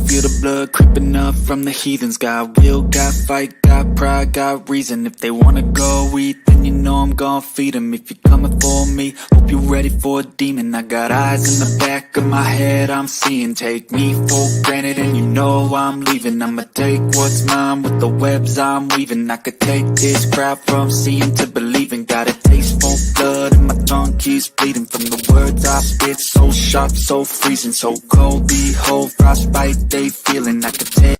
feel the blood creeping up from the heathens. Got will, got fight, got pride, got reason. If they wanna go eat, then you know I'm gon' feed them. If you're coming for me, hope you're ready for a demon. I got eyes in the back of my head, I'm seeing. Take me for granted and you know I'm leaving. I'ma take what's mine with the webs I'm weaving. I could take this crowd from seeing to believing. Got a taste for blood and my tongue keeps bleeding from the words I spit. So sharp, so freezing, so cold. Behold, frostbite they feeling. I could take.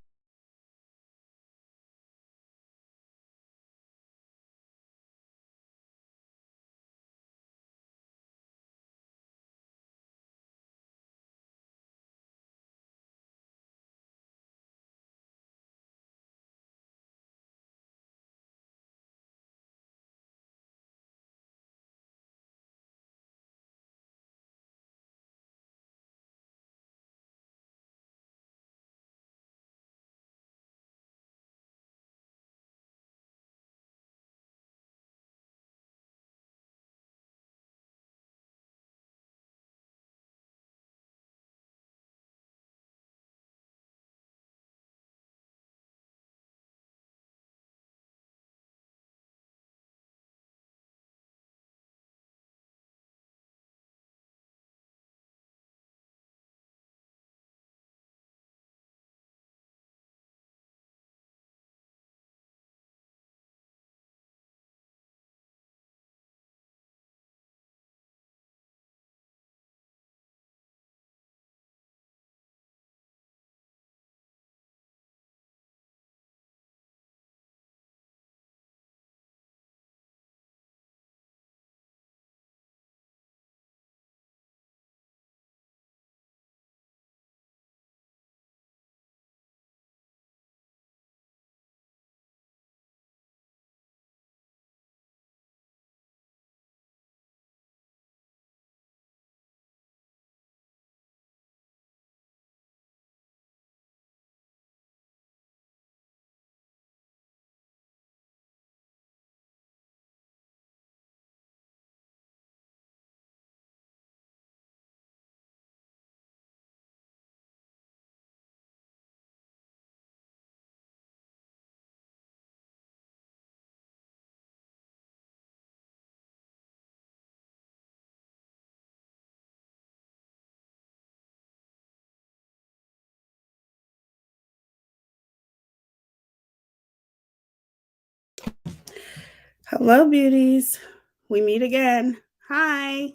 Hello, beauties. We meet again. Hi.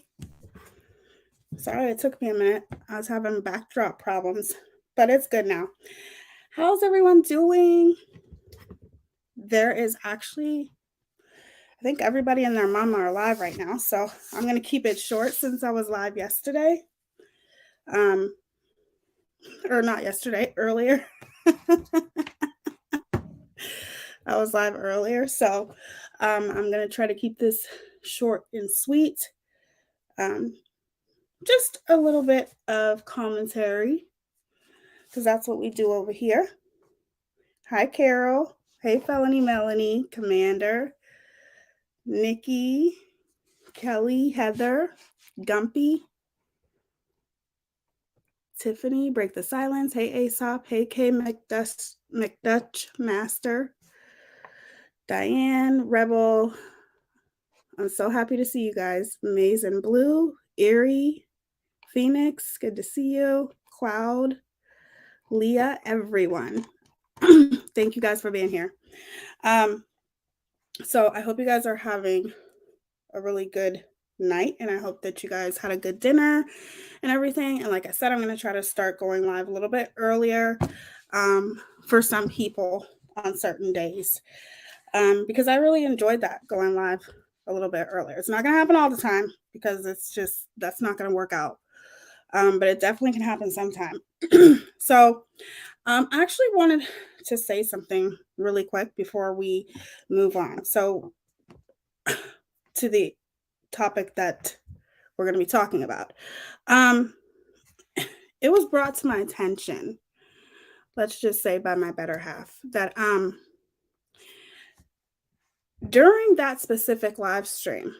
Sorry, it took me a minute. I was having backdrop problems, but it's good now. How's everyone doing? There is actually, I think everybody and their mama are live right now, so I'm going to keep it short since I was live yesterday. Or not yesterday, earlier. I was live earlier, so I'm going to try to keep this short and sweet. Just a little bit of commentary because that's what we do over here. Hi, Carol. Hey, Felony Melanie, Commander, Nikki, Kelly, Heather, Gumpy, Tiffany, Break the Silence. Hey, Aesop. Hey, K McDutch Master, Diane, Rebel. I'm so happy to see you guys. Maze and Blue, Erie, Phoenix, good to see you. Cloud, Leah, everyone. Thank you guys for being here. So I hope you guys are having a really good night, and I hope that you guys had a good dinner and everything. And like I said, I'm going to try to start going live a little bit earlier for some people on certain days because I really enjoyed that, going live a little bit earlier. It's not going to happen all the time because it's just, that's not going to work out. But it definitely can happen sometime. So I actually wanted to say something really quick before we move on. So to the topic that we're going to be talking about. It was brought to my attention, let's just say by my better half, that during that specific live stream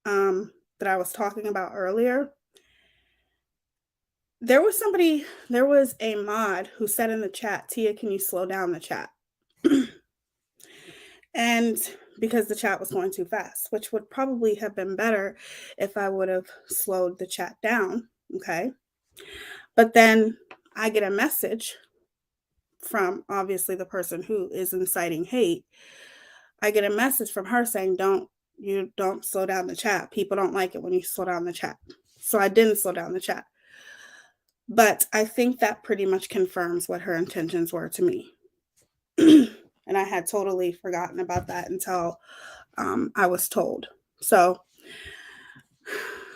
that I was talking about earlier, there was a mod who said in the chat, Tia, can you slow down the chat? And because the chat was going too fast, which would probably have been better if I would have slowed the chat down. Okay. But then I get a message from obviously the person who is inciting hate. I get a message from her saying, don't slow down the chat. People don't like it when you slow down the chat. So I didn't slow down the chat. But I think that pretty much confirms what her intentions were to me. And I had totally forgotten about that until I was told. So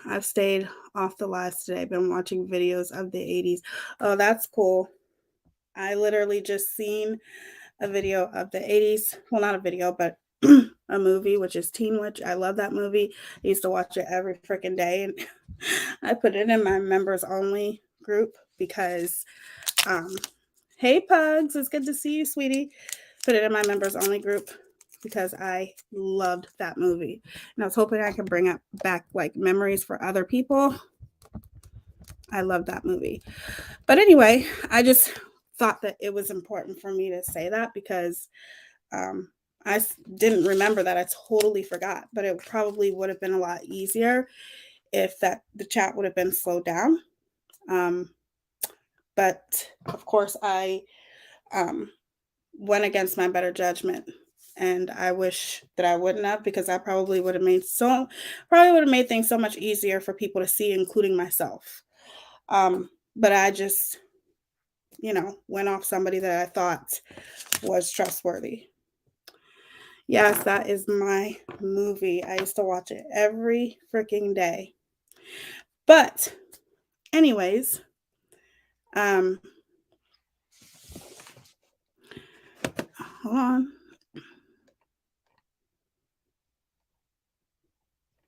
I've stayed off the lives today. Been watching videos of the 80s. Oh, that's cool. I literally just seen a video of the 80s. Well, not a video, but a movie, which is Teen Witch. I love that movie. I used to watch it every freaking day. And I put it in my members only group because, hey, Pugs, it's good to see you, sweetie. Put it in my members only group because I loved that movie. And I was hoping I could bring up back like memories for other people. I love that movie. But anyway, I just thought that it was important for me to say that because I didn't remember that. I totally forgot, but it probably would have been a lot easier if the chat would have been slowed down. But of course, I went against my better judgment, and I wish that I wouldn't have, because I probably would have made things so much easier for people to see, including myself. But I just, went off somebody that I thought was trustworthy. Yes, that is my movie. I used to watch it every freaking day. But anyways, hold on.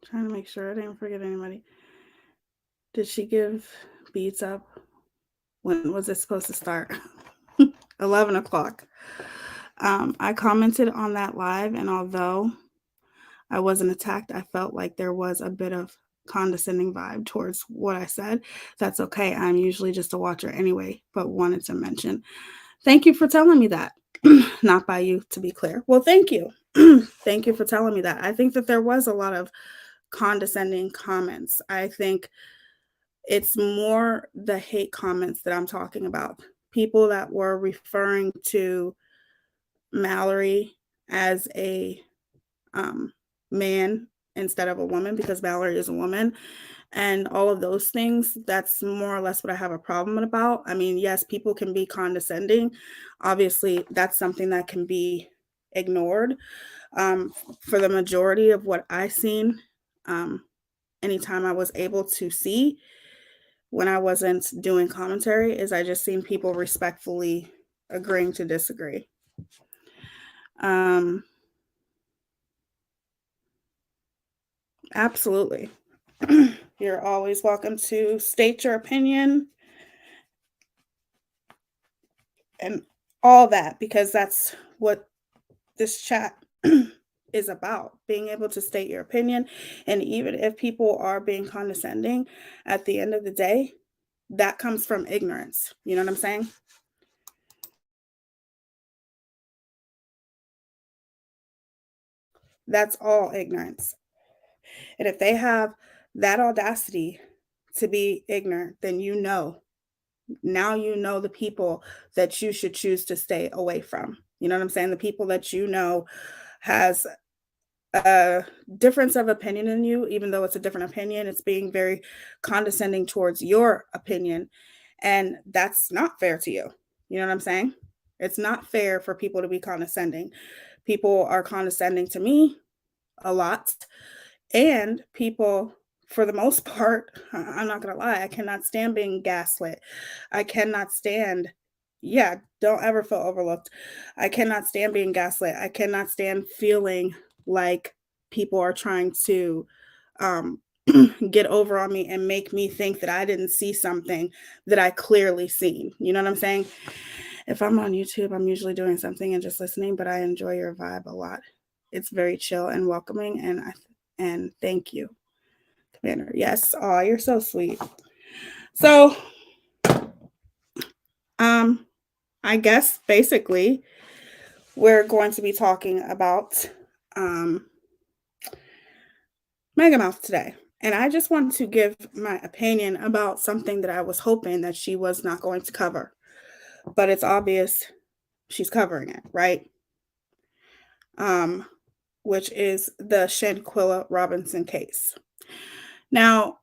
Trying to make sure I didn't forget anybody. Did she give beats up? When was it supposed to start? 11 o'clock. I commented on that live, and although I wasn't attacked, I felt like there was a bit of condescending vibe towards what I said. That's okay. I'm usually just a watcher anyway, but wanted to mention. Thank you for telling me that. Not by you, to be clear. Well, thank you. Thank you for telling me that. I think that there was a lot of condescending comments. I think it's more the hate comments that I'm talking about. People that were referring to Mallory as a man instead of a woman, because Mallory is a woman, and all of those things. That's more or less what I have a problem about. I mean, yes, people can be condescending. Obviously, that's something that can be ignored. For the majority of what I've seen, anytime I was able to see when I wasn't doing commentary, is I just seen people respectfully agreeing to disagree. Absolutely. You're always welcome to state your opinion and all that, because that's what this chat is about, being able to state your opinion. And even if people are being condescending, at the end of the day, that comes from ignorance. You know what I'm saying? That's all ignorance. And if they have that audacity to be ignorant, then now you know the people that you should choose to stay away from. You know what I'm saying? The people that has a difference of opinion in you, even though it's a different opinion, it's being very condescending towards your opinion. And that's not fair to you. You know what I'm saying? It's not fair for people to be condescending. People are condescending to me a lot. And people, for the most part, I'm not going to lie, I cannot stand being gaslit. I cannot stand, don't ever feel overlooked. I cannot stand being gaslit. I cannot stand feeling like people are trying to get over on me and make me think that I didn't see something that I clearly seen. You know what I'm saying? If I'm on YouTube, I'm usually doing something and just listening, but I enjoy your vibe a lot. It's very chill and welcoming, and thank you, Commander. Yes, oh, you're so sweet. So I guess basically we're going to be talking about Megamouth today. And I just want to give my opinion about something that I was hoping that she was not going to cover. But it's obvious she's covering it, right? Which is the Shanquilla Robinson case. Now,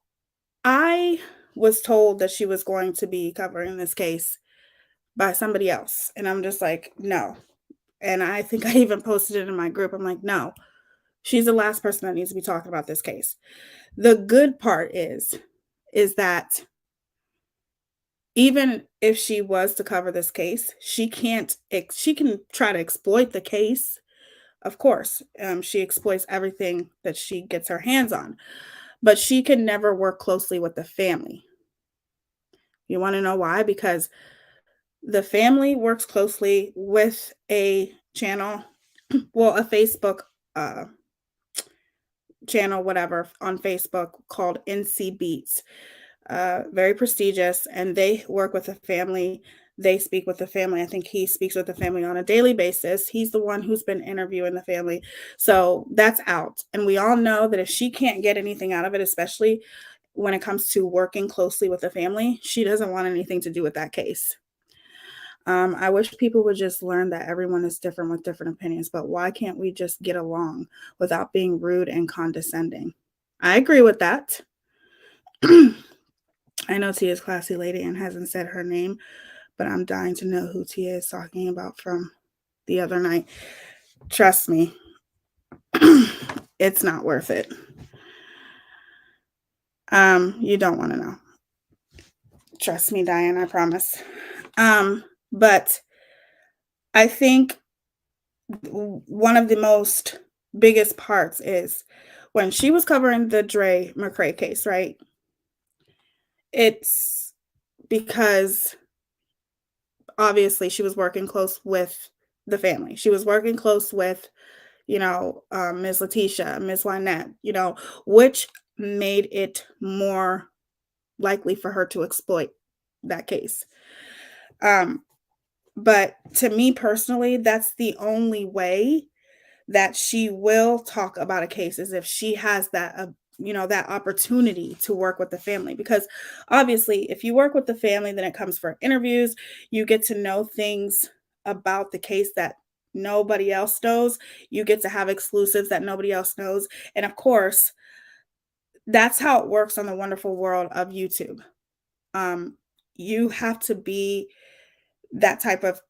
I was told that she was going to be covering this case by somebody else. And I'm just like, no. And I think I even posted it in my group. I'm like, no, she's the last person that needs to be talking about this case. The good part is that even if she was to cover this case, she can try to exploit the case. Of course, she exploits everything that she gets her hands on, but she can never work closely with the family. You want to know why? Because the family works closely with a channel, well, a Facebook channel, whatever, on Facebook called NC Beats. Very prestigious, and they work with the family. They speak with the family. I think he speaks with the family on a daily basis. He's the one who's been interviewing the family. So that's out. And we all know that if she can't get anything out of it, especially when it comes to working closely with the family, she doesn't want anything to do with that case. I wish people would just learn that everyone is different with different opinions, but why can't we just get along without being rude and condescending? I agree with that. I know Tia's a classy lady and hasn't said her name, but I'm dying to know who Tia is talking about from the other night. Trust me, it's not worth it. You don't want to know. Trust me, Diane, I promise. But I think one of the most biggest parts is when she was covering the Dre McCray case, right? It's because obviously she was working close with the family. She was working close with, Ms. Letitia, Ms. Lynette, which made it more likely for her to exploit that case. But to me personally, that's the only way that she will talk about a case, is if she has that that opportunity to work with the family. Because obviously if you work with the family, then it comes for interviews, you get to know things about the case that nobody else knows, you get to have exclusives that nobody else knows, and of course that's how it works on the wonderful world of YouTube. You have to be that type of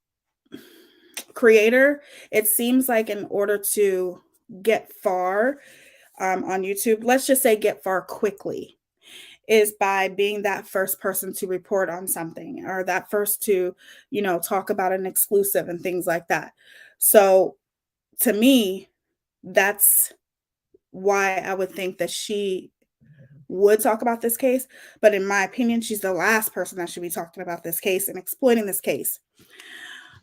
creator. It seems like in order to get far on YouTube, let's just say get far quickly, is by being that first person to report on something, or that first to, talk about an exclusive and things like that. So to me, that's why I would think that she would talk about this case. But in my opinion, she's the last person that should be talking about this case and exploiting this case.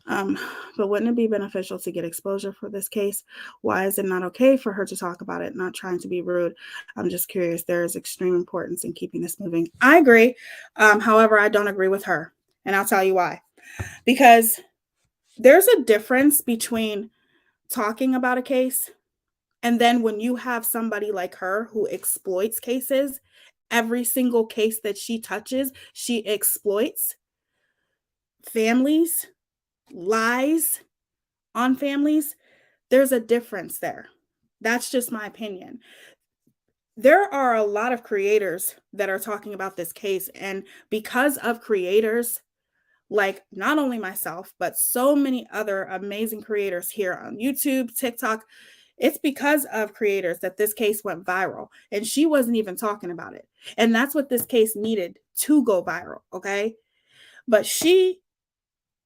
But wouldn't it be beneficial to get exposure for this case? Why is it not okay for her to talk about it? Not trying to be rude. I'm just curious. There is extreme importance in keeping this moving. I agree. However, I don't agree with her. And I'll tell you why. Because there's a difference between talking about a case and then when you have somebody like her who exploits cases. Every single case that she touches, she exploits families, lies on families. There's a difference there. That's just my opinion. There are a lot of creators that are talking about this case, and because of creators like not only myself, but so many other amazing creators here on YouTube, TikTok, it's because of creators that this case went viral, and she wasn't even talking about it. And that's what this case needed to go viral, okay? But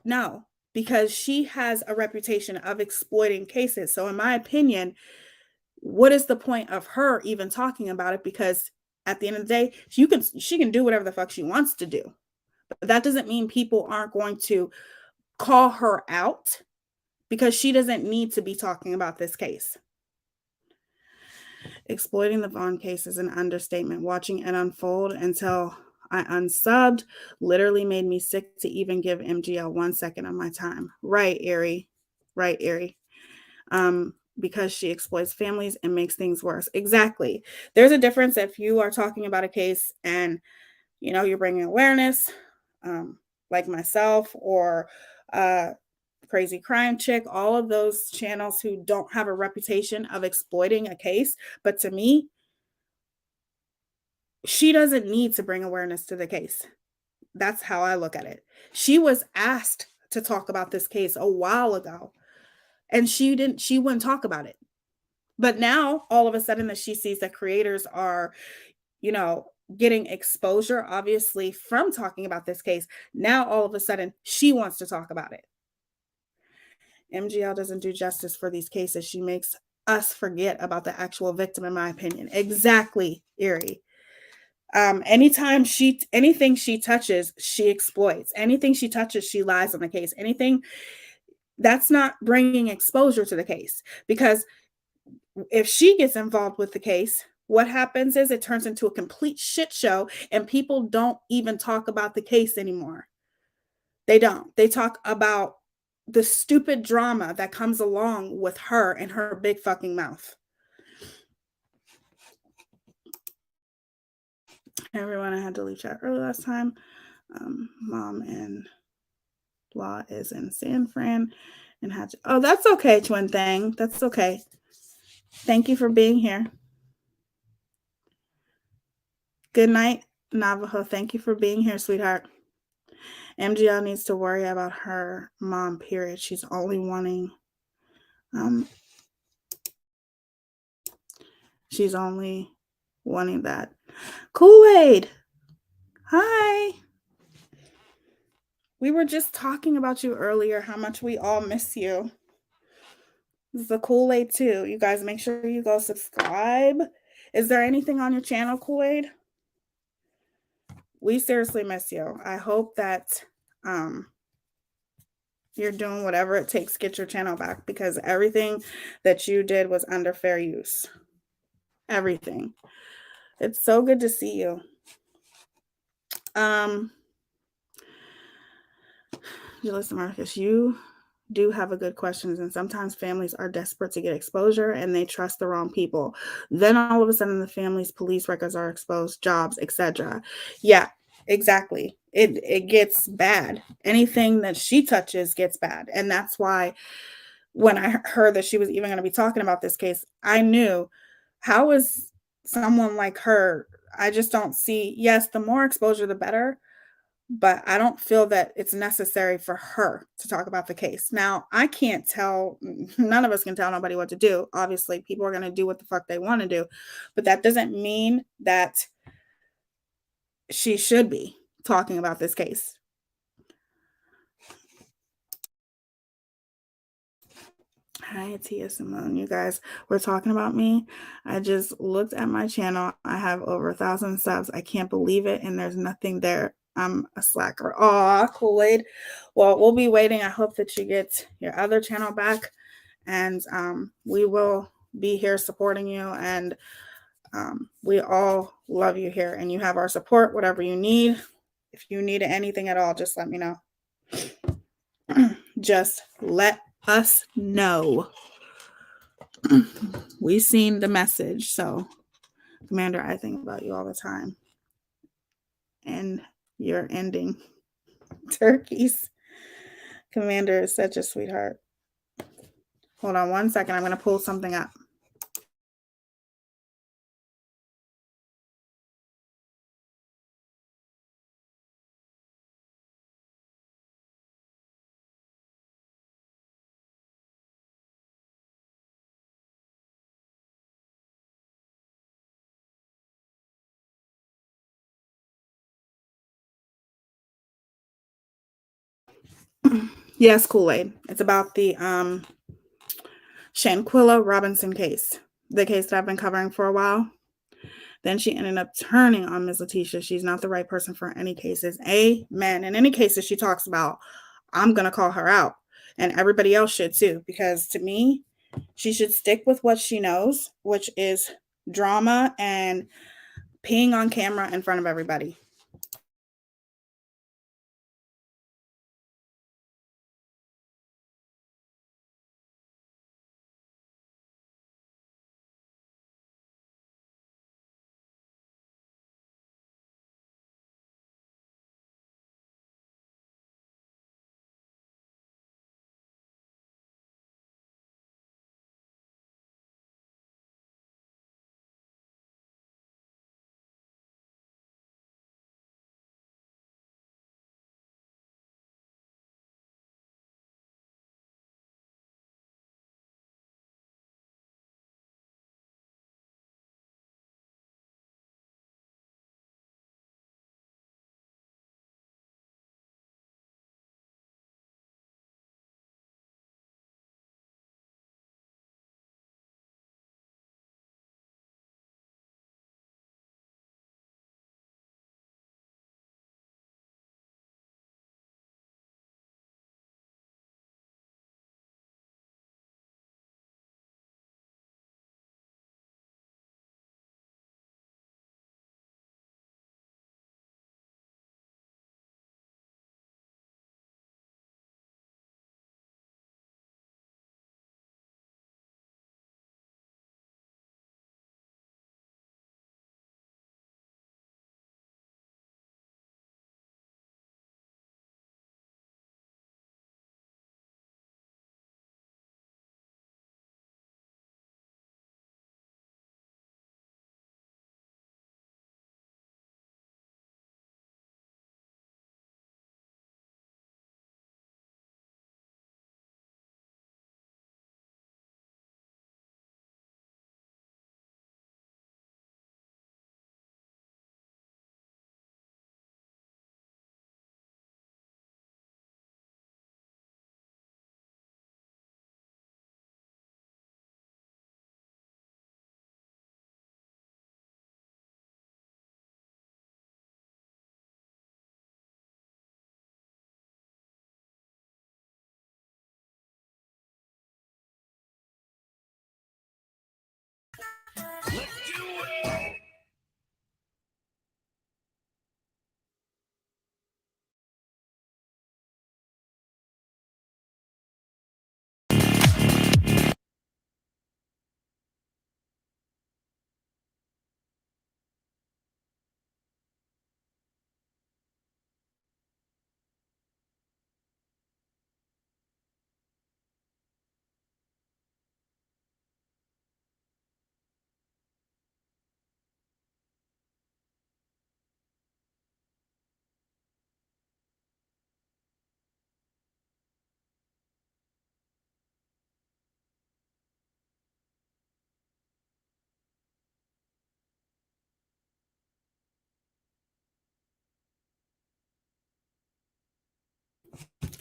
no, because she has a reputation of exploiting cases. So in my opinion, what is the point of her even talking about it? Because at the end of the day, she can do whatever the fuck she wants to do. But that doesn't mean people aren't going to call her out, because she doesn't need to be talking about this case. Exploiting the Vaughn case is an understatement. Watching it unfold until I unsubbed. Literally made me sick to even give MGL 1 second of my time. Right, Ari. Right, Ari. Because she exploits families and makes things worse. Exactly. There's a difference if you are talking about a case and, you know, you're bringing awareness, like myself or Crazy Crime Chick, all of those channels who don't have a reputation of exploiting a case. But to me, she doesn't need to bring awareness to the case. That's how I look at it. She was asked to talk about this case a while ago, and she wouldn't talk about it. But now all of a sudden that she sees that creators are, you know, getting exposure, obviously, from talking about this case, now all of a sudden she wants to talk about it. MGL doesn't do justice for these cases. She makes us forget about the actual victim, in my opinion. Exactly, Erie. Anytime anything she touches, she exploits. Anything she touches, she lies on the case. Anything that's not bringing exposure to the case, because if she gets involved with the case, what happens is it turns into a complete shit show and people don't even talk about the case anymore. They don't. They talk about the stupid drama that comes along with her and her big fucking mouth. Everyone, I had to leave chat early last time. Mom and Law is in San Fran and had to. Oh, that's okay, twin thing. That's okay. Thank you for being here. Good night, Navajo. Thank you for being here, sweetheart. MGL needs to worry about her mom, period. She's only wanting that. Kool-Aid. Hi. We were just talking about you earlier, how much we all miss you. This is a Kool-Aid too. You guys make sure you go subscribe. Is there anything on your channel, Kool-Aid? We seriously miss you. I hope that you're doing whatever it takes to get your channel back, because everything that you did was under fair use. Everything. It's so good to see you. Listen, Marcus, you do have a good questions, and sometimes families are desperate to get exposure and they trust the wrong people. Then all of a sudden the family's police records are exposed, jobs, etc. Yeah, exactly. It gets bad. Anything that she touches gets bad. And that's why when I heard that she was even going to be talking about this case, I knew, how is someone like her? I just don't see, yes, the more exposure the better, but I don't feel that it's necessary for her to talk about the case. Now, I can't tell, none of us can tell nobody what to do. Obviously, people are going to do what the fuck they want to do, but that doesn't mean that she should be talking about this case. Hi, Tia Simone. You guys were talking about me. I just looked at my channel. I have over 1,000 subs. I can't believe it, and there's nothing there. I'm a slacker. Aw, Kool-Aid. Well, we'll be waiting. I hope that you get your other channel back, and we will be here supporting you, and we all love you here, and you have our support, whatever you need. If you need anything at all, just let me know. Just let us know. We've seen the message. So, Commander, I think about you all the time. And you're ending turkeys. Commander is such a sweetheart. Hold on 1 second. I'm going to pull something up. Yes, Kool-Aid. It's about the Shanquilla Robinson case, the case that I've been covering for a while. Then she ended up turning on Ms. Letitia. She's not the right person for any cases. Amen. In any cases she talks about, I'm going to call her out. And everybody else should too, because to me, she should stick with what she knows, which is drama and peeing on camera in front of everybody.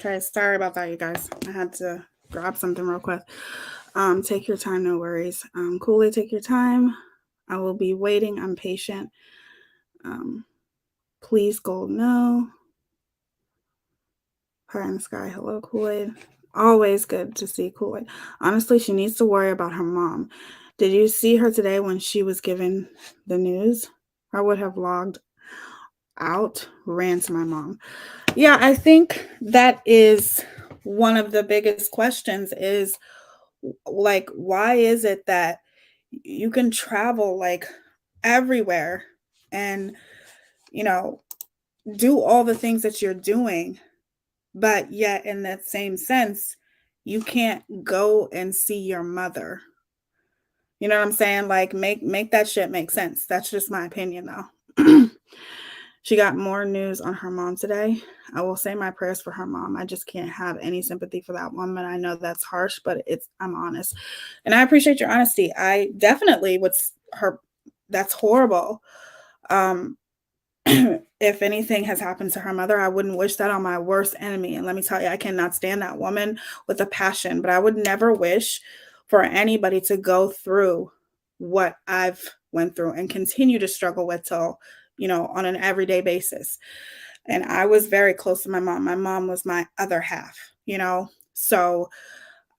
Okay, sorry about that, you guys. I had to grab something real quick. Take your time, no worries. Kool-Aid, take your time. I will be waiting. I'm patient. Please, gold, no. Heart in the sky, hello, Kool-Aid. Always good to see Kool-Aid. Honestly, she needs to worry about her mom. Did you see her today when she was given the news? I would have logged out, ran to my mom. Yeah, I think that is one of the biggest questions is like, why is it that you can travel like everywhere and, you know, do all the things that you're doing, but yet in that same sense, you can't go and see your mother. You know what I'm saying? Like make that shit make sense. That's just my opinion though. She got more news on her mom today. I will say my prayers for her mom. I just can't have any sympathy for that woman. I know that's harsh, but I'm honest. And I appreciate your honesty. I definitely would her that's horrible. If anything has happened to her mother, I wouldn't wish that on my worst enemy. And let me tell you, I cannot stand that woman with a passion, but I would never wish for anybody to go through what I've went through and continue to struggle with till, on an everyday basis. And I was very close to my mom. My mom was my other half, So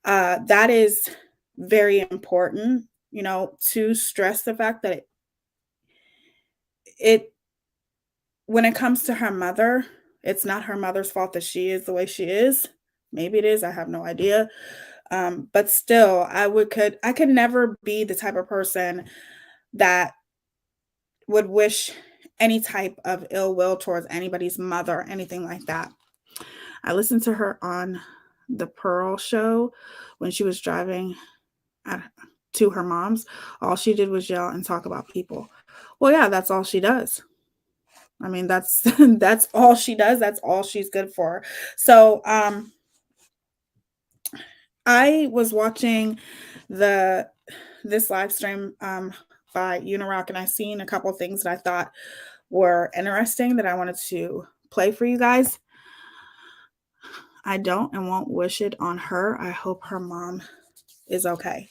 that is very important, to stress the fact that it when it comes to her mother, it's not her mother's fault that she is the way she is. Maybe it is, I have no idea. But still, I could never be the type of person that would wish any type of ill will towards anybody's mother or anything like that. I listened to her on the Pearl show when she was driving to her mom's. All she did was yell and talk about people. Well, yeah, that's all she does. I mean, that's that's all she does. That's all she's good for. So, I was watching this live stream by Uni Rock, and I seen a couple things that I thought were interesting that I wanted to play for you guys. I don't and won't wish it on her. I hope her mom is okay.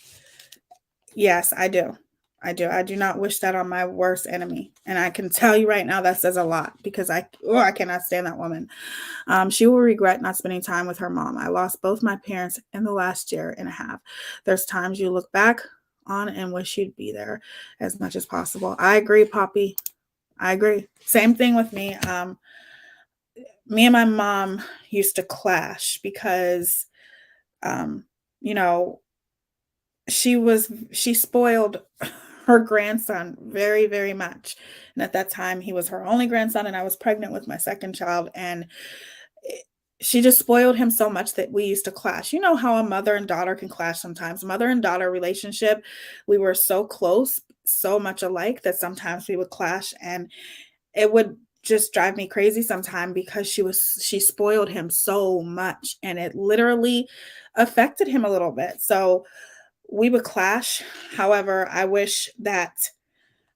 Yes, I do. I do. I do not wish that on my worst enemy. And I can tell you right now that says a lot because I cannot stand that woman. She will regret not spending time with her mom. I lost both my parents in the last year and a half. There's times you look back on and wish you'd be there as much as possible. I agree, Poppy. I agree. Same thing with me. Me and my mom used to clash because, she spoiled her grandson very, very much. And at that time, he was her only grandson, and I was pregnant with my second child. And she just spoiled him so much that we used to clash. You know how a mother and daughter can clash sometimes. Mother and daughter relationship, we were so close, so much alike that sometimes we would clash, and it would just drive me crazy sometimes because she spoiled him so much, and it literally affected him a little bit. So we would clash. However, I wish that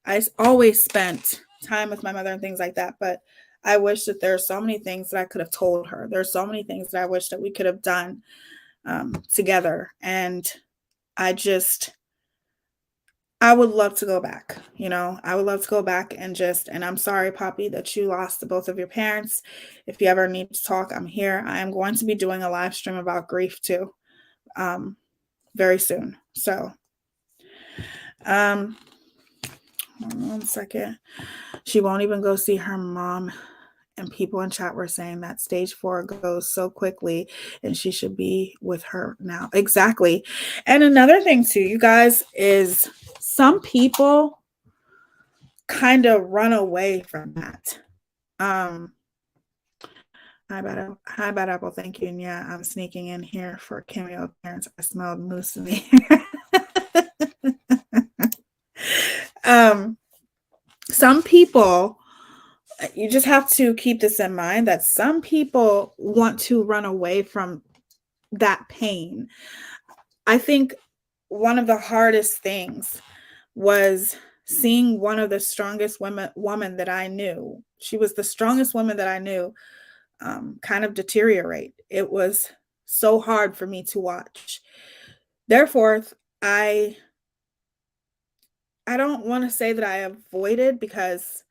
I always spent time with my mother and things like that. But I wish that there are so many things that I could have told her. There's so many things that I wish that we could have done together. And I would love to go back. I would love to go back and I'm sorry, Poppy, that you lost both of your parents. If you ever need to talk, I'm here. I am going to be doing a live stream about grief too. Very soon. So, hold on 1 second. She won't even go see her mom, and people in chat were saying that stage 4 goes so quickly and she should be with her now. Exactly. And another thing too, you guys, is some people kind of run away from that. Hi, Bad Apple. Thank you. And yeah, I'm sneaking in here for cameo appearance. I smelled moose in the air. Some people, you just have to keep this in mind that some people want to run away from that pain. I think one of the hardest things was seeing one of the strongest woman that I knew. She was the strongest woman that I knew kind of deteriorate. It was so hard for me to watch. Therefore, I don't want to say that I avoided, because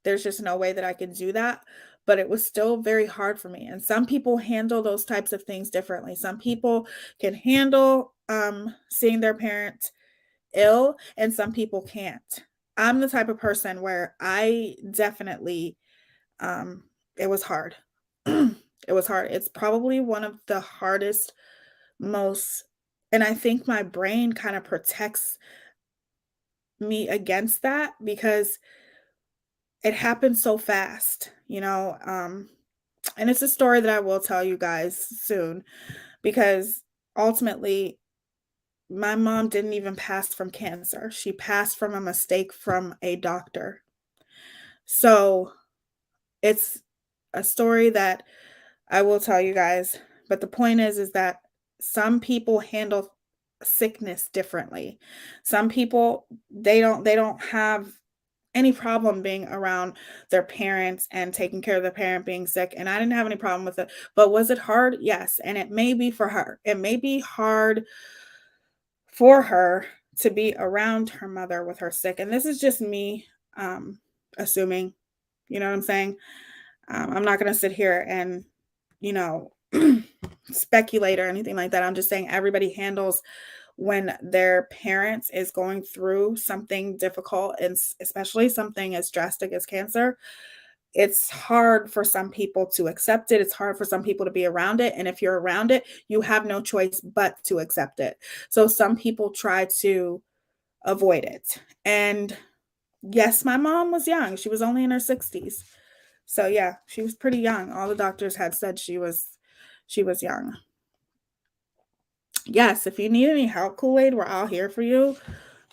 there's just no way that I could do that, but it was still very hard for me. And some people handle those types of things differently. Some people can handle seeing their parent ill, and some people can't. I'm the type of person where I definitely it was hard. It was hard. It's probably one of the hardest, most, and I think my brain kind of protects me against that, because it happened so fast, and it's a story that I will tell you guys soon, because ultimately my mom didn't even pass from cancer. She passed from a mistake from a doctor. So it's a story that I will tell you guys, but the point is that some people handle sickness differently. Some people, they don't have any problem being around their parents and taking care of their parent being sick, and I didn't have any problem with it. But was it hard? Yes, and it may be for her. It may be hard for her to be around her mother with her sick, and this is just me assuming, you know what I'm saying? I'm not going to sit here and, you know, speculate or anything like that. I'm just saying everybody handles when their parents is going through something difficult, and especially something as drastic as cancer. It's hard for some people to accept it. It's hard for some people to be around it. And if you're around it, you have no choice but to accept it. So some people try to avoid it. And yes, my mom was young. She was only in her 60s. So yeah, she was pretty young. All the doctors had said she was young. Yes, if you need any help, Kool-Aid, we're all here for you.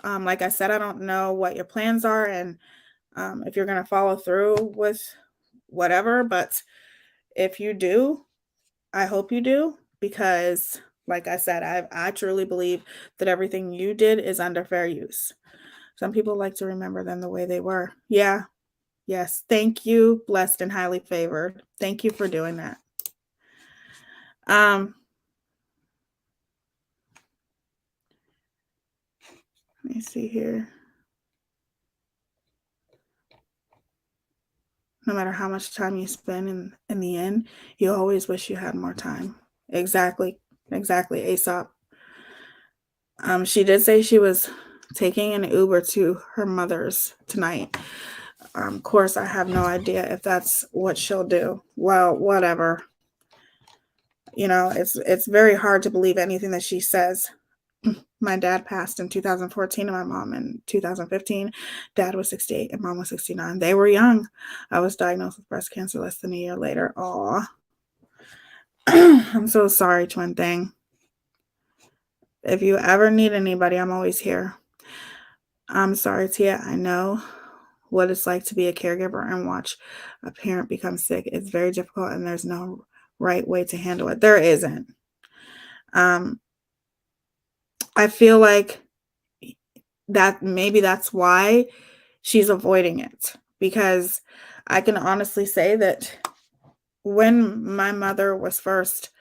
Like I said, I don't know what your plans are, and if you're going to follow through with whatever, but if you do, I hope you do, because like I said, I truly believe that everything you did is under fair use. Some people like to remember them the way they were. Yeah. Yes. Thank you. Blessed and highly favored. Thank you for doing that. Let me see here. No matter how much time you spend, in the end, you always wish you had more time. Exactly. Exactly. Aesop. She did say she was taking an Uber to her mother's tonight. Of course, I have no idea if that's what she'll do. Well, whatever. It's very hard to believe anything that she says. My dad passed in 2014 and my mom in 2015. Dad was 68 and mom was 69. They were young. I was diagnosed with breast cancer less than a year later. Aw. I'm so sorry, twin thing. If you ever need anybody, I'm always here. I'm sorry, Tia. I know what it's like to be a caregiver and watch a parent become sick. It's very difficult, and there's no right way to handle it. There isn't. I feel like that maybe that's why she's avoiding it, because I can honestly say that when my mother was first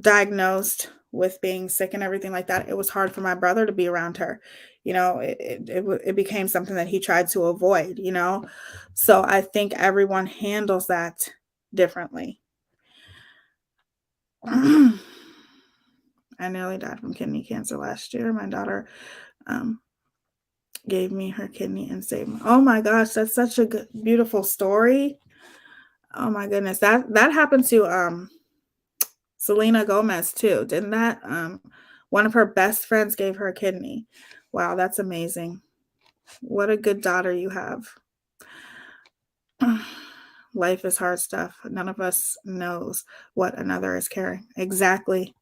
diagnosed with being sick and everything like that, it was hard for my brother to be around her. It became something that he tried to avoid, so I think everyone handles that differently. I nearly died from kidney cancer last year. My daughter gave me her kidney and saved me. Oh my gosh, that's such a good, beautiful story. Oh my goodness, that happened to Selena Gomez too, didn't that? One of her best friends gave her a kidney. Wow, that's amazing. What a good daughter you have. Life is hard stuff. None of us knows what another is carrying. Exactly.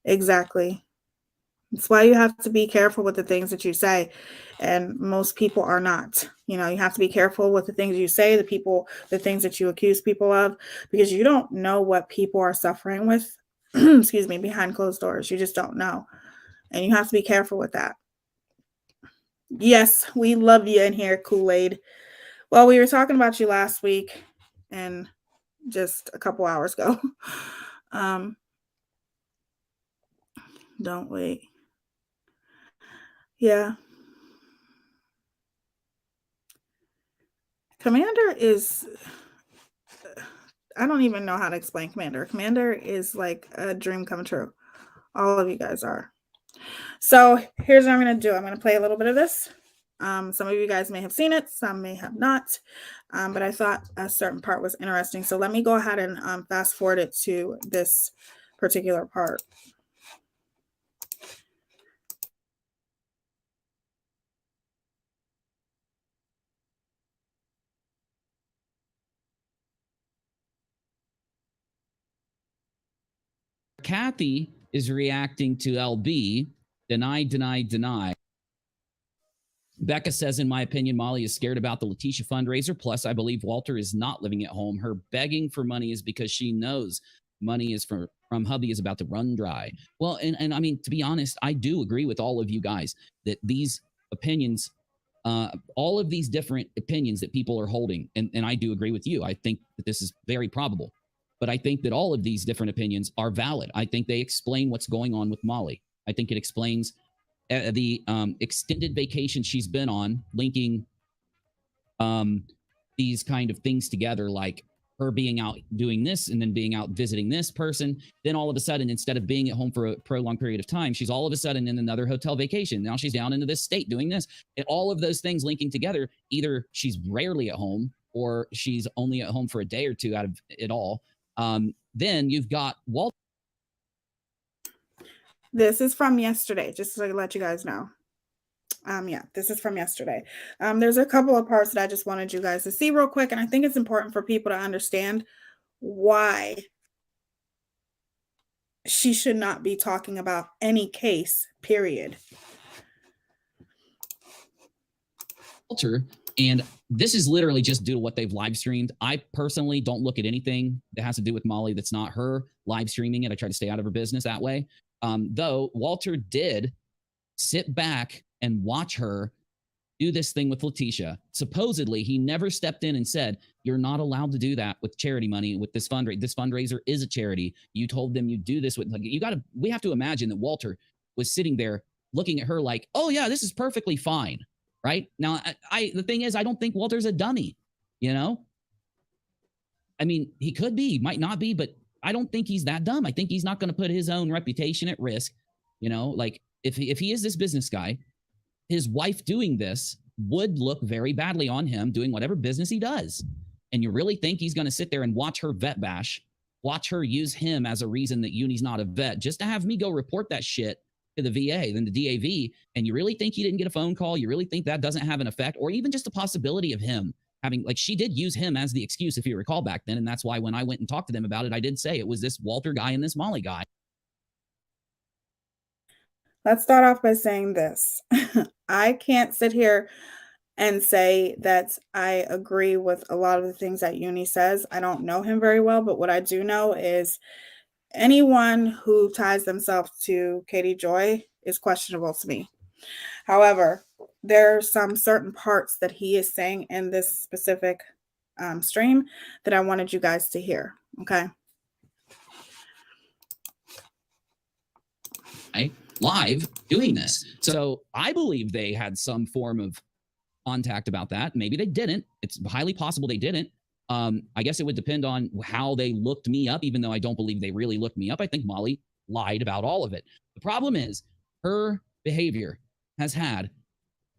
That's why you have to be careful with the things that you say. And most people are not. You have to be careful with the things you say, the things that you accuse people of, because you don't know what people are suffering with, excuse me, behind closed doors. You just don't know. And you have to be careful with that. Yes, we love you in here, Kool-Aid. Well, we were talking about you last week, and just a couple hours ago. Don't wait. Yeah. Commander is, I don't even know how to explain Commander. Commander is like a dream come true. All of you guys are. So here's what I'm going to do. I'm going to play a little bit of this. Some of you guys may have seen it, some may have not, but I thought a certain part was interesting. So let me go ahead and fast forward it to this particular part. Kathy is reacting to LB, deny, deny, deny. Becca says, in my opinion, Molly is scared about the Letitia fundraiser. Plus, I believe Walter is not living at home. Her begging for money is because she knows money is from hubby is about to run dry. Well, and I mean, to be honest, I do agree with all of you guys that these opinions, all of these different opinions that people are holding, and I do agree with you. I think that this is very probable. But I think that all of these different opinions are valid. I think they explain what's going on with Molly. I think it explains the extended vacation she's been on, linking these kind of things together, like her being out doing this and then being out visiting this person. Then all of a sudden, instead of being at home for a prolonged period of time, she's all of a sudden in another hotel vacation. Now she's down into this state doing this. And all of those things linking together, either she's rarely at home or she's only at home for a day or two out of it all. Then you've got Walter. This is from yesterday, just to let you guys know. Yeah, this is from yesterday. There's a couple of parts that I just wanted you guys to see real quick, and I think it's important for people to understand why she should not be talking about any case, period. Walter, and this is literally just due to what they've live streamed. I personally don't look at anything that has to do with Molly that's not her live streaming it. I try to stay out of her business that way. Though Walter did sit back and watch her do this thing with Letitia. Supposedly, he never stepped in and said, you're not allowed to do that with charity money, with this fundraiser. This fundraiser is a charity. You told them you do this with, like, we have to imagine that Walter was sitting there looking at her like, oh yeah, this is perfectly fine. Right? Now, the thing is, I don't think Walter's a dummy, you know? I mean, he could be, might not be, but I don't think he's that dumb. I think he's not going to put his own reputation at risk. You know, like if he is this business guy, his wife doing this would look very badly on him doing whatever business he does. And you really think he's going to sit there and watch her vet bash, watch her use him as a reason that Uni's not a vet, just to have me go report that shit to the VA, then the DAV, and you really think he didn't get a phone call? You really think that doesn't have an effect? Or even just a possibility of him having, like, she did use him as the excuse, if you recall back then, and that's why when I went and talked to them about it, I did say it was this Walter guy and this Molly guy. Let's start off by saying this. I can't sit here and say that I agree with a lot of the things that Uni says. I don't know him very well, but what I do know is anyone who ties themselves to Katie Joy is questionable to me. However, there are some certain parts that he is saying in this specific stream that I wanted you guys to hear. Okay. Live doing this. So I believe they had some form of contact about that. Maybe they didn't. It's highly possible they didn't. I guess it would depend on how they looked me up, even though I don't believe they really looked me up. I think Molly lied about all of it. The problem is her behavior has had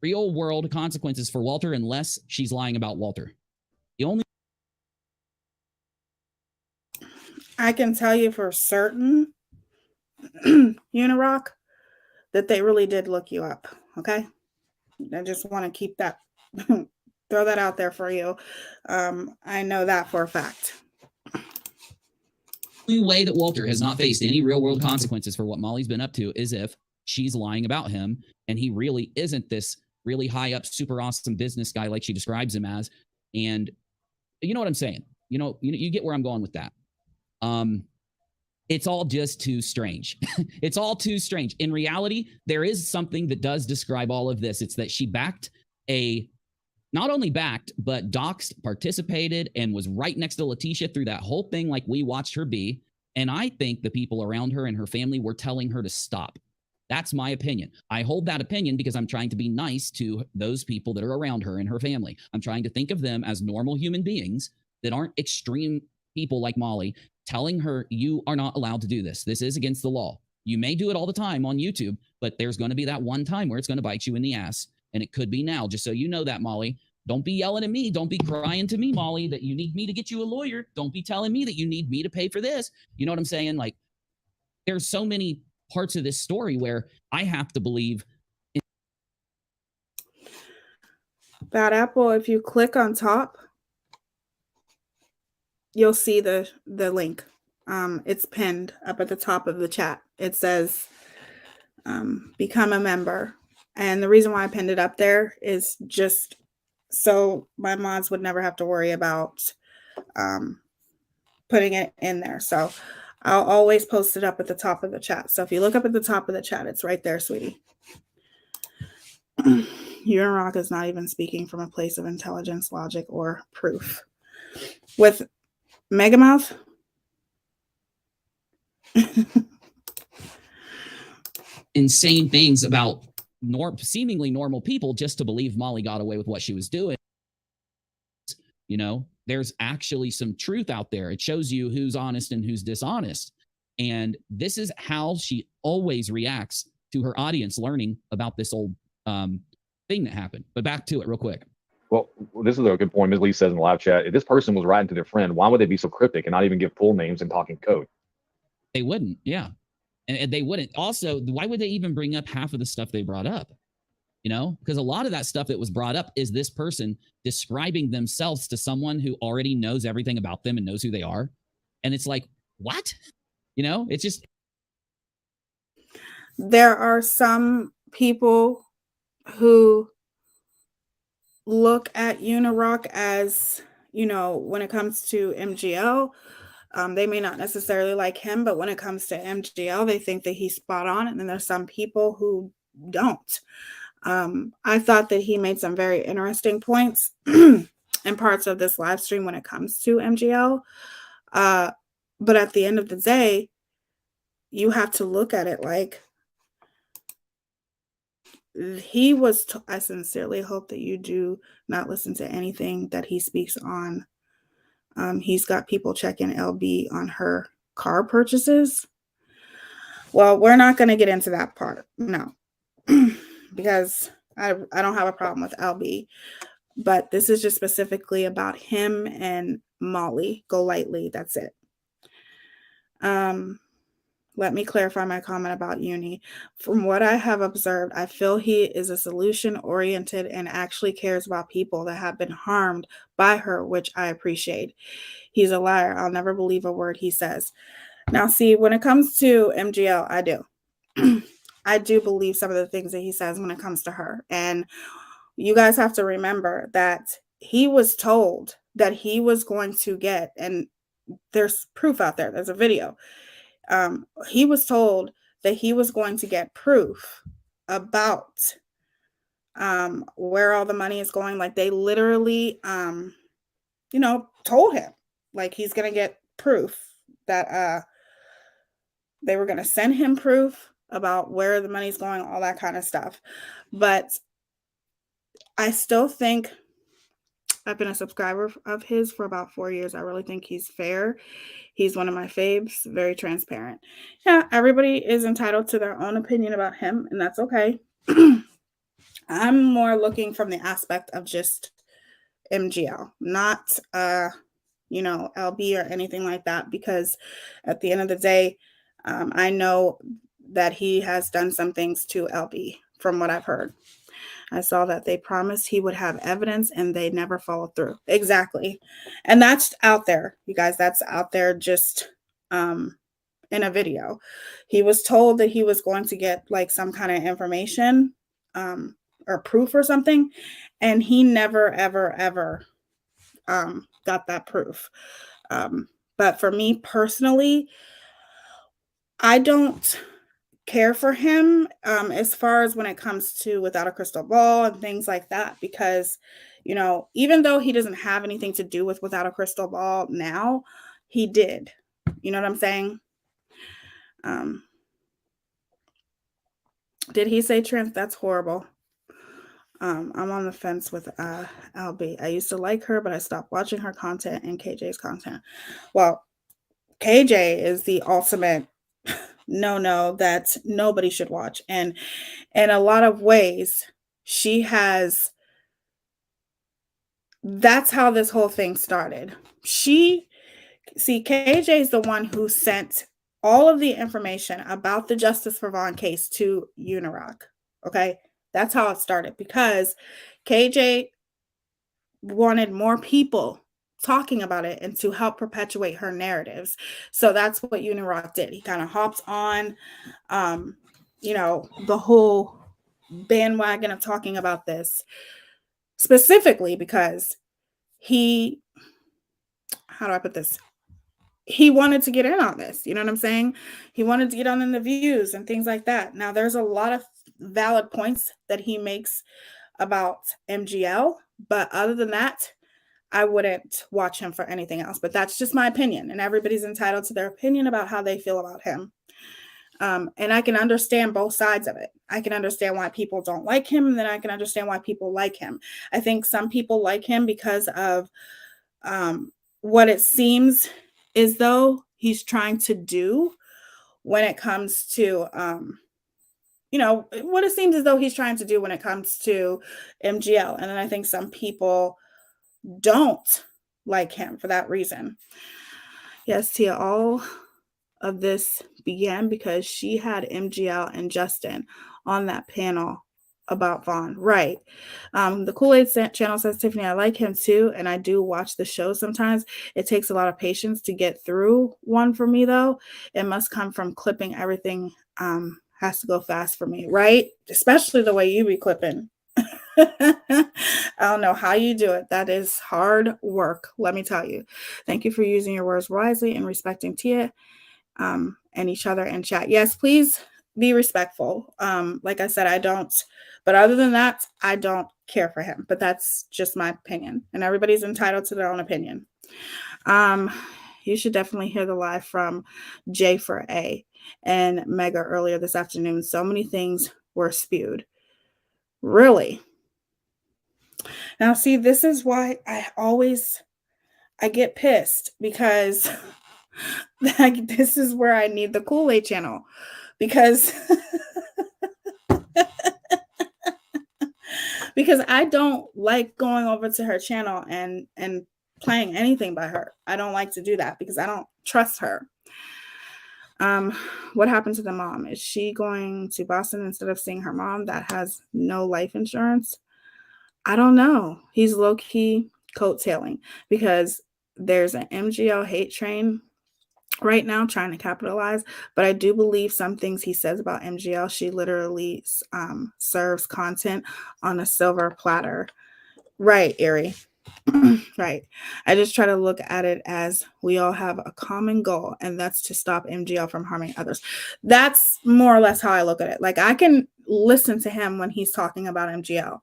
real world consequences for Walter unless she's lying about Walter. The only I can tell you for certain, Uni Rock, that they really did look you up. Okay. I just want to keep that throw that out there for you. I know that for a fact. The only way that Walter has not faced any real world consequences for what Molly's been up to is if she's lying about him and he really isn't this really high up, super awesome business guy like she describes him as. And you know what I'm saying? You get where I'm going with that. It's all just too strange. It's all too strange. In reality, there is something that does describe all of this. It's that she backed a not only backed, but doxed, participated, and was right next to Letitia through that whole thing like we watched her be. And I think the people around her and her family were telling her to stop. That's my opinion. I hold that opinion because I'm trying to be nice to those people that are around her and her family. I'm trying to think of them as normal human beings that aren't extreme people like Molly telling her, you are not allowed to do this. This is against the law. You may do it all the time on YouTube, but there's going to be that one time where it's going to bite you in the ass. And it could be now, just so you know that, Molly. Don't be yelling at me. Don't be crying to me, Molly, that you need me to get you a lawyer. Don't be telling me that you need me to pay for this. You know what I'm saying? Like, there's so many parts of this story where I have to believe. Bad Apple, if you click on top, you'll see the link. It's pinned up at the top of the chat. It says, become a member. And the reason why I pinned it up there is just so my mods would never have to worry about putting it in there. So I'll always post it up at the top of the chat. So if you look up at the top of the chat, it's right there, sweetie. Uni Rock is not even speaking from a place of intelligence, logic, or proof. With Megamouth, insane things about seemingly normal people just to believe Molly got away with what she was doing. You know, there's actually some truth out there. It shows you who's honest and who's dishonest. And this is how she always reacts to her audience learning about this old thing that happened. But back to it real quick. Well, this is a good point. Ms. Lee says in the live chat, if this person was writing to their friend, why would they be so cryptic and not even give full names and talking code? They wouldn't, yeah. And they wouldn't. Also, why would they even bring up half of the stuff they brought up? You know, because a lot of that stuff that was brought up is this person describing themselves to someone who already knows everything about them and knows who they are. And it's like, what? You know, it's just. There are some people who look at Uni Rock as, you know, when it comes to MGL, they may not necessarily like him, but when it comes to MGL, they think that he's spot on. And then there's some people who don't. I thought that he made some very interesting points in parts of this live stream when it comes to MGL. But at the end of the day, you have to look at it like he was. I sincerely hope that you do not listen to anything that he speaks on. He's got people checking LB on her car purchases. Well, we're not going to get into that part. No. Because I don't have a problem with LB, but this is just specifically about him and Molly. Go lightly. That's it. Let me clarify my comment about Uni. From what I have observed, I feel he is a solution-oriented and actually cares about people that have been harmed by her, which I appreciate. He's a liar. I'll never believe a word he says. Now, see, when it comes to MGL, I do. I do believe some of the things that he says when it comes to her. And you guys have to remember that he was told that he was going to get, and there's proof out there, there's a video. He was told that he was going to get proof about where all the money is going. Like they literally, you know, told him like he's going to get proof that they were going to send him proof about where the money's going, all that kind of stuff. But I still think I've been a subscriber of his for about 4 years. I really think he's fair. He's one of my faves, very transparent. Yeah, everybody is entitled to their own opinion about him, and that's okay. I'm more looking from the aspect of just MGL, not, you know, LB or anything like that, because at the end of the day, I know that he has done some things to LB from what I've heard. I saw that they promised he would have evidence and they never followed through. Exactly. And that's out there, you guys. That's out there just in a video. He was told that he was going to get like some kind of information or proof or something. And he never, ever, ever got that proof. But for me personally, I don't care for him as far as when it comes to Without a Crystal Ball and things like that, because, you know, even though he doesn't have anything to do with Without a Crystal Ball now, he did. You know what I'm saying? Did he say trans? That's horrible. I'm on the fence with LB. I used to like her, but I stopped watching her content and KJ's content. Well, KJ is the ultimate no that nobody should watch. And in a lot of ways, that's how this whole thing started. KJ is the one who sent all of the information about the Justice for Vaughn case to Uni Rock. Okay. That's how it started, because KJ wanted more people talking about it and to help perpetuate her narratives. So that's what Uni Rock did. He kind of hopped on, you know, the whole bandwagon of talking about this, specifically because how do I put this? He wanted to get in on this. You know what I'm saying? He wanted to get on in the views and things like that. Now, there's a lot of valid points that he makes about MGL, but other than that, I wouldn't watch him for anything else. But that's just my opinion, and everybody's entitled to their opinion about how they feel about him. And I can understand both sides of it. I can understand why people don't like him, and then I can understand why people like him. I think some people like him because of what it seems as though he's trying to do when it comes to, you know, what it seems as though he's trying to do when it comes to MGL. And then I think some people don't like him for that reason. Yes, Tia, all of this began because she had MGL and Justin on that panel about Vaughn. Right. The Kool-Aid channel says, Tiffany, I like him too, and I do watch the show sometimes. It takes a lot of patience to get through one for me, though. It must come from clipping. Everything has to go fast for me, right? Especially the way you be clipping. I don't know how you do it. That is hard work, let me tell you. Thank you for using your words wisely and respecting Tia and each other in chat. Yes, please be respectful. Like I said, I don't, but other than that, I don't care for him. But that's just my opinion, and everybody's entitled to their own opinion. You should definitely hear the live from J for A and Mega earlier this afternoon. So many things were spewed. Really? Now, see, this is why I get pissed, because this is where I need the Kool-Aid channel, because because I don't like going over to her channel and playing anything by her. I don't like to do that because I don't trust her. What happened to the mom? Is she going to Boston instead of seeing her mom that has no life insurance? I don't know. He's low-key coattailing because there's an MGL hate train right now trying to capitalize, but I do believe some things he says about MGL, she literally serves content on a silver platter. Right, Erie. Right. I just try to look at it as we all have a common goal, and that's to stop MGL from harming others. That's more or less how I look at it. Like, I can listen to him when he's talking about MGL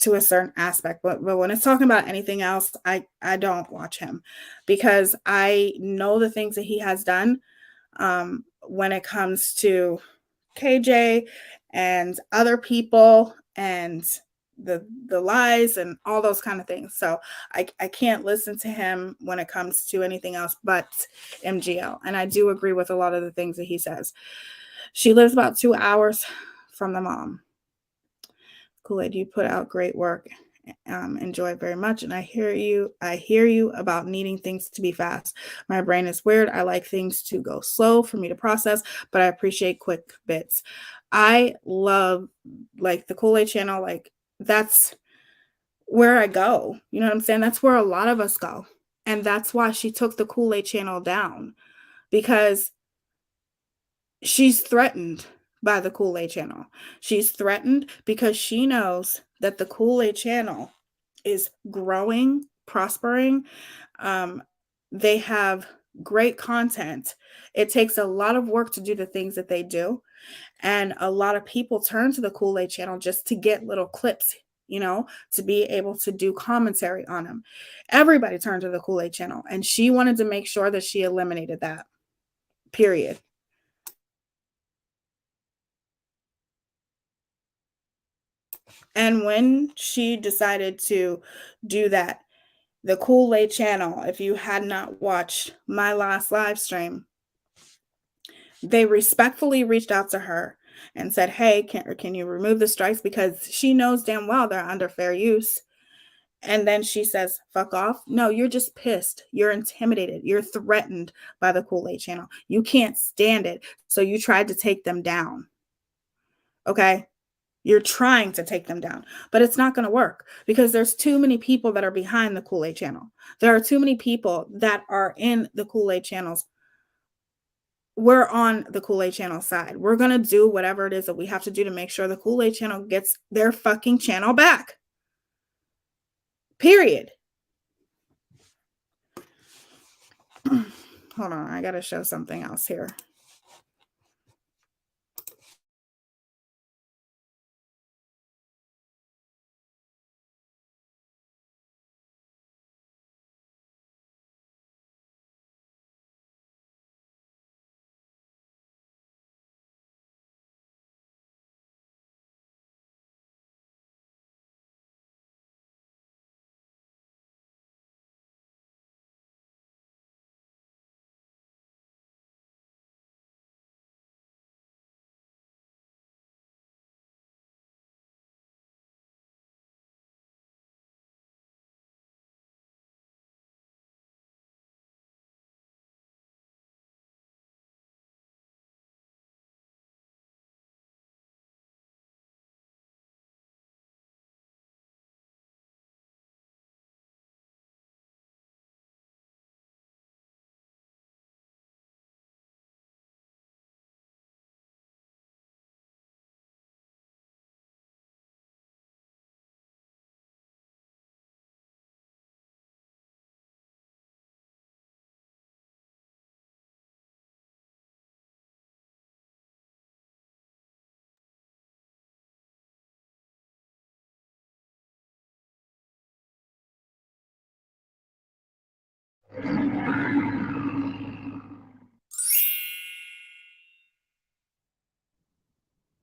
to a certain aspect, but when it's talking about anything else, I don't watch him, because I know the things that he has done when it comes to KJ and other people and the lies and all those kind of things. So I can't listen to him when it comes to anything else but MGL. And I do agree with a lot of the things that he says. She lives about 2 hours from the mom. Kool-Aid, you put out great work. Enjoy it very much. And I hear you about needing things to be fast. My brain is weird. I like things to go slow for me to process, but I appreciate quick bits. I love, like, the Kool-Aid channel. Like, that's where I go. You know what I'm saying? That's where a lot of us go. And that's why she took the Kool-Aid channel down, because she's threatened by the Kool-Aid channel. She's threatened because she knows that the Kool-Aid channel is growing, prospering. They have great content. It takes a lot of work to do the things that they do. And a lot of people turn to the Kool-Aid channel just to get little clips, you know, to be able to do commentary on them. Everybody turned to the Kool-Aid channel, and she wanted to make sure that she eliminated that, period. And when she decided to do that, the Kool-Aid channel, if you had not watched my last live stream, they respectfully reached out to her and said, hey, can you remove the strikes? Because she knows damn well they're under fair use. And then she says, fuck off. No, you're just pissed. You're intimidated. You're threatened by the Kool-Aid channel. You can't stand it. So you tried to take them down. Okay? You're trying to take them down, but it's not going to work because there's too many people that are behind the Kool-Aid channel. There are too many people that are in the Kool-Aid channels. We're on the Kool-Aid channel side. We're going to do whatever it is that we have to do to make sure the Kool-Aid channel gets their fucking channel back. Period. Hold on. I got to show something else here.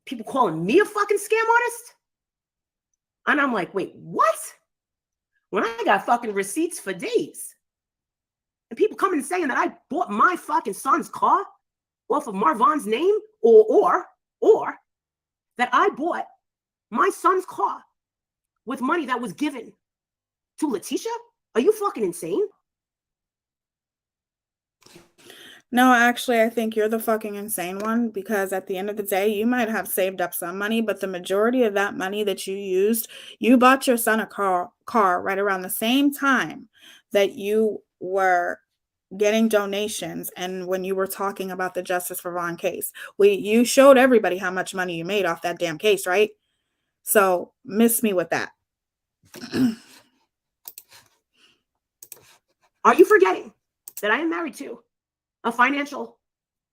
People calling me a fucking scam artist? And I'm like, wait, what? When I got fucking receipts for days. And people coming and saying that I bought my fucking son's car off of Marvan's name, or that I bought my son's car with money that was given to Letitia? Are you fucking insane? No, actually, I think you're the fucking insane one because at the end of the day, you might have saved up some money, but the majority of that money that you used, you bought your son a car right around the same time that you were getting donations and when you were talking about the Justice for Vaughn case. You showed everybody how much money you made off that damn case, right? So miss me with that. Are you forgetting that I am married to a financial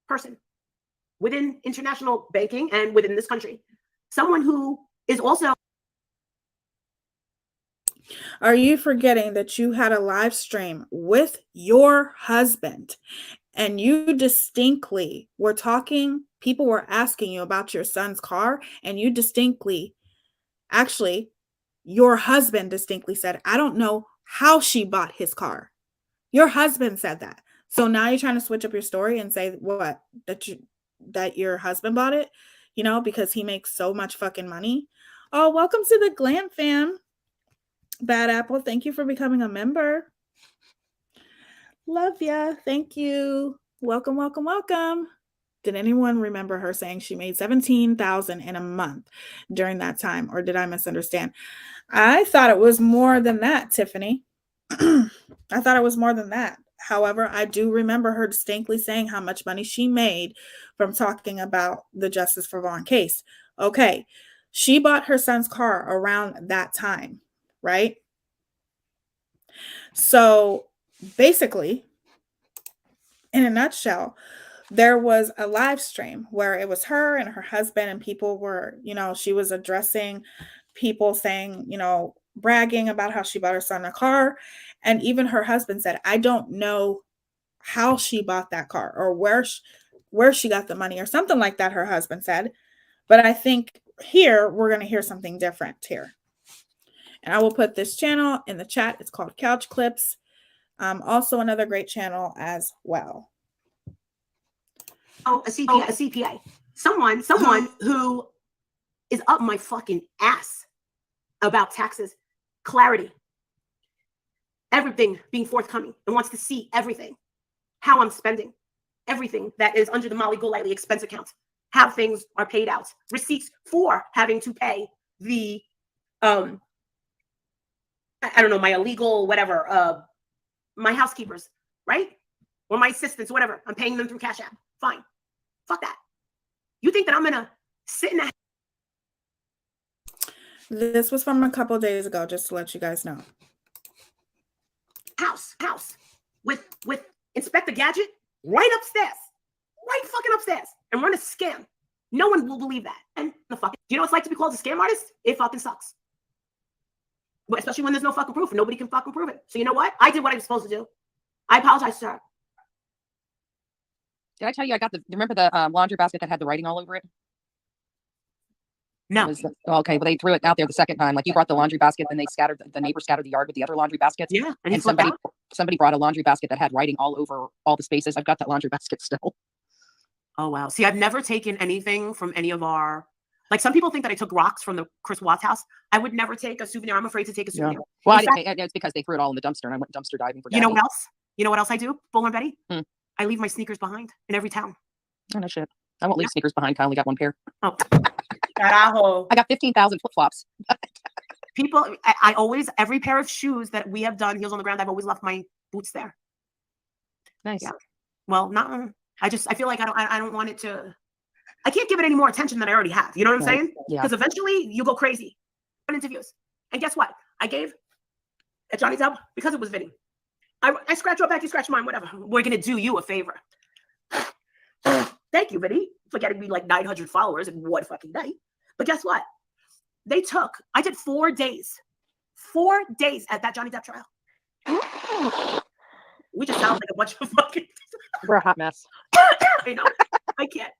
person within international banking and within this country? Someone who is also... Are you forgetting that you had a live stream with your husband and you distinctly were talking, people were asking you about your son's car, and you distinctly, actually, your husband distinctly said, I don't know how she bought his car. Your husband said that. So now you're trying to switch up your story and say what? That your husband bought it, you know, because he makes so much fucking money. Oh, welcome to the Glam fam. Bad Apple, thank you for becoming a member. Love ya. Thank you. Welcome, welcome, welcome. Did anyone remember her saying she made $17,000 in a month during that time, or did I misunderstand? I thought it was more than that, Tiffany. I thought it was more than that. However, I do remember her distinctly saying how much money she made from talking about the Justice for Vaughn case. Okay, she bought her son's car around that time, right? So basically, in a nutshell, there was a live stream where it was her and her husband, and people were, she was addressing people saying, bragging about how she bought her son a car. And even her husband said, I don't know how she bought that car or where she got the money or something like that, her husband said. But I think here we're going to hear something different here. And I will put this channel in the chat. It's called Couch Clips. Also another great channel as well. Oh, a CPA. Someone who is up my fucking ass about taxes, clarity, everything being forthcoming, and wants to see everything, how I'm spending, everything that is under the Molly Golightly expense account, how things are paid out, receipts for having to pay the, I don't know, my illegal whatever, my housekeepers, right? Or my assistants, whatever. I'm paying them through Cash App. Fine. Fuck that. You think that I'm gonna sit in a This was from a couple of days ago, just to let you guys know. house with Inspector Gadget right upstairs, right fucking upstairs, and run a scam? No one will believe that. And the fuck, you know what it's like to be called a scam artist? It fucking sucks. But especially when there's no fucking proof. Nobody can fucking prove it. So you know what? I did what I was supposed to do. I apologize, sir. Did I tell you I got remember the laundry basket that had the writing all over it? No. Okay, well, they threw it out there the second time. Like, you brought the laundry basket, and the neighbors scattered the yard with the other laundry baskets. Yeah. And somebody brought a laundry basket that had writing all over all the spaces. I've got that laundry basket still. Oh, wow. See, I've never taken anything from any of our, like, some people think that I took rocks from the Chris Watts house. I would never take a souvenir. I'm afraid to take a souvenir. Yeah. Well, it's because they threw it all in the dumpster, and I went dumpster diving for You know what else? You know what else I do, Bull and Betty? I leave my sneakers behind in every town. Oh, no shit. I won't leave sneakers behind. I only got one pair. Oh, carajo. I got 15,000 flip-flops. People, I always, every pair of shoes that we have done, heels on the ground, I've always left my boots there. Nice. Yeah. Well, not, I feel like I don't want it to, I can't give it any more attention than I already have. You know what I'm saying? Yeah. Because eventually you go crazy on interviews. And guess what? I gave at Johnny Depp because it was Vinny. I scratch your back, you scratch mine, whatever. We're going to do you a favor. Thank you, Vinny, for getting me like 900 followers in one fucking night. But guess what? I did 4 days. 4 days at that Johnny Depp trial. We just sound like a bunch of fucking... We're a hot mess. I know. I can't.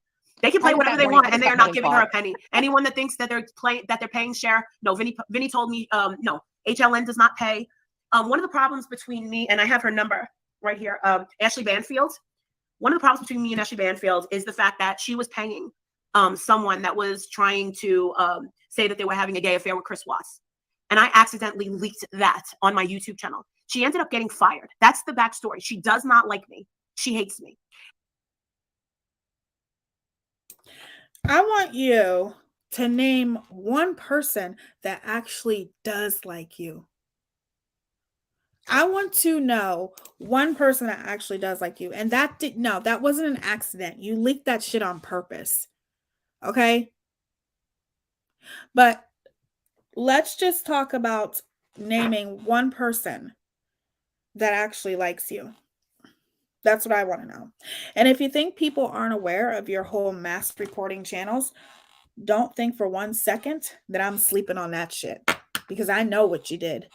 They can play whatever they want, and they are not giving her a penny. Anyone that thinks that they're paying share, no. Vinny told me, no. HLN does not pay. One of the problems between me, and I have her number right here, Ashley Banfield. One of the problems between me and Ashley Banfield is the fact that she was paying someone that was trying to say that they were having a gay affair with Chris Watts. And I accidentally leaked that on my YouTube channel. She ended up getting fired. That's the backstory. She does not like me. She hates me. I want you to name one person that actually does like you. I want to know one person that actually does like you. And that wasn't an accident. You leaked that shit on purpose. Okay? But let's just talk about naming one person that actually likes you. That's what I want to know. And if you think people aren't aware of your whole mass reporting channels, don't think for 1 second that I'm sleeping on that shit, because I know what you did.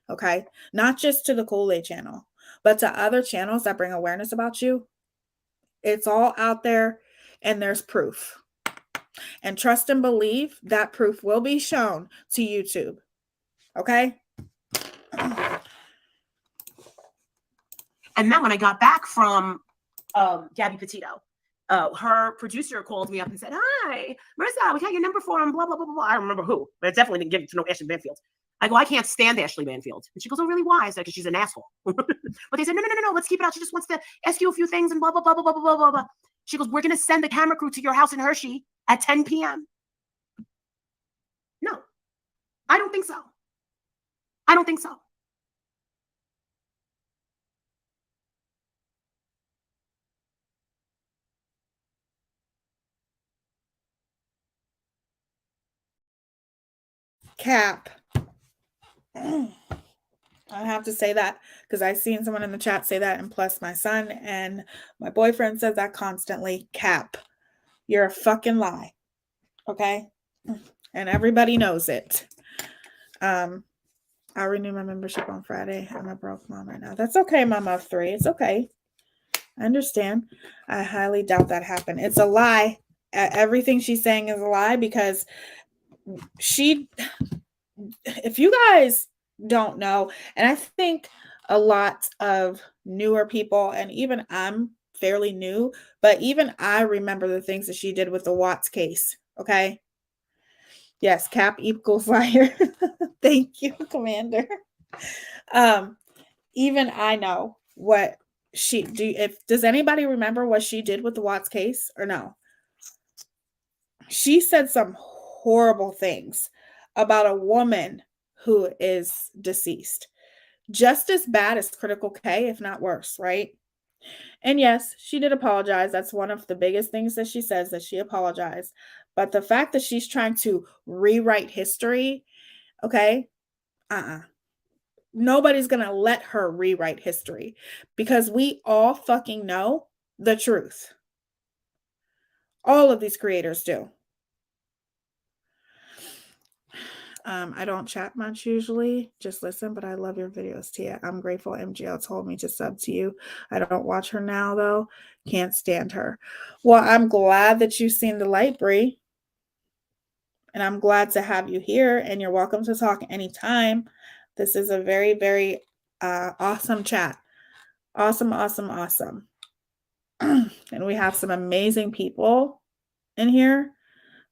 Okay? Not just to the Kool-Aid channel, but to other channels that bring awareness about you. It's all out there, and there's proof. And trust and believe that proof will be shown to YouTube. Okay? And then when I got back from Gabby Petito, her producer called me up and said, "Hi, Marissa, we got your number for him, blah, blah, blah, blah, blah." I don't remember who, but I definitely didn't give it to no Ashley Banfield. I go, "I can't stand Ashley Banfield." And she goes, "Oh, really? Why?" I said, "Because she's an asshole." But they said, no, let's keep it out. She just wants to ask you a few things and blah, blah, blah, blah, blah, blah, blah, blah. She goes, "We're going to send the camera crew to your house in Hershey at 10 p.m. No, I don't think so. I don't think so. Cap. I have to say that because I seen someone in the chat say that, and plus my son and my boyfriend says that constantly. Cap, you're a fucking lie. Okay? And everybody knows it. I renew my membership on Friday. I'm a broke mom right now. That's okay, mama of 3. It's okay. I understand. I highly doubt that happened. It's a lie. Everything she's saying is a lie because if you guys don't know, and I think a lot of newer people, and even I'm fairly new, but even I remember the things that she did with the Watts case. Okay. Yes, cap equals liar. Thank you, Commander. Even I know what does anybody remember what she did with the Watts case or no? She said some horrible things about a woman who is deceased. Just as bad as Critical K, if not worse, right? And yes, she did apologize. That's one of the biggest things that she says, that she apologized. But the fact that she's trying to rewrite history, okay? Nobody's going to let her rewrite history because we all fucking know the truth. All of these creators do. I don't chat much usually, just listen, but I love your videos, Tia. I'm grateful MGL told me to sub to you. I don't watch her now, though. Can't stand her. Well, I'm glad that you've seen the light, Bree. And I'm glad to have you here, and you're welcome to talk anytime. This is a very, very awesome chat. Awesome, awesome, awesome. And we have some amazing people in here.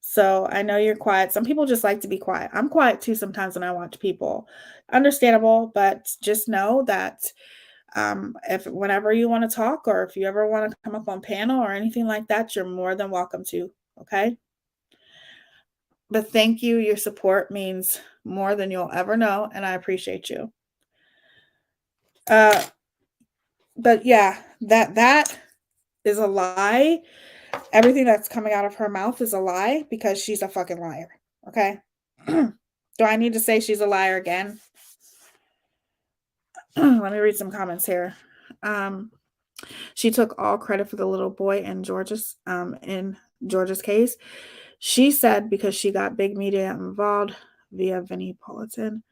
So I know you're quiet. Some people just like to be quiet. I'm quiet too sometimes when I watch people. Understandable, but just know that if whenever you want to talk, or if you ever want to come up on panel or anything like that, you're more than welcome to. Okay. But thank you. Your support means more than you'll ever know, and I appreciate you. But yeah, that is a lie. Everything that's coming out of her mouth is a lie because she's a fucking liar. Okay. Do I need to say she's a liar again? Let me read some comments here. She took all credit for the little boy in George's case. She said because she got big media involved via Vinnie Politan.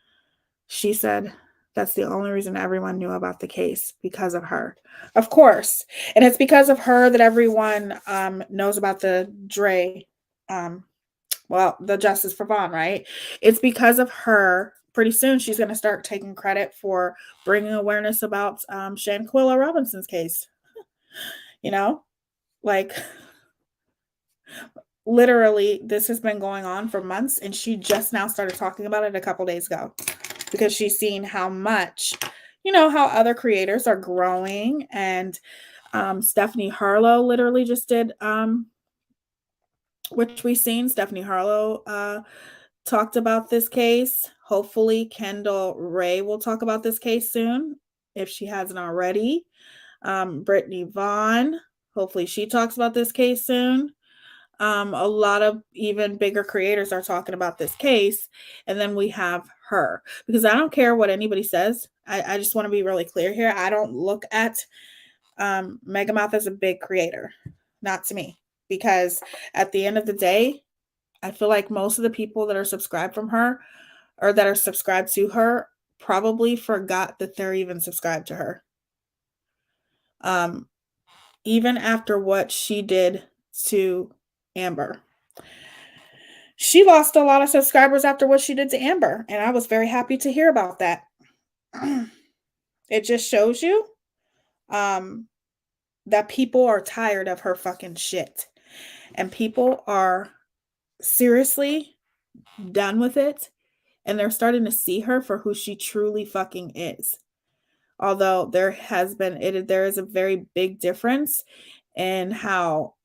She said that's the only reason everyone knew about the case, because of her. Of course. And it's because of her that everyone knows about the Dre, the Justice for Vaughn, right? It's because of her. Pretty soon she's going to start taking credit for bringing awareness about Shanquilla Robinson's case. You know, like literally this has been going on for months, and she just now started talking about it a couple days ago because she's seen how much, how other creators are growing. And Stephanie Harlow literally just did, which we've seen. Stephanie Harlow talked about this case. Hopefully Kendall Ray will talk about this case soon, if she hasn't already. Brittany Vaughn, hopefully she talks about this case soon. A lot of even bigger creators are talking about this case. And then we have her, because I don't care what anybody says. I just want to be really clear here. I don't look at Megamouth as a big creator. Not to me. Because at the end of the day, I feel like most of the people that are subscribed from her, or that are subscribed to her, probably forgot that they're even subscribed to her. Even after what she did to Amber. She lost a lot of subscribers after what she did to Amber, and I was very happy to hear about that. It just shows you that people are tired of her fucking shit. And people are seriously done with it, and they're starting to see her for who she truly fucking is. Although there is a very big difference in how,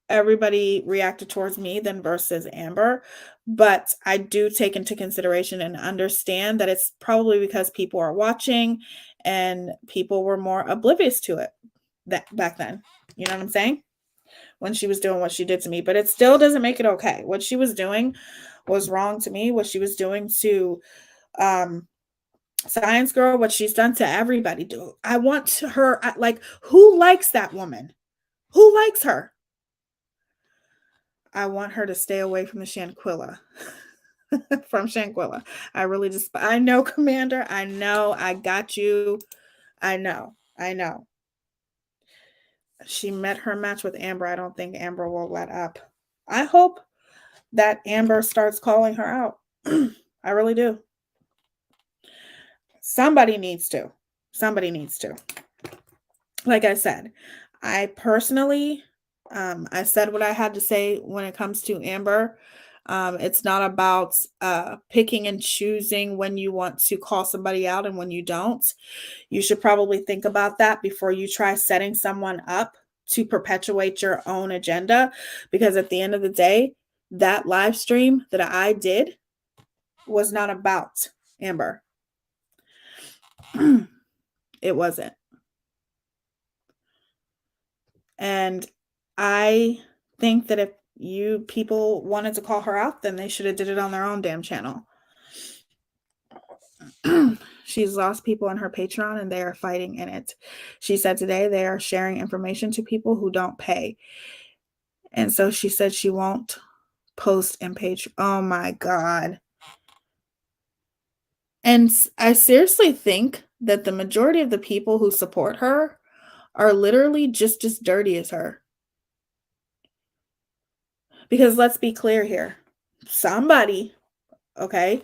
everybody reacted towards me than versus Amber. But I do take into consideration and understand that it's probably because people are watching and people were more oblivious to it back then. You know what I'm saying? When she was doing what she did to me. But it still doesn't make it okay. What she was doing was wrong to me. What she was doing to Science girl, what she's done to everybody. Do I want her, like, who likes that woman? Who likes her? I want her to stay away from the Shanquilla. From Shanquilla. I really just, I know, Commander. I know. I got you. I know. She met her match with Amber. I don't think Amber will let up. I hope that Amber starts calling her out. I really do. Somebody needs to. Like I said, I personally, I said what I had to say when it comes to Amber. It's not about picking and choosing when you want to call somebody out and when you don't. You should probably think about that before you try setting someone up to perpetuate your own agenda. Because at the end of the day, that live stream that I did was not about Amber. It wasn't. And I think that if you people wanted to call her out, then they should have did it on their own damn channel. She's lost people on her Patreon and they are fighting in it. She said today they are sharing information to people who don't pay. And so she said she won't post in Patreon. Oh my God. And I seriously think that the majority of the people who support her are literally just as dirty as her. Because let's be clear here. Somebody, okay,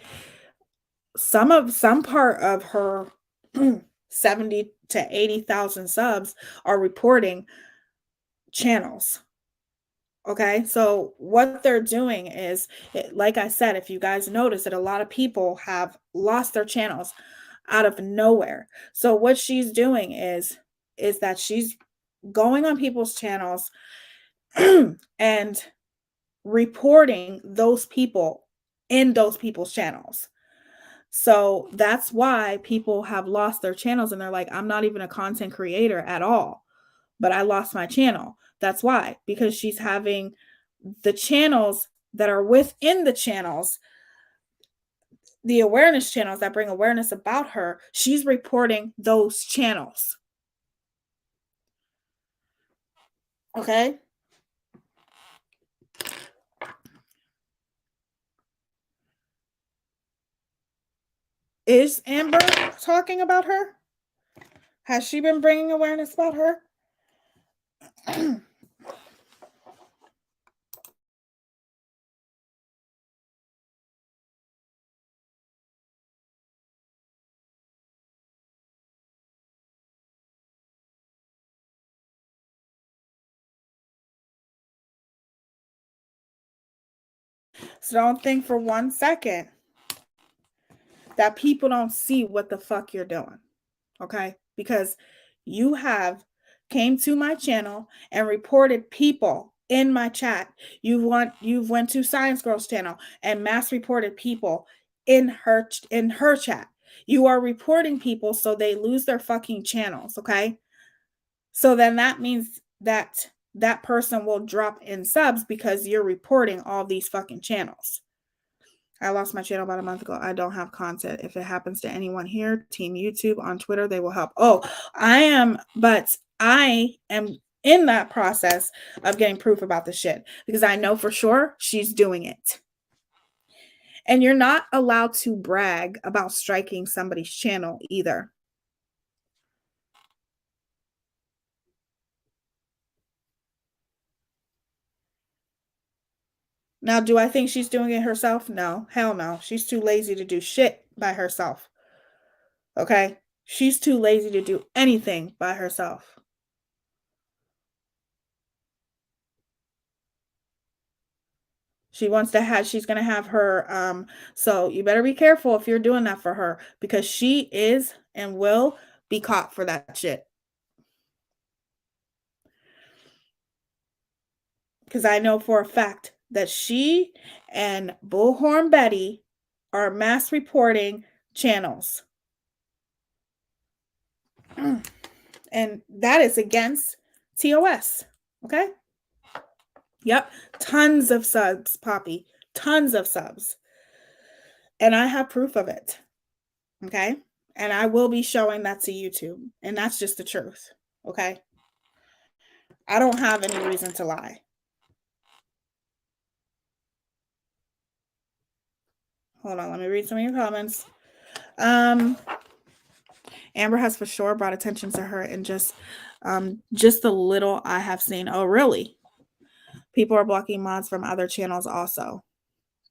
some part of her 70 to 80,000 subs are reporting channels. Okay, so what they're doing is, like I said, if you guys notice that a lot of people have lost their channels out of nowhere. So what she's doing is that she's going on people's channels and reporting those people in those people's channels. So that's why people have lost their channels and they're like, I'm not even a content creator at all, but I lost my channel. That's why, because she's having the channels that are within the channels, the awareness channels that bring awareness about her, she's reporting those channels. Okay? Is Amber talking about her? Has she been bringing awareness about her? So don't think for 1 second that people don't see what the fuck you're doing. Okay? Because you have came to my channel and reported people in my chat. You've went to Science Girl's channel and mass reported people in her chat. You are reporting people so they lose their fucking channels, okay? So then that means that that person will drop in subs because you're reporting all these fucking channels. I lost my channel about a month ago. I don't have content. If it happens to anyone here, Team YouTube on Twitter, they will help. Oh, I am in that process of getting proof about the shit because I know for sure she's doing it. And you're not allowed to brag about striking somebody's channel either. Now, do I think she's doing it herself? No, hell no. She's too lazy to do shit by herself. Okay? She's too lazy to do anything by herself. She's going to have her, so you better be careful if you're doing that for her because she is and will be caught for that shit. Because I know for a fact that she and Bullhorn Betty are mass reporting channels. And that is against TOS. Okay? Yep. Tons of subs, Poppy. Tons of subs. And I have proof of it. Okay? And I will be showing that to YouTube. And that's just the truth. Okay. I don't have any reason to lie. Hold on. Let me read some of your comments. Amber has for sure brought attention to her and just the little I have seen. Oh, really? People are blocking mods from other channels also.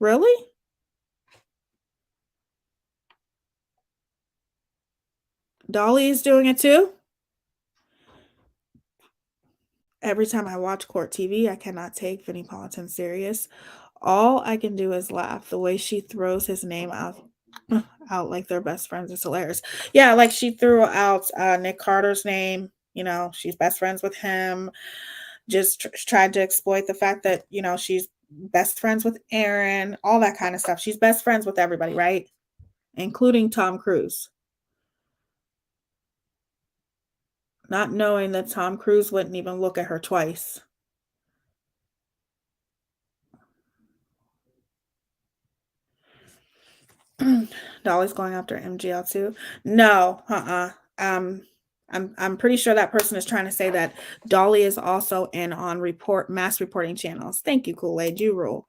Really? Dolly is doing it too? Every time I watch court TV, I cannot take Vinnie Politan serious. All I can do is laugh. The way she throws his name out like they're best friends is hilarious. Yeah, like she threw out Nick Carter's name. You know, she's best friends with him. Just tried to exploit the fact that, you know, she's best friends with Aaron, all that kind of stuff. She's best friends with everybody, right? Including Tom Cruise. Not knowing that Tom Cruise wouldn't even look at her twice. Dolly's going after MGL too. No, I'm pretty sure that person is trying to say that Dolly is also in on mass reporting channels. Thank you, Kool-Aid. You rule.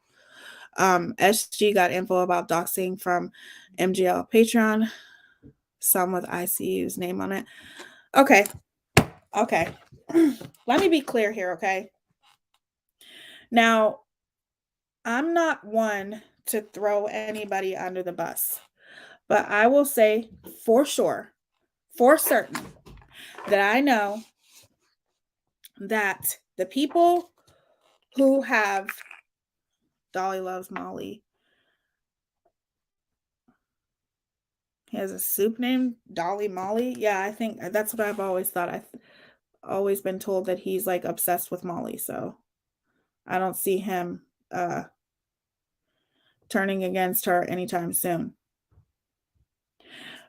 SG got info about doxing from MGL Patreon. Some with ICU's name on it. Okay. Let me be clear here, okay? Now, I'm not one to throw anybody under the bus, but I will say for sure, for certain, that I know that the people who have Dolly loves Molly. He has a soup named Dolly Molly. Yeah, I think that's what I've always thought. I've always been told that he's like obsessed with Molly, so I don't see him turning against her anytime soon.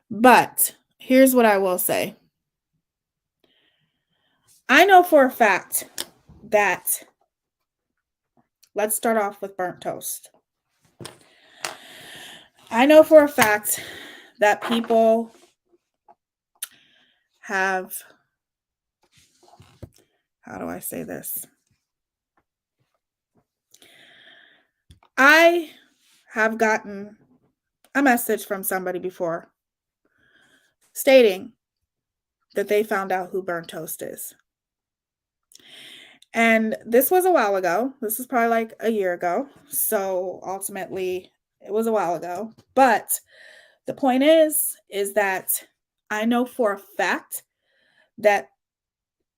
But here's what I will say. I know for a fact that, let's start off with burnt toast. I know for a fact that people have, how do I say this? I have gotten a message from somebody before stating that they found out who burnt toast is. And this was a while ago. This was probably like a year ago. So ultimately, it was a while ago. But the point is that I know for a fact that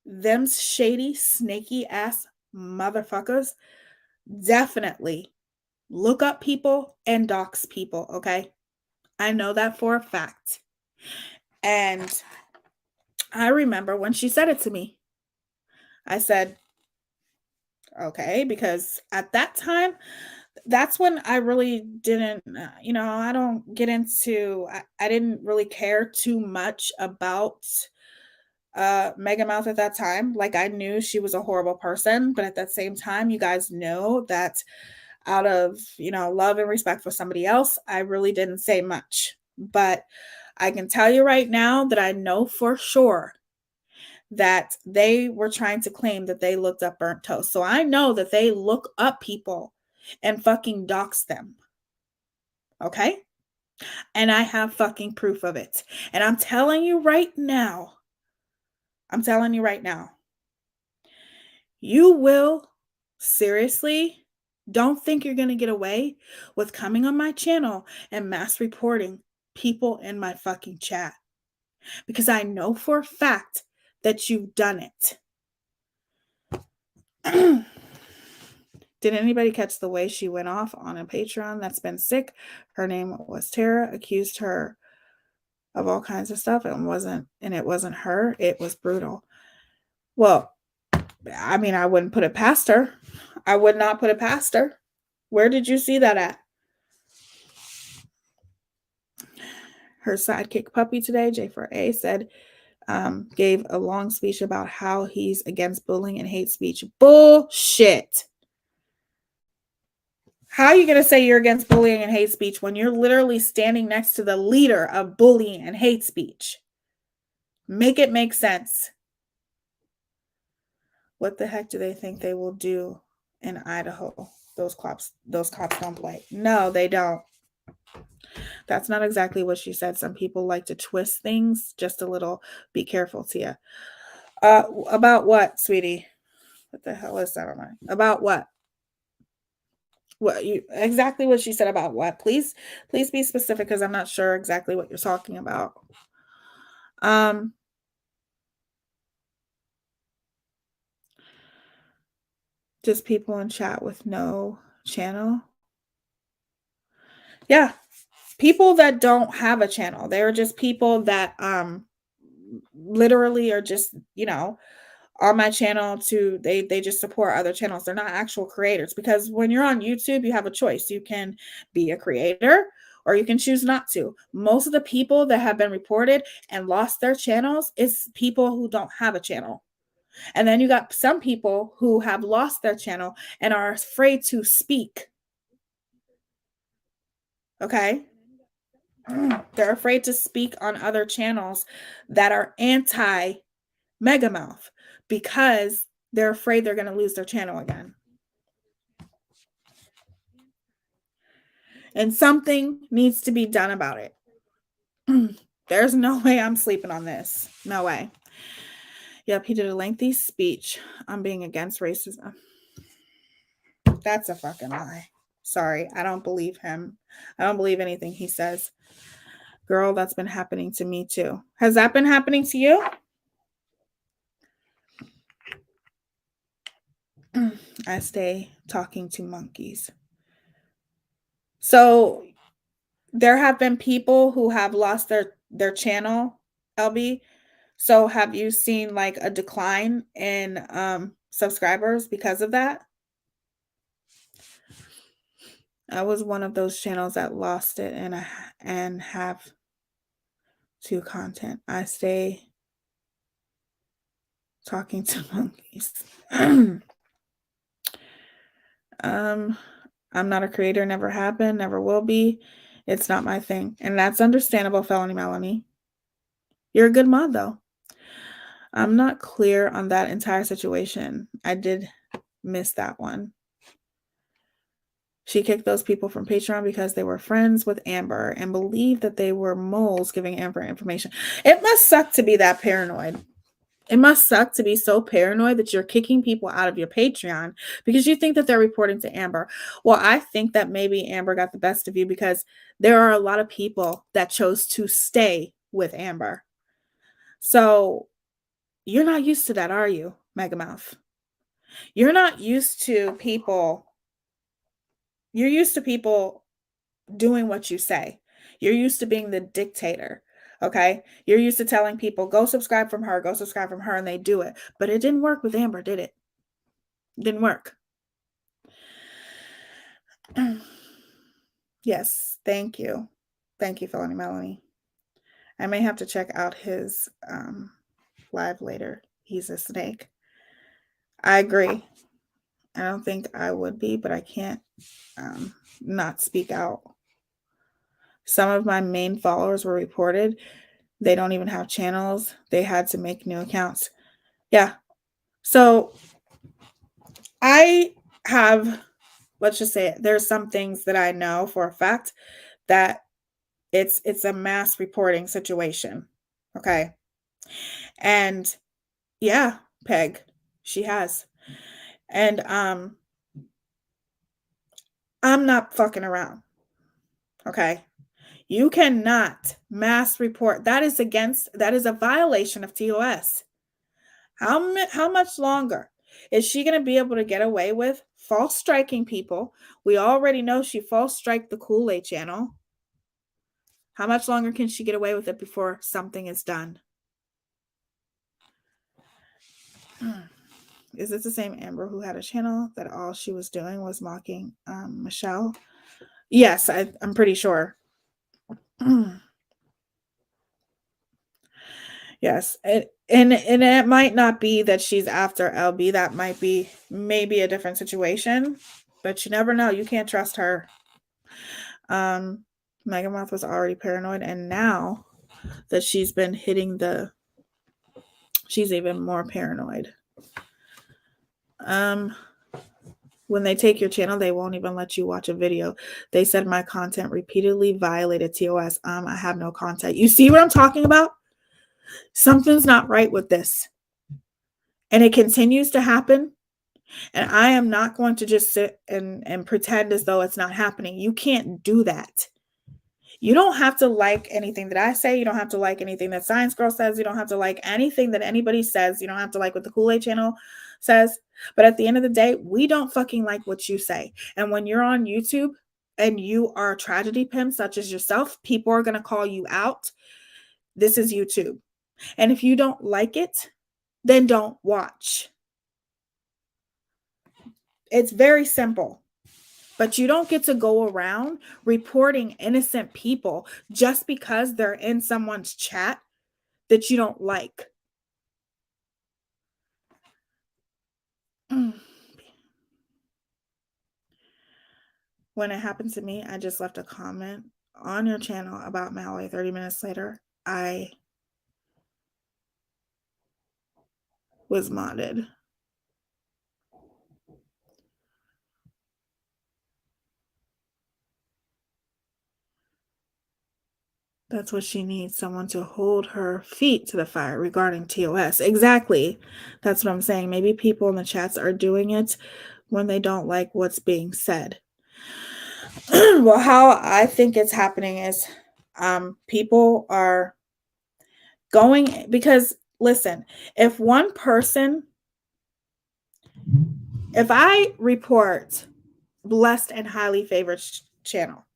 them shady, snaky ass motherfuckers definitely look up people and dox people, okay? I know that for a fact. And I remember when she said it to me, I said, okay, because at that time, that's when I really didn't, I don't get into, I didn't really care too much about Mega Mouth at that time. Like, I knew she was a horrible person, but at that same time, you guys know that out of, love and respect for somebody else, I really didn't say much. But I can tell you right now that I know for sure that they were trying to claim that they looked up burnt toast. So I know that they look up people and fucking dox them. Okay? And I have fucking proof of it. And I'm telling you right now, you will seriously don't think you're going to get away with coming on my channel and mass reporting people in my fucking chat. Because I know for a fact that you've done it. Did anybody catch the way she went off on a Patreon that's been sick? Her name was Tara, accused her of all kinds of stuff. It wasn't her. It was brutal. Well, I mean, I wouldn't put it past her. I would not put it past her. Where did you see that at? Her sidekick puppy today, J4A, said, gave a long speech about how he's against bullying and hate speech. Bullshit. How are you going to say you're against bullying and hate speech when you're literally standing next to the leader of bullying and hate speech? Make it make sense. What the heck do they think they will do in Idaho? Those cops don't play. No, they don't. That's not exactly what she said. Some people like to twist things just a little. Be careful, Tia. About what, sweetie? What the hell is that on mine? About what? What you exactly what she said about what? Please be specific because I'm not sure exactly what you're talking about. Just people in chat with no channel. Yeah. People that don't have a channel. They're just people that literally are just, on my channel to they just support other channels. They're not actual creators, because when you're on YouTube, you have a choice. You can be a creator or you can choose not to. Most of the people that have been reported and lost their channels is people who don't have a channel. And then you got some people who have lost their channel and are afraid to speak. Okay? They're afraid to speak on other channels that are anti Megamouth because they're afraid they're going to lose their channel again. And something needs to be done about it. There's no way I'm sleeping on this. No way. Yep, he did a lengthy speech on being against racism. That's a fucking lie. Sorry, I don't believe him. I don't believe anything he says. Girl, that's been happening to me too. Has that been happening to you? I stay talking to monkeys. So there have been people who have lost their channel, LB. So have you seen like a decline in subscribers because of that? I was one of those channels that lost it and have to content. I stay talking to monkeys. I'm not a creator, never have been, never will be. It's not my thing. And that's understandable, Felony Melanie. You're a good mod, though. I'm not clear on that entire situation. I did miss that one. She kicked those people from Patreon because they were friends with Amber and believed that they were moles giving Amber information. It must suck to be that paranoid. It must suck to be so paranoid that you're kicking people out of your Patreon because you think that they're reporting to Amber. Well, I think that maybe Amber got the best of you because there are a lot of people that chose to stay with Amber. So you're not used to that, are you, Megamouth? You're not used to people. You're used to people doing what you say. You're used to being the dictator. Okay. You're used to telling people, go subscribe from her, and they do it. But it didn't work with Amber, did it? It didn't work. Yes. Thank you. Thank you, Felony Melanie. I may have to check out his live later. He's a snake. I agree. I don't think I would be, but I can't not speak out. Some of my main followers were reported. They don't even have channels. They had to make new accounts. Yeah. So I have, let's just say it, there's some things that I know for a fact that it's a mass reporting situation. Okay. And yeah, Peg, she has. And I'm not fucking around. Okay. You cannot mass report. That is a violation of TOS. How much longer is she going to be able to get away with false striking people? We already know she false striked the Kool-Aid channel. How much longer can she get away with it before something is done? Is it the same Amber who had a channel that all she was doing was mocking Michelle? Yes, I'm pretty sure. Yes, and it might not be that she's after LB. That might be maybe a different situation. but you never know. You can't trust her. Megan Moth was already paranoid, and now that she's been hitting she's even more paranoid. When they take your channel, they won't even let you watch a video. They said my content repeatedly violated TOS. I have no content. You see what I'm talking about? Something's not right with this. And it continues to happen. And I am not going to just sit and pretend as though it's not happening. You can't do that. You don't have to like anything that I say. You don't have to like anything that Science Girl says. You don't have to like anything that anybody says. You don't have to like what the Kool-Aid channel says. But at the end of the day, we don't fucking like what you say. And when you're on YouTube and you are a tragedy pimp such as yourself, people are going to call you out. This is YouTube. And if you don't like it, then don't watch. It's very simple. But you don't get to go around reporting innocent people just because they're in someone's chat that you don't like. When it happened to me, I just left a comment on your channel about Mallory. 30 minutes later, I was modded. That's what she needs, someone to hold her feet to the fire regarding TOS. Exactly. That's what I'm saying. Maybe people in the chats are doing it when they don't like what's being said. Well, how I think it's happening is people are going, because listen, if I report blessed and highly favored channel,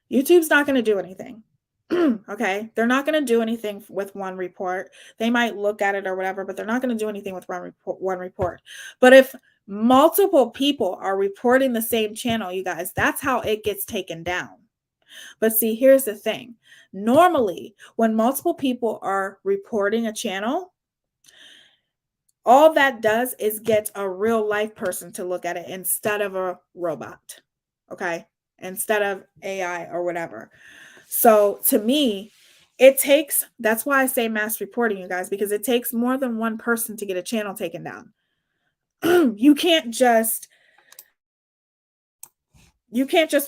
YouTube's not going to do anything. Okay, they're not going to do anything with one report. They might look at it or whatever, but they're not going to do anything with one report. But if multiple people are reporting the same channel, you guys, that's how it gets taken down. But see, here's the thing. Normally, when multiple people are reporting a channel, all that does is get a real life person to look at it instead of a robot. Okay, instead of AI or whatever. So to me, that's why I say mass reporting, you guys, because it takes more than one person to get a channel taken down. You can't just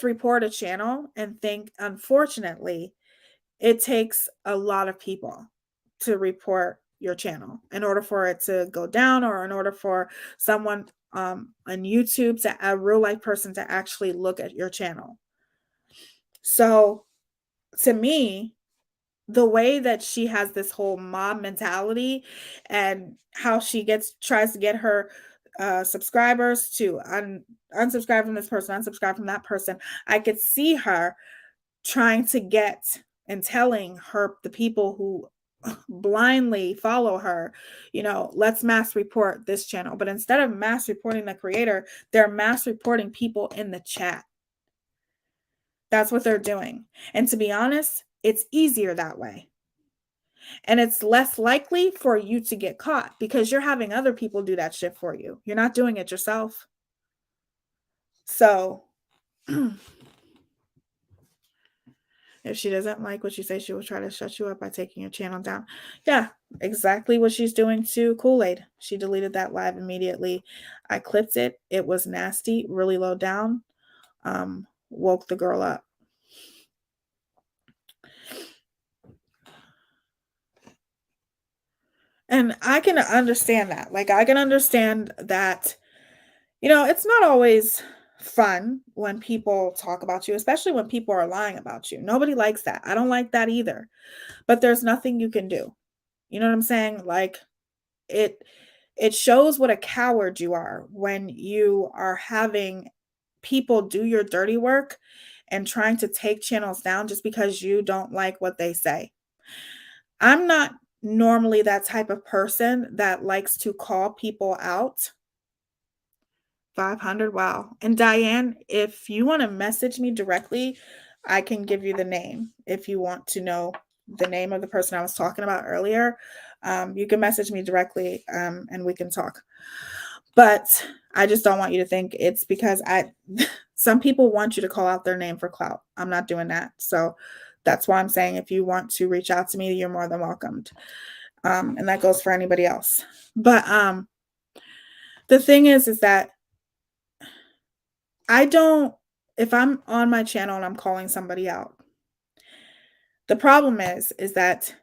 report a channel and think, unfortunately, it takes a lot of people to report your channel in order for it to go down, or in order for someone on YouTube, a real life person, to actually look at your channel. So to me, the way that she has this whole mob mentality and how she tries to get her subscribers to unsubscribe from this person, unsubscribe from that person, I could see her trying to get and telling the people who blindly follow her, let's mass report this channel. But instead of mass reporting the creator, they're mass reporting people in the chat. That's what they're doing. And to be honest, it's easier that way. And it's less likely for you to get caught because you're having other people do that shit for you. You're not doing it yourself. So if she doesn't like what you say, she will try to shut you up by taking your channel down. Yeah, exactly what she's doing to Kool-Aid. She deleted that live immediately. I clipped it. It was nasty, really low down. Woke the girl up. And I can understand that. Like, I can understand that, it's not always fun when people talk about you, especially when people are lying about you. Nobody likes that. I don't like that either. But there's nothing you can do. You know what I'm saying? Like, it shows what a coward you are when you are having people do your dirty work and trying to take channels down just because you don't like what they say. I'm not normally that type of person that likes to call people out. 500. Wow. And Diane, if you want to message me directly, I can give you the name. If you want to know the name of the person I was talking about earlier, you can message me directly and we can talk. But I just don't want you to think it's because some people want you to call out their name for clout. I'm not doing that. So that's why I'm saying if you want to reach out to me, you're more than welcomed. And that goes for anybody else. But the thing is that if I'm on my channel and I'm calling somebody out, the problem is that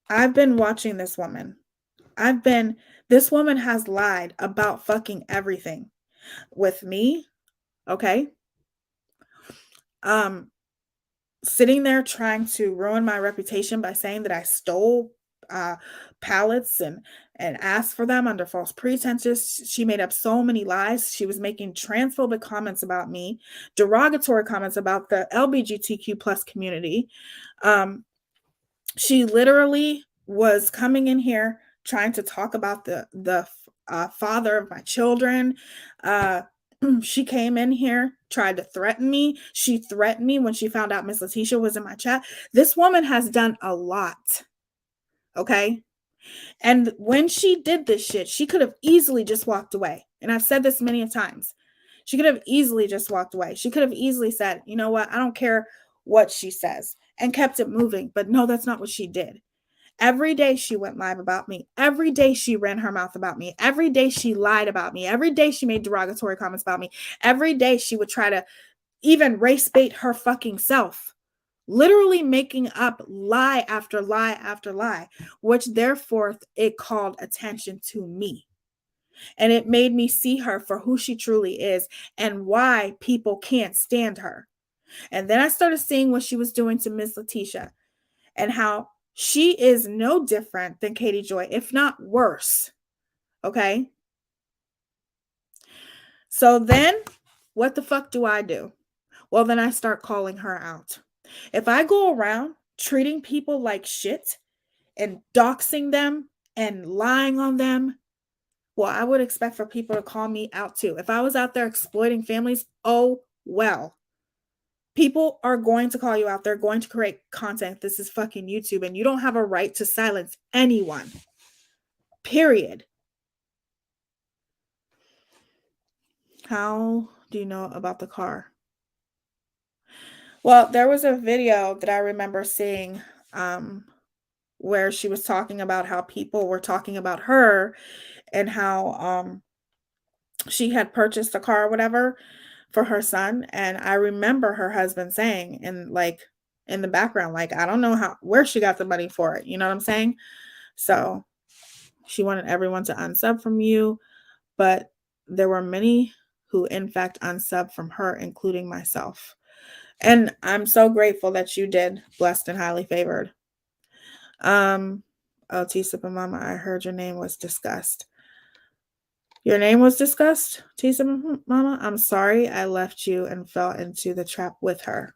I've been watching this woman. This woman has lied about fucking everything with me. Okay. Sitting there trying to ruin my reputation by saying that I stole pallets and asked for them under false pretenses. She made up so many lies. She was making transphobic comments about me, derogatory comments about the LGBTQ plus community. She literally was coming in here trying to talk about the father of my children. She came in here, tried to threaten me. She threatened me when she found out Miss Letitia was in my chat. This woman has done a lot. Okay. And when she did this shit, she could have easily just walked away. And I've said this many times. She could have easily just walked away. She could have easily said, you know what? I don't care what she says, and kept it moving. But no, that's not what she did. Every day she went live about me. Every day she ran her mouth about me. Every day she lied about me. Every day she made derogatory comments about me. Every day she would try to even race bait her fucking self, literally making up lie after lie after lie, which therefore it called attention to me. And it made me see her for who she truly is and why people can't stand her. And then I started seeing what she was doing to Miss Letitia and how she is no different than Katie Joy, if not worse. Okay. So then what the fuck do I do? Well, then I start calling her out. If I go around treating people like shit and doxing them and lying on them, well, I would expect for people to call me out too. If I was out there exploiting families, oh, well. People are going to call you out. They're going to create content. This is fucking YouTube, and you don't have a right to silence anyone. Period. How do you know about the car? Well, there was a video that I remember seeing where she was talking about how people were talking about her and how she had purchased a car or whatever for her son. And I remember her husband saying in the background, like, I don't know where she got the money for it. You know what I'm saying? So she wanted everyone to unsub from you, but there were many who in fact unsub from her, including myself. And I'm so grateful that you did, blessed and highly favored. Oh, T-Sip and Mama, I heard your name was discussed. Your name was discussed, T-Sip and Mama? I'm sorry I left you and fell into the trap with her.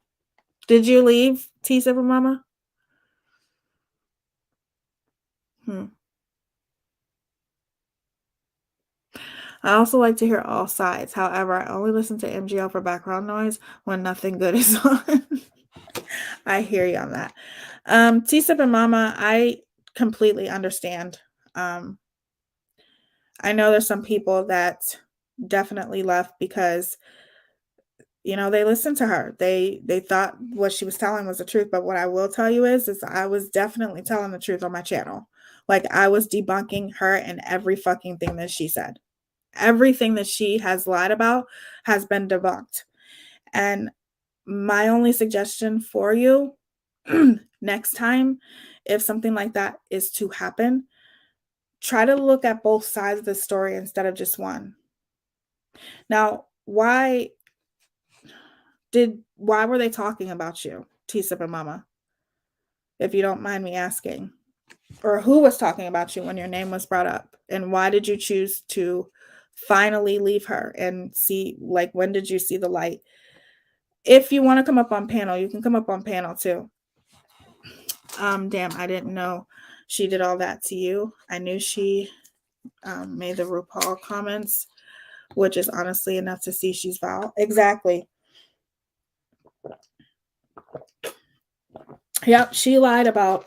Did you leave, T-Sip and Mama? I also like to hear all sides. However, I only listen to MGL for background noise when nothing good is on. I hear you on that. T-Sip and Mama, I completely understand. I know there's some people that definitely left because, you know, they listened to her. They thought what she was telling was the truth. But what I will tell you is I was definitely telling the truth on my channel. Like, I was debunking her and every fucking thing that she said. Everything that she has lied about has been debunked. And my only suggestion for you next time, if something like that is to happen, try to look at both sides of the story instead of just one. Now, why were they talking about you, T-Sip and Mama? If you don't mind me asking. Or who was talking about you when your name was brought up? And why did you choose to finally leave her and see, like, when did you see the light? If you want to come up on panel, you can come up on panel too. Damn, I didn't know she did all that to you. I knew she made the RuPaul comments, which is honestly enough to see she's foul. Exactly. Yep, she lied about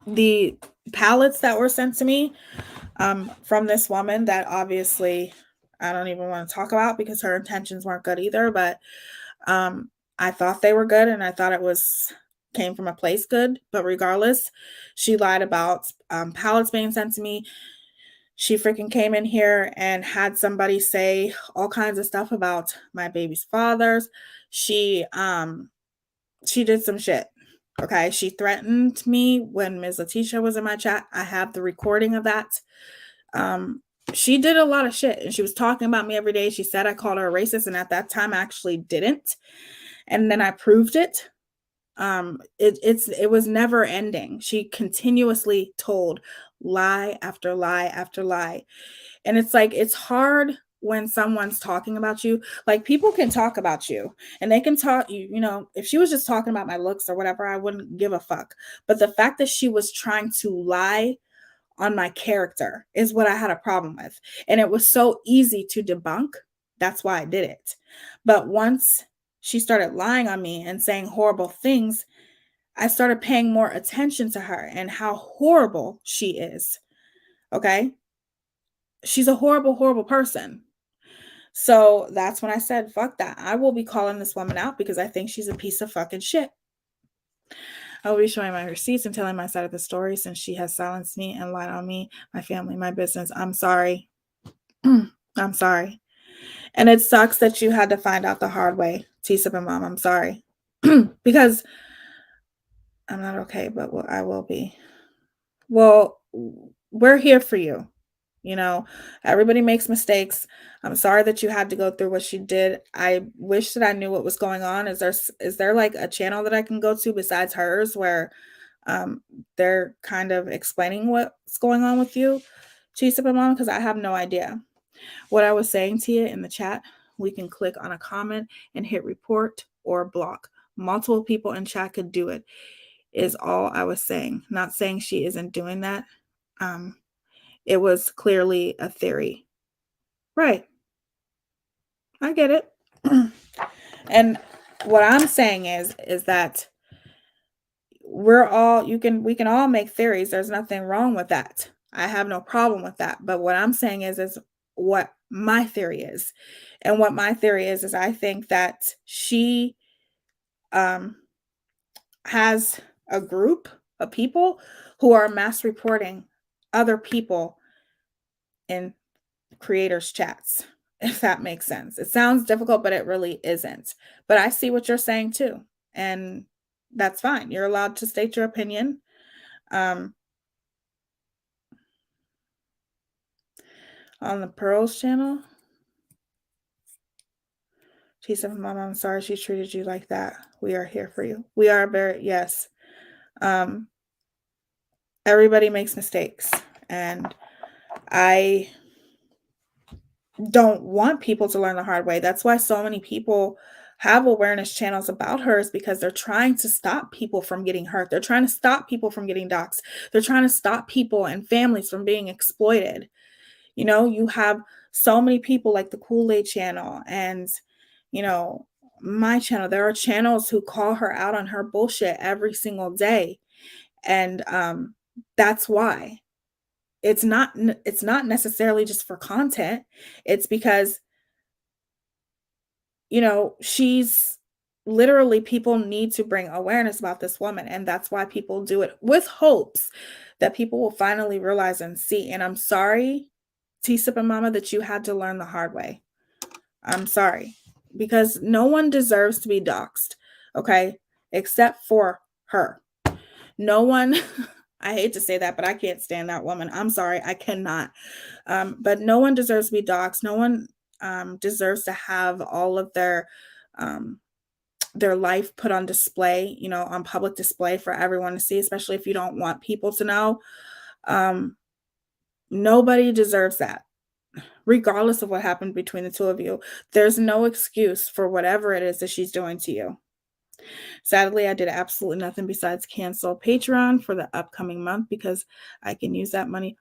the pallets that were sent to me. from this woman that obviously I don't even want to talk about because her intentions weren't good either. But I thought they were good, and I thought it came from a place good. But regardless, she lied about pallets being sent to me. She freaking came in here and had somebody say all kinds of stuff about my baby's fathers. She did some shit. Okay. She threatened me when Ms. Letitia was in my chat. I have the recording of that. She did a lot of shit, and she was talking about me every day. She said I called her a racist, and at that time I actually didn't. And then I proved it. It was never ending. She continuously told lie after lie after lie. And it's like, it's hard when someone's talking about you. Like, people can talk about you and they can talk you know, if she was just talking about my looks or whatever, I wouldn't give a fuck. But the fact that she was trying to lie on my character is what I had a problem with. And it was so easy to debunk. That's why I did it. But once she started lying on me and saying horrible things, I started paying more attention to her and how horrible she is. Okay? She's a horrible, horrible person. So that's when I said, fuck that. I will be calling this woman out because I think she's a piece of fucking shit. I will be showing my receipts and telling my side of the story since she has silenced me and lied on me, my family, my business. I'm sorry. I'm sorry. And it sucks that you had to find out the hard way. T-Sip and Mom, I'm sorry. Because I'm not okay, but I will be. Well, we're here for you. You know, everybody makes mistakes. I'm sorry that you had to go through what she did. I wish that I knew what was going on. Is there like a channel that I can go to besides hers where they're kind of explaining what's going on with you, T-Sip and Mom? Because I have no idea. What I was saying to you in the chat, we can click on a comment and hit report or block. Multiple people in chat could do it, is all I was saying. Not saying she isn't doing that. It was clearly a theory. Right. I get it. And what I'm saying is that we can all make theories. There's nothing wrong with that. I have no problem with that. But what I'm saying is what my theory is. And what my theory is I think that she has a group of people who are mass reporting other people in creators' chats, if that makes sense. It sounds difficult, but it really isn't. But I see what you're saying too. And that's fine. You're allowed to state your opinion. On the Pearls channel, she said, Mom, I'm sorry she treated you like that. We are here for you. We are yes. Everybody makes mistakes. And I don't want people to learn the hard way. That's why so many people have awareness channels about her, is because they're trying to stop people from getting hurt. They're trying to stop people from getting doxxed. They're trying to stop people and families from being exploited. You know, you have so many people like the Kool-Aid channel and, you know, my channel. There are channels who call her out on her bullshit every single day. And that's why. It's not necessarily just for content. It's because, you know, she's literally, people need to bring awareness about this woman. And that's why people do it, with hopes that people will finally realize and see. And I'm sorry, T-Sip and Mama, that you had to learn the hard way. I'm sorry, because no one deserves to be doxxed. Okay. Except for her. No one, I hate to say that, but I can't stand that woman. I'm sorry. I cannot. But no one deserves to be doxxed. No one deserves to have all of their life put on display, you know, on public display for everyone to see, especially if you don't want people to know. Nobody deserves that, regardless of what happened between the two of you. There's no excuse for whatever it is that she's doing to you. Sadly, I did absolutely nothing besides cancel Patreon for the upcoming month because I can use that money.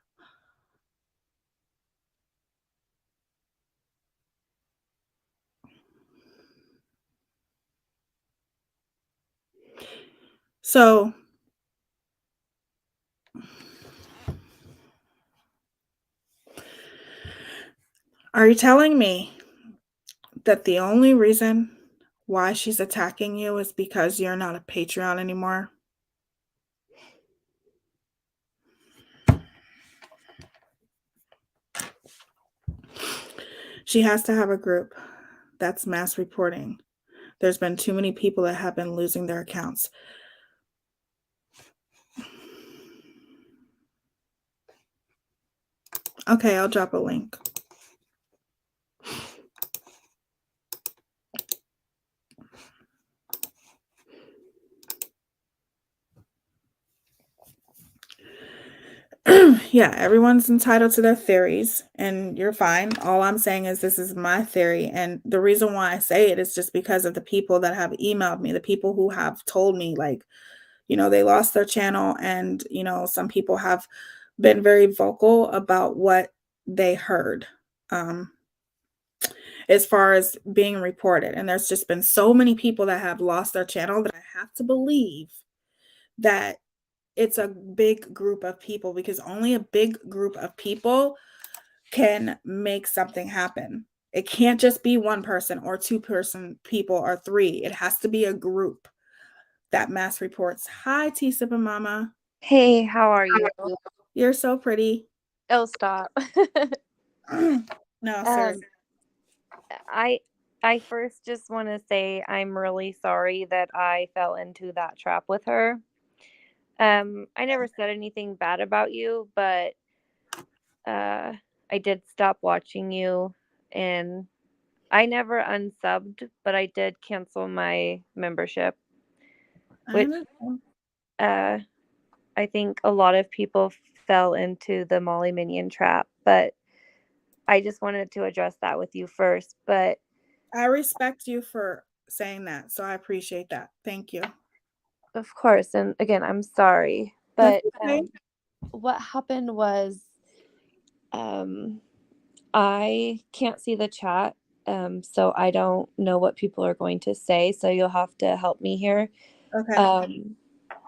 So Are you telling me that the only reason why she's attacking you is because you're not a Patreon anymore? She has to have a group that's mass reporting. There's been too many people that have been losing their accounts. Okay, I'll drop a link. Yeah, everyone's entitled to their theories, and you're fine. All I'm saying is this is my theory, and the reason why I say it is just because of the people that have emailed me, the people who have told me, like, they lost their channel, and some people have been very vocal about what they heard as far as being reported. And there's just been so many people that have lost their channel that I have to believe that it's a big group of people, because only a big group of people can make something happen. It can't just be one person or two-person people or three. It has to be a group that mass reports. Hi, T-Sip Mama. Hey, how are you? You're so pretty. Oh, stop. No, seriously. I first just want to say I'm really sorry that I fell into that trap with her. I never said anything bad about you, but I did stop watching you, and I never unsubbed, but I did cancel my membership, which I think a lot of people fell into the Molly Minion trap, but I just wanted to address that with you first. But I respect you for saying that, so I appreciate that. Thank you. of course, and again, I'm sorry, but okay. What happened was I can't see the chat, so I don't know what people are going to say, so you'll have to help me here. Okay.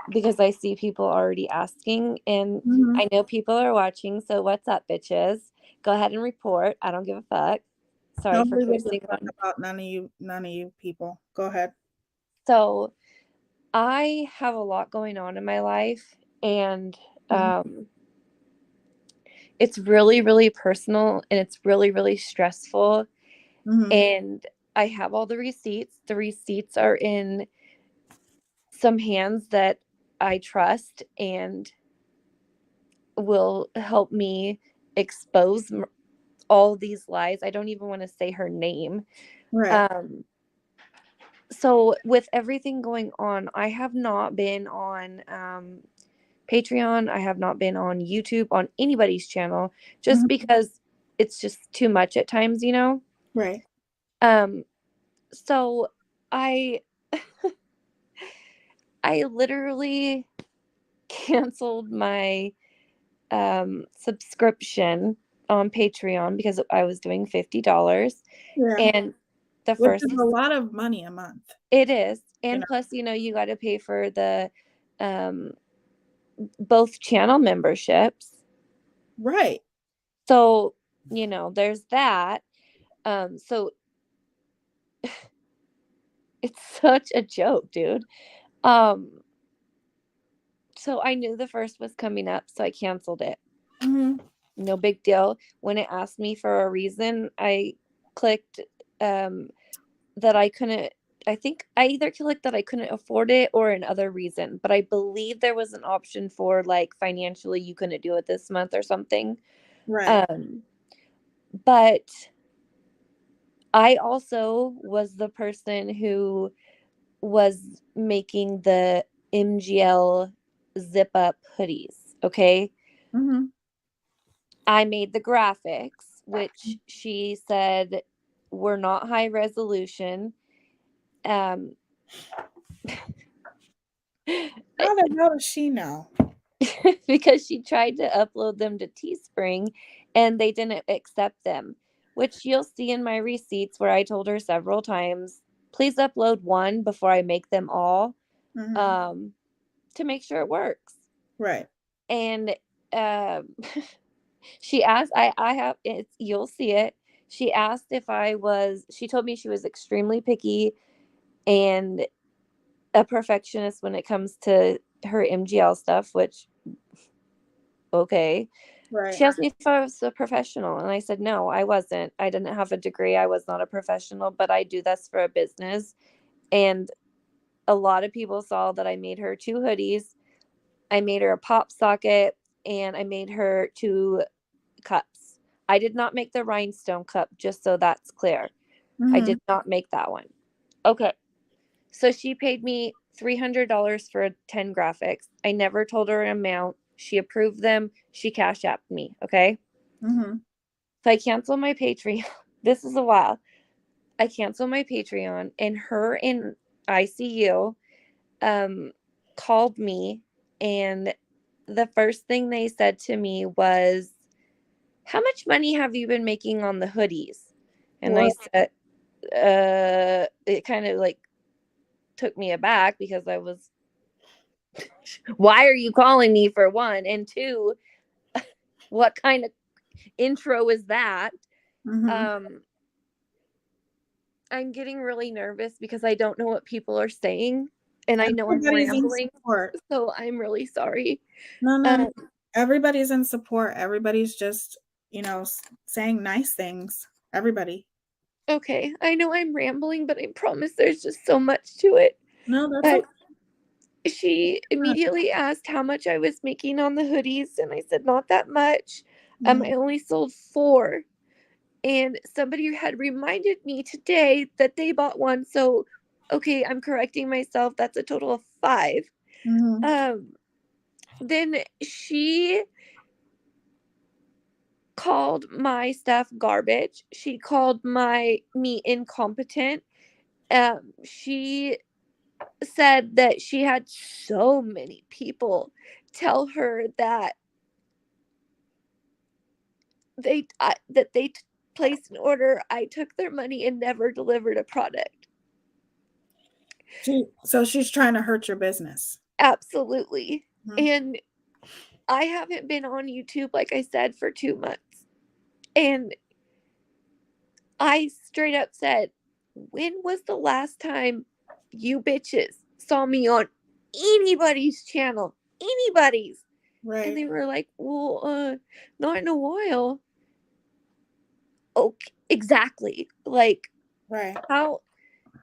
Because I see people already asking, and I know people are watching, so what's up, bitches? Go ahead and report. I don't give a fuck. Sorry for cursing about none of you people. Go ahead. So I have a lot going on in my life, and it's really, really personal, and it's really, really stressful. And I have all the receipts. The receipts are in some hands that I trust and will help me expose all these lies. I don't even want to say her name. Right. So with everything going on, I have not been on Patreon. I have not been on YouTube, on anybody's channel, just because it's just too much at times, Right. So I literally canceled my subscription on Patreon because I was doing $50. Yeah. And the Which first is a lot of money a month. It is. And plus, you got to pay for the both channel memberships. Right. So, there's that. So it's such a joke, dude. So I knew the first was coming up, so I canceled it. No big deal. When it asked me for a reason, I clicked that I couldn't. I think I either clicked that I couldn't afford it or another reason, but I believe there was an option for like financially you couldn't do it this month or something. Right. But I also was the person who was making the MGL zip up hoodies. Okay. I made the graphics, which she said were not high resolution. How the hell does she know? Because she tried to upload them to Teespring and they didn't accept them, which you'll see in my receipts where I told her several times, please upload one before I make them all to make sure it works. Right. And she asked, I have, you'll see it. She asked if she told me she was extremely picky and a perfectionist when it comes to her MGL stuff, which, okay. Right. She asked me if I was a professional, and I said, no, I wasn't. I didn't have a degree. I was not a professional, but I do this for a business. And a lot of people saw that I made her 2 hoodies. I made her a pop socket, and I made her 2 cups. I did not make the rhinestone cup, just so that's clear. I did not make that one. Okay. So she paid me $300 for 10 graphics. I never told her an amount. She approved them. She cash apped me. Okay. Mm-hmm. So I canceled my Patreon. This is a while. I canceled my Patreon, and her in ICU called me, and the first thing they said to me was, how much money have you been making on the hoodies? And What? I said, it kind of like took me aback because I was, why are you calling me, for one? And two, what kind of intro is that? Mm-hmm. I'm getting really nervous because I don't know what people are saying, and I know I'm Everybody's in rambling, support. so I'm really sorry. No. Everybody's in support. Everybody's just, saying nice things. Everybody. Okay, I know I'm rambling, but I promise there's just so much to it. No, that's okay. She immediately asked how much I was making on the hoodies, and I said not that much. I only sold 4. And somebody had reminded me today that they bought one. So, okay, I'm correcting myself. That's a total of 5. Mm-hmm. Then she called my stuff garbage. She called me incompetent. She said that she had so many people tell her that they placed an order. I took their money and never delivered a product. So she's trying to hurt your business. Absolutely. Mm-hmm. And I haven't been on YouTube, like I said, for 2 months. And I straight up said, when was the last time you bitches saw me on anybody's channel? Anybody's. Right. And they were like, well, not in a while. Okay, exactly. Like, Right.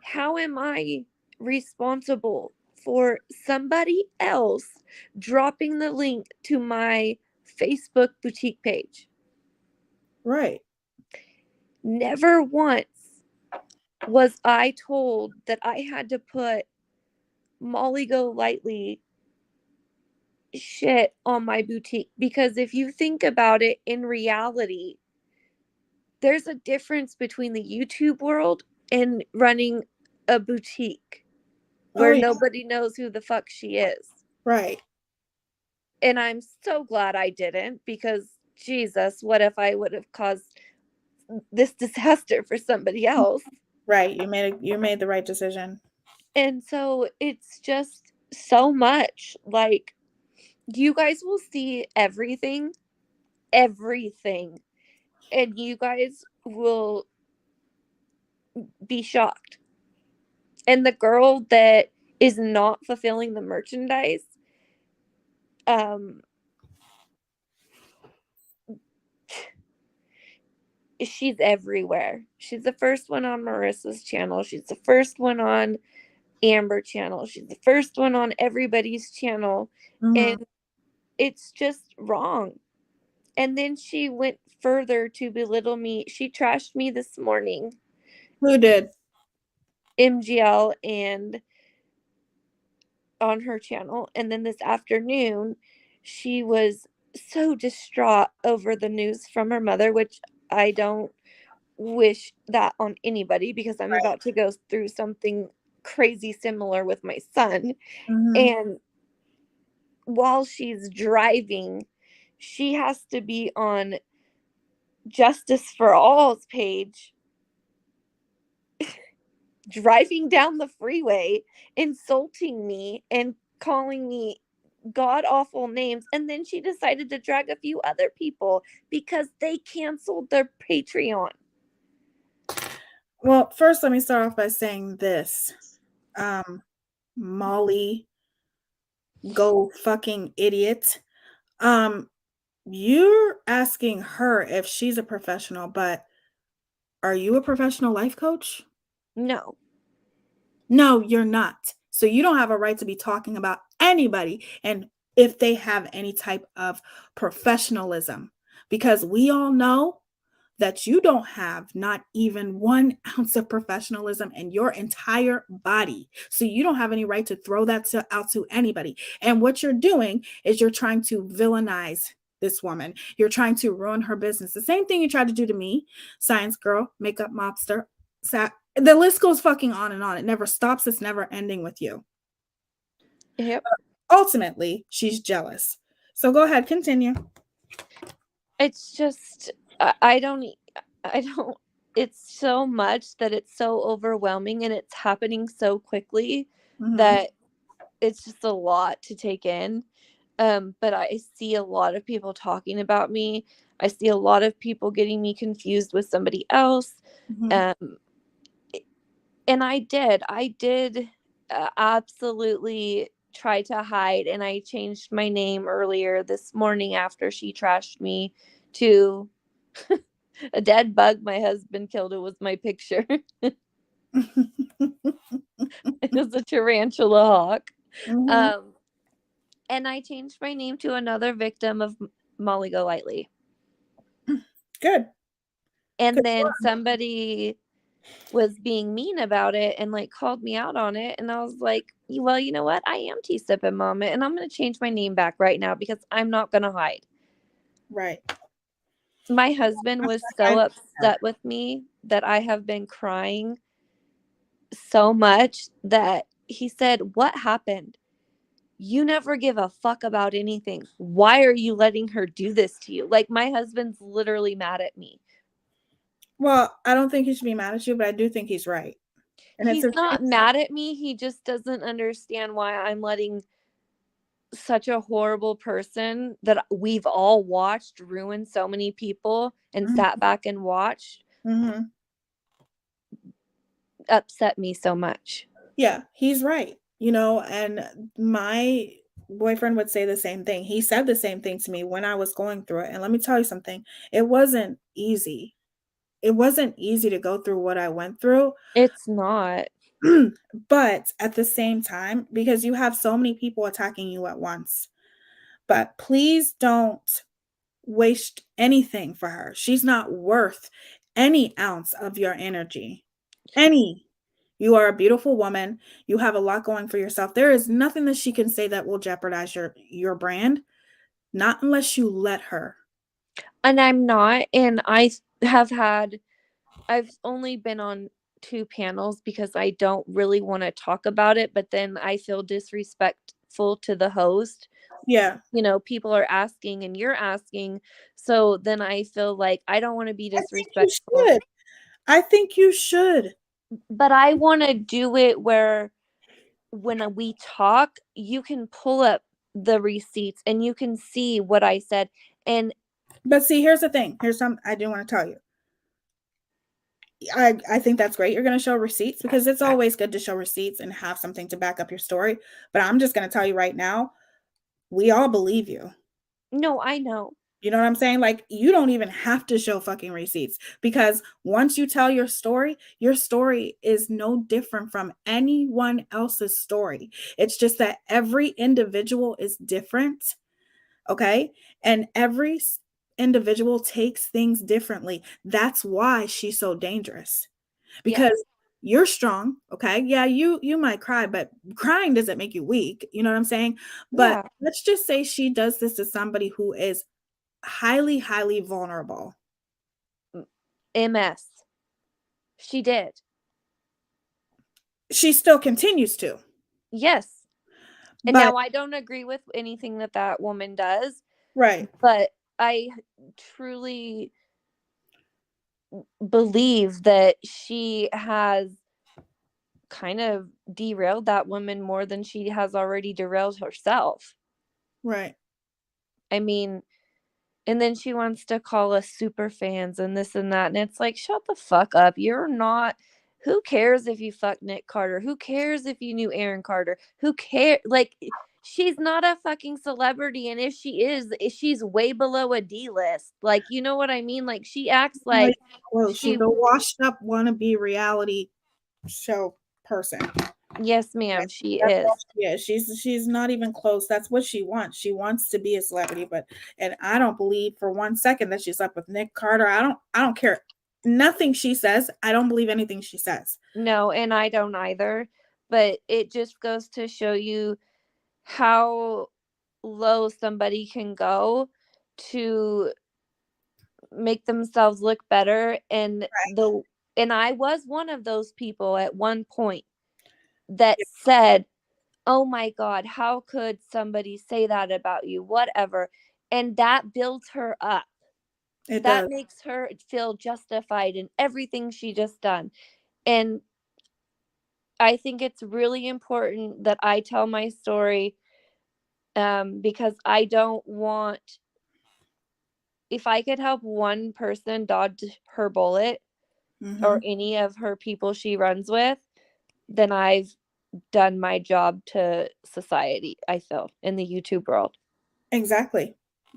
How am I responsible for somebody else dropping the link to my Facebook boutique page? Right. Never once was I told that I had to put Molly Go Lightly shit on my boutique, because if you think about it, in reality, there's a difference between the YouTube world and running a boutique where nobody knows who the fuck she is. Right. And I'm so glad I didn't, because Jesus, what if I would have caused this disaster for somebody else? Right. You made the right decision. And so it's just so much. Like, you guys will see everything, and you guys will be shocked. And the girl that is not fulfilling the merchandise, she's everywhere. She's the first one on Marissa's channel. She's the first one on Amber channel. She's the first one on everybody's channel. And it's just wrong. And then she went further to belittle me. She trashed me this morning. Who did? MGL and on her channel. And then this afternoon, she was so distraught over the news from her mother, which I don't wish that on anybody, because I'm about to go through something crazy similar with my son. And while she's driving, she has to be on Justice for All's page, driving down the freeway, insulting me and calling me god awful names. And then she decided to drag a few other people because they canceled their Patreon. Well, first, let me start off by saying this. Molly, go fucking idiot. You're asking her if she's a professional, but are you a professional life coach? No. No, you're not. So you don't have a right to be talking about anybody and if they have any type of professionalism, because we all know that you don't have not even 1 ounce of professionalism in your entire body. So you don't have any right to throw that out to anybody. And what you're doing is you're trying to villainize this woman. You're trying to ruin her business. The same thing you tried to do to me, science girl, makeup mobster. The list goes fucking on and on. It never stops. It's never ending with you. Yep. Ultimately, she's jealous. So go ahead, continue. It's just I don't it's so much that it's so overwhelming and it's happening so quickly that it's just a lot to take in. But I see a lot of people talking about me. I see a lot of people getting me confused with somebody else. And I did absolutely try to hide, and I changed my name earlier this morning after she trashed me to a dead bug my husband killed. It was my picture. It was a tarantula hawk. And I changed my name to another victim of Molly Golightly. Good. And then somebody was being mean about it and like called me out on it, and I was like, well, you know what, I am T-Sip and Mama, and I'm going to change my name back right now because I'm not going to hide. Right. My husband was so upset with me that I have been crying so much that he said, what happened? You never give a fuck about anything. Why are you letting her do this to you? Like, my husband's literally mad at me. Well, I don't think he should be mad at you, but I do think he's right. And he's not mad at me. He just doesn't understand why I'm letting such a horrible person that we've all watched ruin so many people and sat back and watched upset me so much. Yeah, he's right. You know, and my boyfriend would say the same thing. He said the same thing to me when I was going through it. And let me tell you something, it wasn't easy. It wasn't easy to go through what I went through. It's not. But at the same time, because you have so many people attacking you at once. But please don't waste anything for her. She's not worth any ounce of your energy. Any. You are a beautiful woman. You have a lot going for yourself. There is nothing that she can say that will jeopardize your brand. Not unless you let her. And I'm not. And I've only been on 2 panels because I don't really want to talk about it, but then I feel disrespectful to the host. Yeah. You know, people are asking and you're asking. So then I feel like I don't want to be disrespectful. I think you should. But I want to do it where when we talk, you can pull up the receipts and you can see what I said. But see, here's the thing. Here's something I do want to tell you. I think that's great. You're going to show receipts because it's always good to show receipts and have something to back up your story. But I'm just going to tell you right now, we all believe you. No, I know. You know what I'm saying? Like, you don't even have to show fucking receipts because once you tell your story is no different from anyone else's story. It's just that every individual is different. Okay. And every individual takes things differently. That's why she's so dangerous because you're strong. Okay. Yeah. You might cry, but crying doesn't make you weak. You know what I'm saying? But let's just say she does this to somebody who is highly, highly vulnerable. MS. She did. She still continues to. Yes. And now I don't agree with anything that woman does. Right. But I truly believe that she has kind of derailed that woman more than she has already derailed herself. Right. I mean, And then she wants to call us super fans and this and that. And it's like, shut the fuck up. You're not. Who cares if you fuck Nick Carter? Who cares if you knew Aaron Carter? Who cares? Like, she's not a fucking celebrity. And if she is, she's way below a D list. Like, you know what I mean? Like, she acts like she's a washed up wannabe reality show person. Yes, ma'am, she That's is. all she is. She's not even close. That's what she wants. She wants to be a celebrity, and I don't believe for 1 second that she's up with Nick Carter. I don't care. Nothing she says. I don't believe anything she says. No, and I don't either. But it just goes to show you how low somebody can go to make themselves look better. And I was one of those people at one point that said, oh my God, how could somebody say that about you? Whatever. And that builds her up. That makes her feel justified in everything she just done. And I think it's really important that I tell my story, because I don't want, if I could help one person dodge her bullet or any of her people she runs with, then I've done my job to society, I feel, in the YouTube world. Exactly.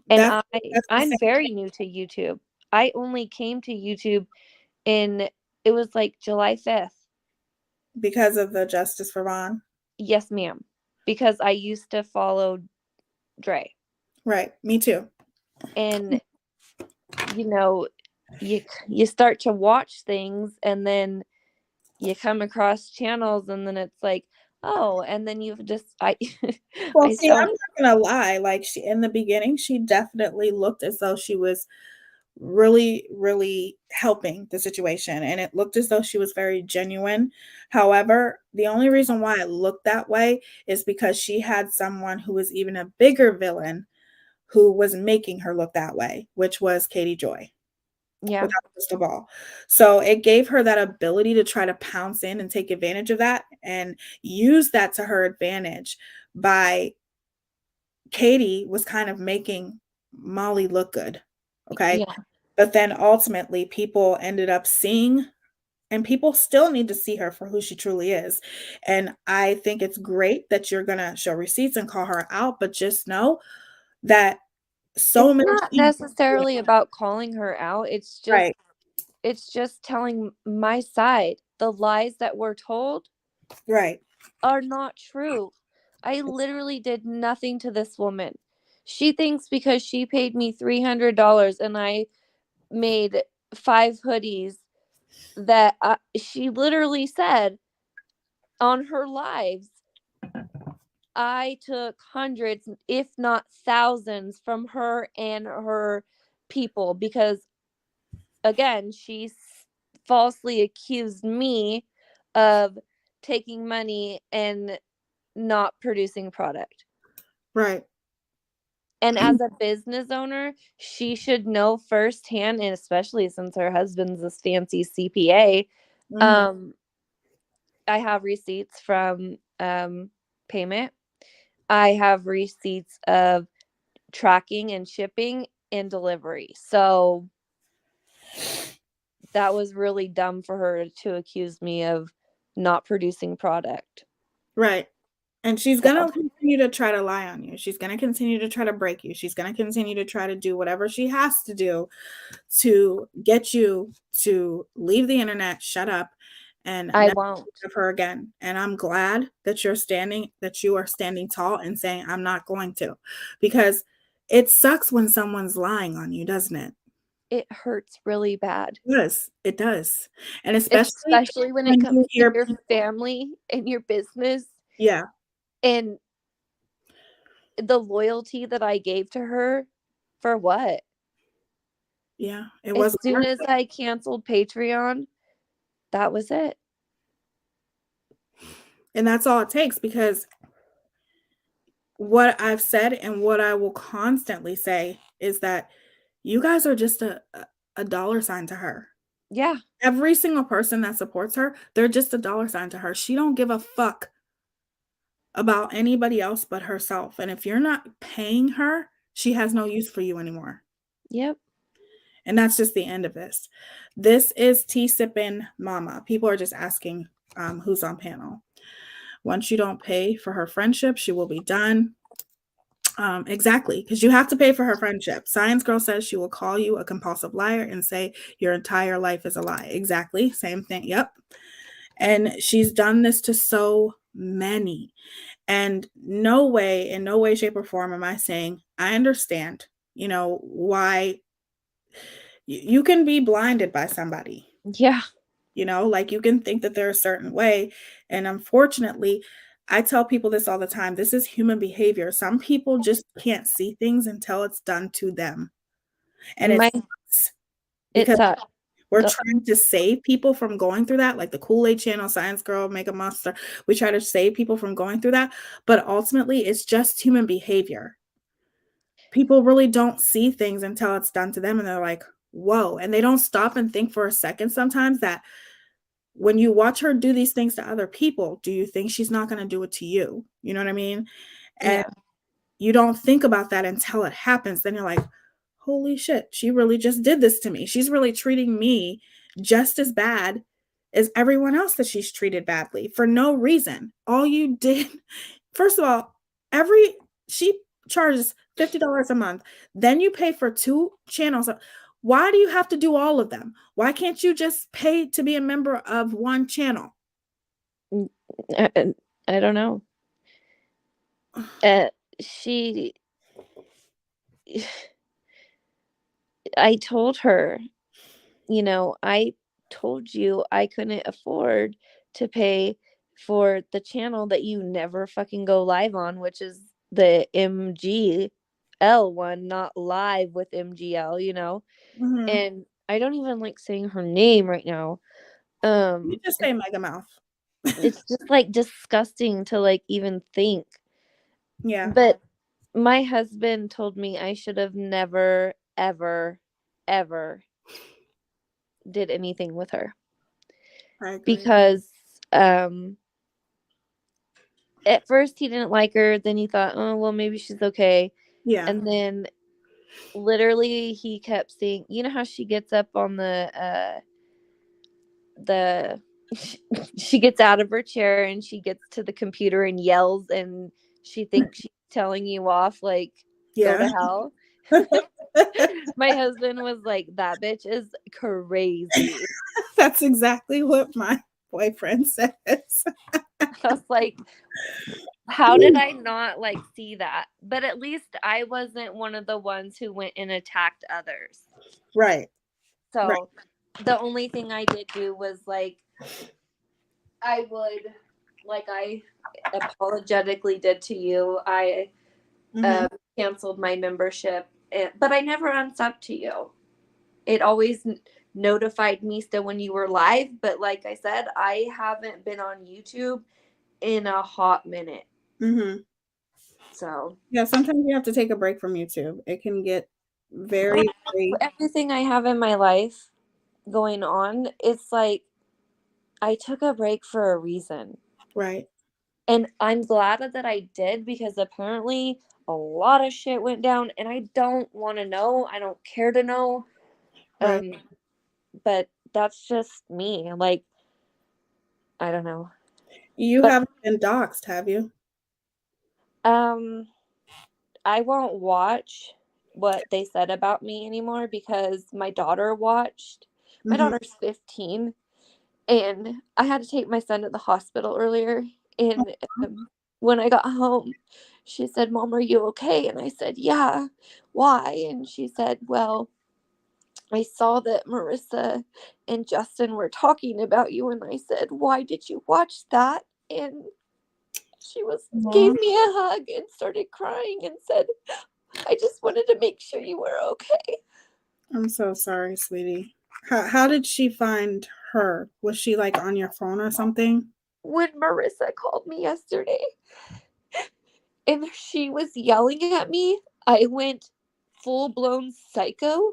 And I'm very new to YouTube. I only came to YouTube it was like July 5th. Because of the Justice for Vaughn? Yes, ma'am. Because I used to follow Dre. Right. Me too. And, you know, you start to watch things and then you come across channels and then it's like, oh, and then you've just, well, see, I'm not gonna lie. Like, in the beginning, she definitely looked as though she was really, really helping the situation, and it looked as though she was very genuine. However, the only reason why it looked that way is because she had someone who was even a bigger villain who was making her look that way, which was Katie Joy. Yeah. Without a crystal ball. So it gave her that ability to try to pounce in and take advantage of that and use that to her advantage by Katie was kind of making Molly look good. Okay. Yeah. But then ultimately people ended up seeing, and people still need to see her for who she truly is. And I think it's great that you're going to show receipts and call her out, but just know that it's not necessarily about calling her out. It's just right. It's just telling my side. The lies that we're told right are not true. I literally did nothing to this woman. She thinks because she paid me $300 and I made 5 hoodies that she literally said on her lives, I took hundreds, if not thousands, from her and her people because, again, she falsely accused me of taking money and not producing product. Right. And as a business owner, she should know firsthand, and especially since her husband's this fancy CPA, I have receipts from Payment. I have receipts of tracking and shipping and delivery. So that was really dumb for her to accuse me of not producing product. Right. And she's going to continue to try to lie on you. She's going to continue to try to break you. She's going to continue to try to do whatever she has to do to get you to leave the internet, shut up, and I never won't of her again. And I'm glad that you are standing tall and saying, I'm not going to, because it sucks when someone's lying on you, doesn't it? It hurts really bad. It does. And especially when it comes to your family and your business. Yeah. And the loyalty that I gave to her for what? Yeah. It was as soon as I canceled Patreon, that was it. And that's all it takes, because what I've said and what I will constantly say is that you guys are just a dollar sign to her. Yeah. Every single person that supports her, they're just a dollar sign to her. She don't give a fuck about anybody else but herself. And if you're not paying her, she has no use for you anymore. Yep. And that's just the end of this. This is tea sipping mama. People are just asking who's on panel. Once you don't pay for her friendship, she will be done. Exactly, because you have to pay for her friendship. Science Girl says she will call you a compulsive liar and say your entire life is a lie. Exactly, same thing. Yep. And she's done this to so many. And in no way, shape, or form am I saying I understand, why you can be blinded by somebody. Yeah. Like you can think that they're a certain way. And unfortunately, I tell people this all the time. This is human behavior. Some people just can't see things until it's done to them. And My- it's It because sucks. we're Go- trying to save people from going through that, like the Kool-Aid channel, Science Girl, Makeup Monster. We try to save people from going through that. But ultimately, it's just human behavior. People really don't see things until it's done to them. And they're like, whoa. And they don't stop and think for a second sometimes that when you watch her do these things to other people, do you think she's not going to do it to you? You know what I mean? And you don't think about that until it happens. Then you're like, holy shit, she really just did this to me. She's really treating me just as bad as everyone else that she's treated badly for no reason. All you did, first of all, she charges $50 a month. Then you pay for 2 channels. Why do you have to do all of them? Why can't you just pay to be a member of one channel? I don't know. I told her, I told you I couldn't afford to pay for the channel that you never fucking go live on, which is the MGL one, not live with MGL, Mm-hmm. And I don't even like saying her name right now. You just say Mega Mouth. It's just like disgusting to like even think. Yeah. But my husband told me I should have never, ever, ever did anything with her. I agree. Because at first he didn't like her, then he thought, oh well, maybe she's okay. Yeah. And then literally he kept saying, you know how she gets up on the she gets out of her chair and she gets to the computer and yells and she thinks she's telling you off, like, go to hell. My husband was like, that bitch is crazy. That's exactly what my boyfriend says. I was like, how did I not like see that? But at least I wasn't one of the ones who went and attacked others. Right. So the only thing I did do was like, I would, like I apologetically did to you, I canceled my membership, but I never unsubbed to you. It always notified me still when you were live, but like I said, I haven't been on YouTube in a hot minute. So yeah, sometimes you have to take a break from YouTube. It can get very everything I have in my life going on, it's like I took a break for a reason. Right. And I'm glad that I did, because apparently a lot of shit went down and I don't want to know. I don't care to know. Right. But that's just me. Like, I don't know. You haven't been doxxed, have you? I won't watch what they said about me anymore because my daughter watched. My daughter's 15 and I had to take my son to the hospital earlier. And when I got home, she said, Mom, are you okay? And I said, yeah. Why? And she said, well, I saw that Marissa and Justin were talking about you. And I said, why did you watch that? And she gave me a hug and started crying and said, I just wanted to make sure you were okay. I'm so sorry, sweetie. How did she find her? Was she like on your phone or something? When Marissa called me yesterday and she was yelling at me, I went full-blown psycho.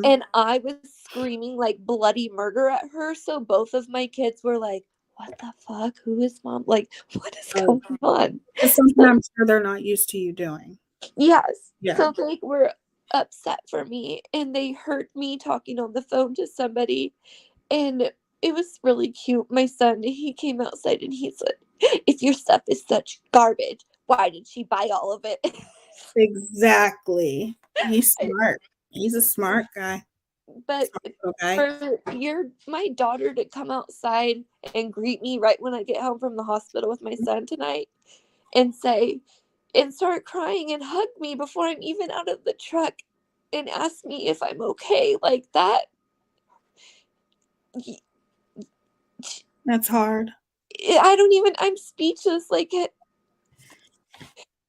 And I was screaming like bloody murder at her. So both of my kids were like, what the fuck? Who is Mom? Like, what is going on? It's something I'm sure they're not used to you doing. Yes. Yeah. So they were upset for me, and they heard me talking on the phone to somebody, and it was really cute. My son, he came outside and he said, if your stuff is such garbage, why did she buy all of it? Exactly. He's smart. He's a smart guy. But Okay. for my daughter to come outside and greet me right when I get home from the hospital with my son tonight and start crying and hug me before I'm even out of the truck and ask me if I'm okay, like that. That's hard. I'm speechless. Like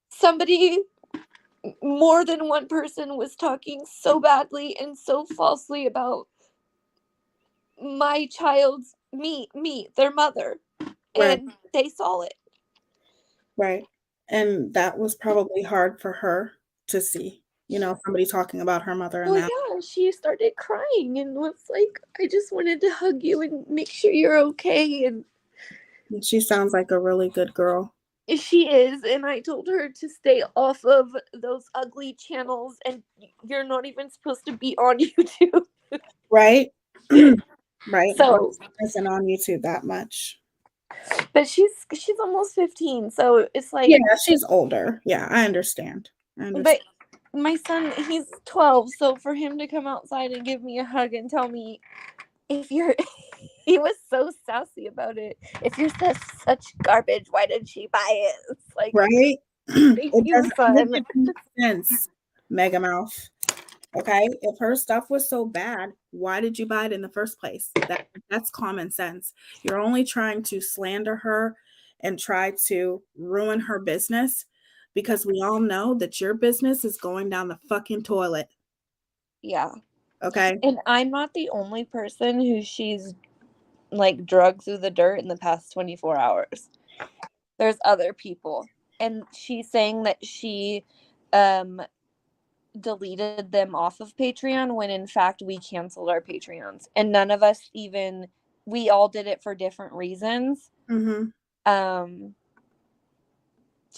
somebody, more than one person was talking so badly and so falsely about my child's me, their mother. Right. And they saw it. Right. And that was probably hard for her to see, somebody talking about her mother and that. Yeah, she started crying and was like, I just wanted to hug you and make sure you're okay. And She sounds like a really good girl. she is. And I told her to stay off of those ugly channels, and you're not even supposed to be on YouTube. Right? Right. So Isn't on YouTube that much. But she's almost 15, so it's like, yeah, she's older. Yeah, I understand. But my son, he's 12, so for him to come outside and give me a hug and tell me, if you're he was so sassy about it. If you're such garbage, why did she buy it? It's like, right? Thank you, son. Make sense, Mega Mouth. Okay, if her stuff was so bad, why did you buy it in the first place? That's common sense. You're only trying to slander her and try to ruin her business, because we all know that your business is going down the fucking toilet. Yeah. Okay. And I'm not the only person who she's like drugged through the dirt in the past 24 hours. There's other people. And she's saying that she deleted them off of Patreon when in fact we canceled our Patreons, and none of us we all did it for different reasons. Mm-hmm.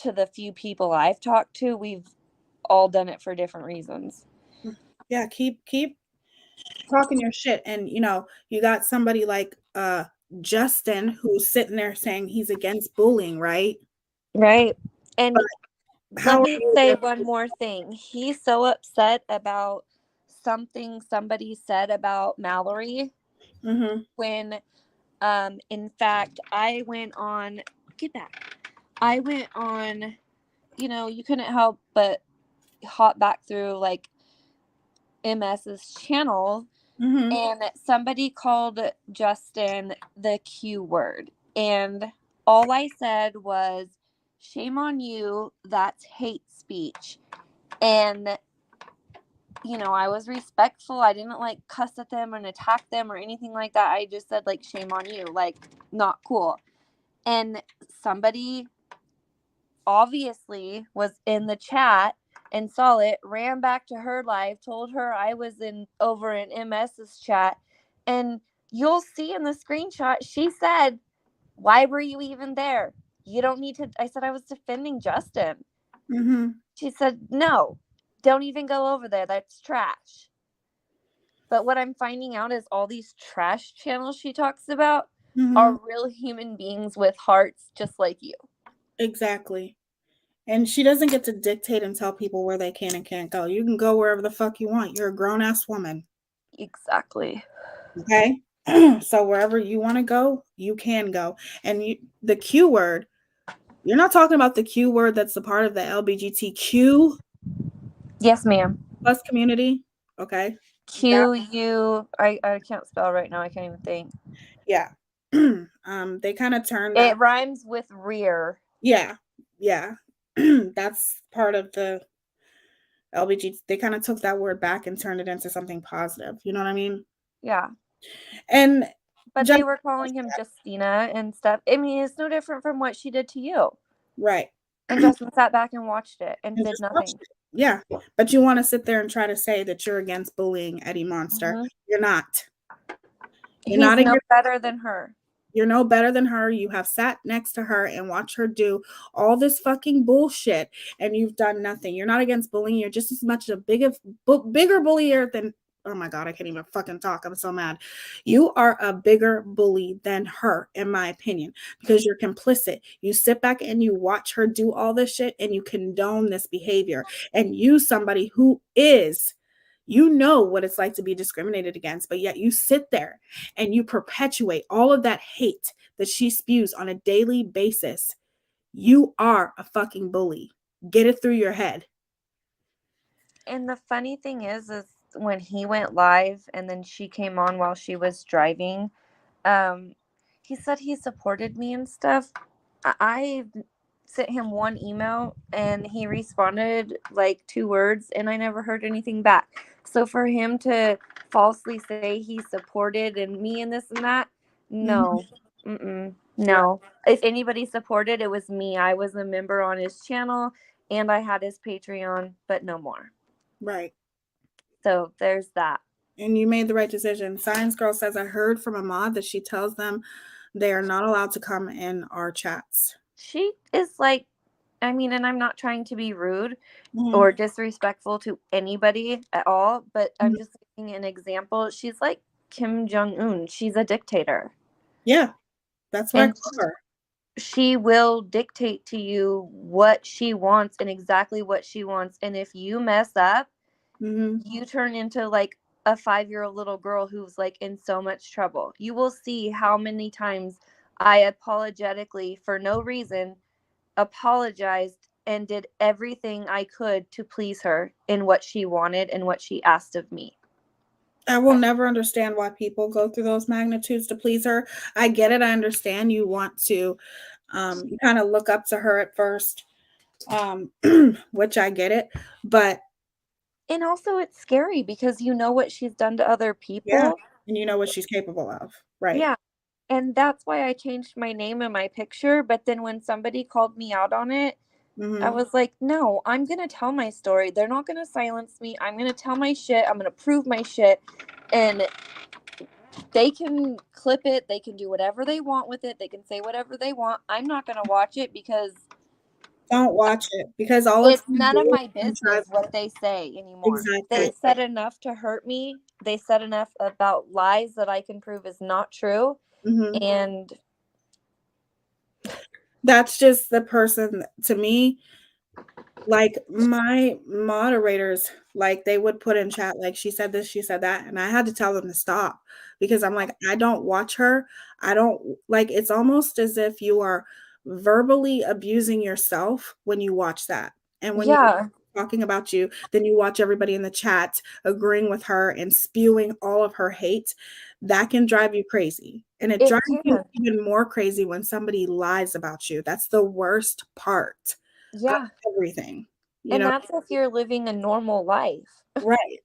To the few people I've talked to, we've all done it for different reasons. Yeah, keep talking your shit. And you got somebody like Justin who's sitting there saying he's against bullying, right? Right. And let me say one more thing. He's so upset about something somebody said about Mallory. Mm-hmm. When in fact I went on you couldn't help but hop back through like MS's channel. Mm-hmm. And somebody called Justin the Q word, and all I said was, shame on you, that's hate speech. And I was respectful. I didn't like cuss at them and attack them or anything like that. I just said like, shame on you, like not cool. And somebody obviously was in the chat and saw it, ran back to her live, told her I was over in MS's chat, and you'll see in the screenshot she said, why were you even there? You don't need to. I said I was defending Justin. Mm-hmm. She said, no, don't even go over there, that's trash. But what I'm finding out is all these trash channels she talks about are real human beings with hearts just like you. Exactly. And she doesn't get to dictate and tell people where they can and can't go. You can go wherever the fuck you want. You're a grown-ass woman. Exactly. Okay? So wherever you want to go, you can go. And the Q word, you're not talking about the Q word that's a part of the LGBTQ Yes, ma'am. plus community. Okay? I can't spell right now. I can't even think. Yeah. They kind of turned it rhymes with rear. Yeah. That's part of the LBG. They kind of took that word back and turned it into something positive. You know what I mean? Yeah. But they were calling him Justina and stuff. I mean, it's no different from what she did to you. Right. And Justin sat back and watched it and did nothing. Yeah. But you want to sit there and try to say that you're against bullying Eddie Monster. Mm-hmm. You're not. He's no better than her. You're no better than her. You have sat next to her and watched her do all this fucking bullshit, and you've done nothing. You're not against bullying. You're just as much a bigger bullier than. Oh my God, I can't even fucking talk. I'm so mad. You are a bigger bully than her, in my opinion, because you're complicit. You sit back and you watch her do all this shit and you condone this behavior. And you, somebody who is, you know what it's like to be discriminated against, but yet you sit there and you perpetuate all of that hate that she spews on a daily basis. You are a fucking bully. Get it through your head. And the funny thing is when he went live and then she came on while she was driving, he said he supported me and stuff. I sent him one email and he responded like 2 words and I never heard anything back. So for him to falsely say he supported and me and this and that, no. No. If anybody supported, it was me. I was a member on his channel and I had his Patreon, but no more. Right. So there's that. And you made the right decision. Science Girl says, I heard from a mod that she tells them they are not allowed to come in our chats. She is like, I mean, and I'm not trying to be rude or disrespectful to anybody at all, but I'm just giving an example. She's like Kim Jong-un. She's a dictator. Yeah, that's what I call her. She will dictate to you what she wants and exactly what she wants. And if you mess up, you turn into like a 5-year-old little girl who's like in so much trouble. You will see how many times I apologetically, for no reason, apologized and did everything I could to please her in what she wanted and what she asked of me. I will never understand why people go through those magnitudes to please her. I get it. I understand you want to you kind of look up to her at first, which I get it. But and also it's scary because you know what she's done to other people. Yeah, and you know what she's capable of. Right. Yeah. And that's why I changed my name and my picture. But then when somebody called me out on it, I was like, no, I'm going to tell my story. They're not going to silence me. I'm going to tell my shit. I'm going to prove my shit. And they can clip it. They can do whatever they want with it. They can say whatever they want. I'm not going to watch it because... Don't watch it. Because all it's none of my business what they say anymore. Exactly. They said enough to hurt me. They said enough about lies that I can prove is not true. And... that's just the person to me. Like my moderators, like they would put in chat, like she said this, she said that. And I had to tell them to stop because I'm like, I don't watch her. I don't like, it's almost as if you are verbally abusing yourself when you watch that. And when you're talking about you, then you watch everybody in the chat agreeing with her and spewing all of her hate. That can drive you crazy. And it drives you even more crazy when somebody lies about you. That's the worst part. Everything. And that's if you're living a normal life. Right.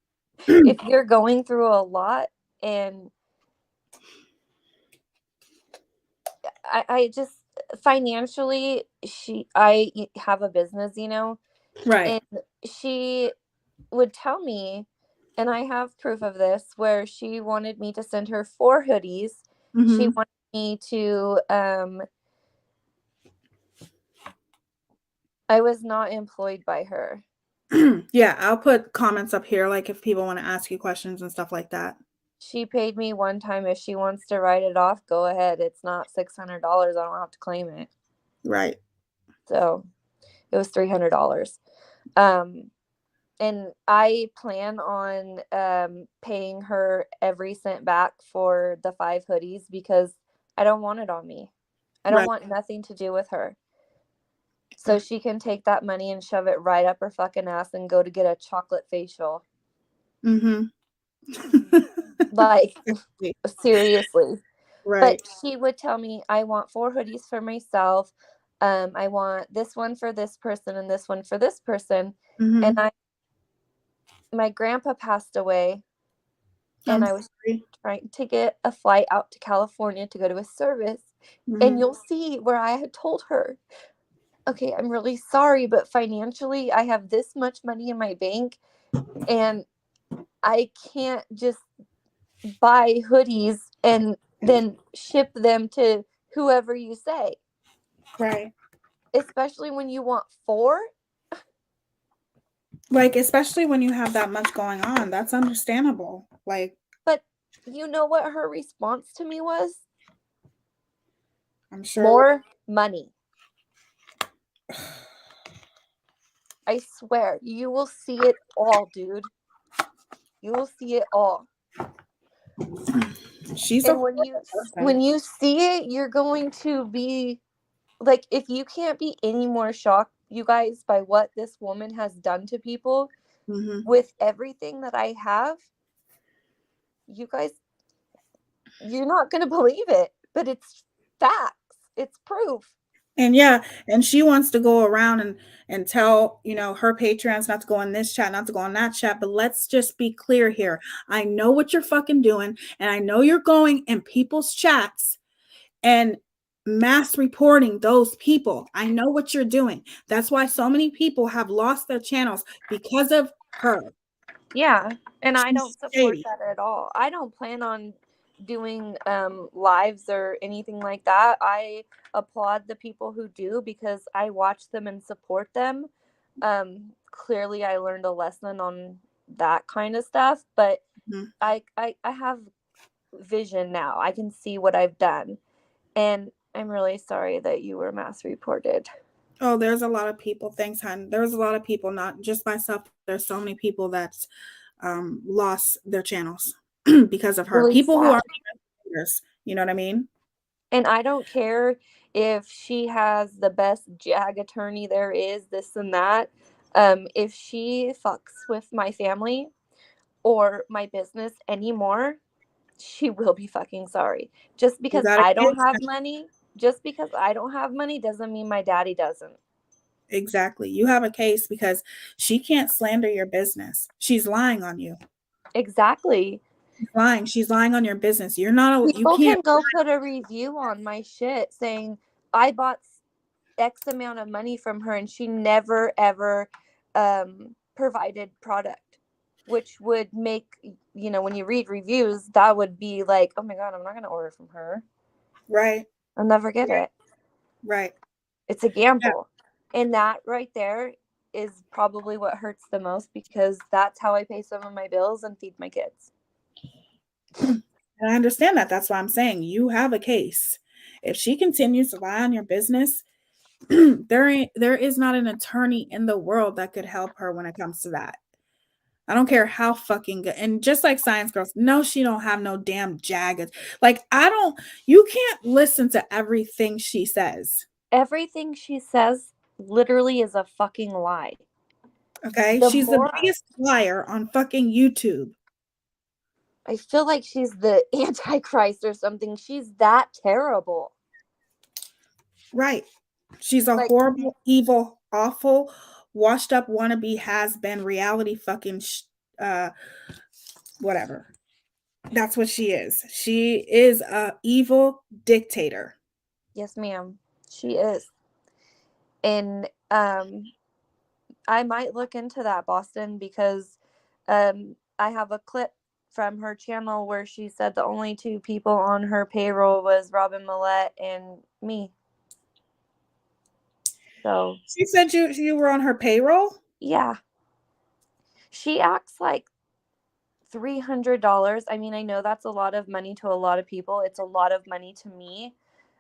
If you're going through a lot and I just financially I have a business, you know. Right. And she would tell me, and I have proof of this, where she wanted me to send her 4 hoodies. She wanted me to I was not employed by her. Yeah, I'll put comments up here, like if people want to ask you questions and stuff like that. She paid me one time. If she wants to write it off, go ahead. It's not $600. I don't have to claim it. Right. So it was $300. And I plan on paying her every cent back for the 5 hoodies because I don't want it on me. I don't want nothing to do with her. So she can take that money and shove it right up her fucking ass and go to get a chocolate facial. Like, seriously. Right. But she would tell me, I want 4 hoodies for myself. I want this one for this person and this one for this person. And my grandpa passed away. And I was trying to get a flight out to California to go to his service. And you'll see where I had told her, okay, I'm really sorry, but financially I have this much money in my bank and I can't just buy hoodies and then ship them to whoever you say. Right. Especially when you want 4. Like, especially when you have that much going on, that's understandable. Like, but you know what her response to me was? I'm sure. More money. I swear, you will see it all, dude. You will see it all. She's And a when you see it, you're going to be like, if you can't be any more shocked, you guys, by what this woman has done to people with everything that I have, you guys, you're not going to believe it, but it's facts. It's proof. And yeah, and she wants to go around and tell, you know, her patrons not to go in this chat, not to go in that chat. But let's just be clear here. I know what you're fucking doing, and I know you're going in people's chats and mass reporting those people. I know what you're doing. That's why so many people have lost their channels because of her. Yeah, and I She's don't support shady. that at all. I don't plan on doing lives or anything like that. I applaud the people who do because I watch them and support them. Clearly I learned a lesson on that kind of stuff, but I have vision now. I can see what I've done, and I'm really sorry that you were mass reported. Oh, there's a lot of people. Thanks, hon. There's a lot of people, not just myself. There's so many people that's lost their channels because of her. Really People who sad. aren't leaders, you know what I mean? And I don't care if she has the best JAG attorney there is, this and that. If she fucks with my family or my business anymore, she will be fucking sorry. Just because I don't have money, doesn't mean my daddy doesn't. Exactly. You have a case because she can't slander your business. She's lying on you. Exactly. She's lying on your business. You're not you People can't can go put a review on my shit saying I bought X amount of money from her and she never ever provided product, which would make, you know, when you read reviews, that would be like, oh my god, I'm not going to order from her. Right. I'll never get it. Right. It's a gamble. Yeah. And that right there is probably what hurts the most because that's how I pay some of my bills and feed my kids. And I understand that. That's why I'm saying you have a case. If she continues to lie on your business, there is not an attorney in the world that could help her when it comes to that. I don't care how fucking good. And just like Science Girls, no, she don't have no damn jagged. Like, you can't listen to everything she says. Everything she says literally is a fucking lie. Okay? She's the biggest liar on fucking YouTube. I feel like she's the Antichrist or something. She's that terrible. Right. She's a horrible, evil, awful, washed up wannabe has-been reality fucking whatever. That's what she is. She is a evil dictator. Yes, ma'am. She is. And I might look into that, Boston, because I have a clip from her channel where she said the only 2 people on her payroll was Robin Millette and me. So she said you were on her payroll? Yeah. She acts like $300. I mean, I know that's a lot of money to a lot of people. It's a lot of money to me.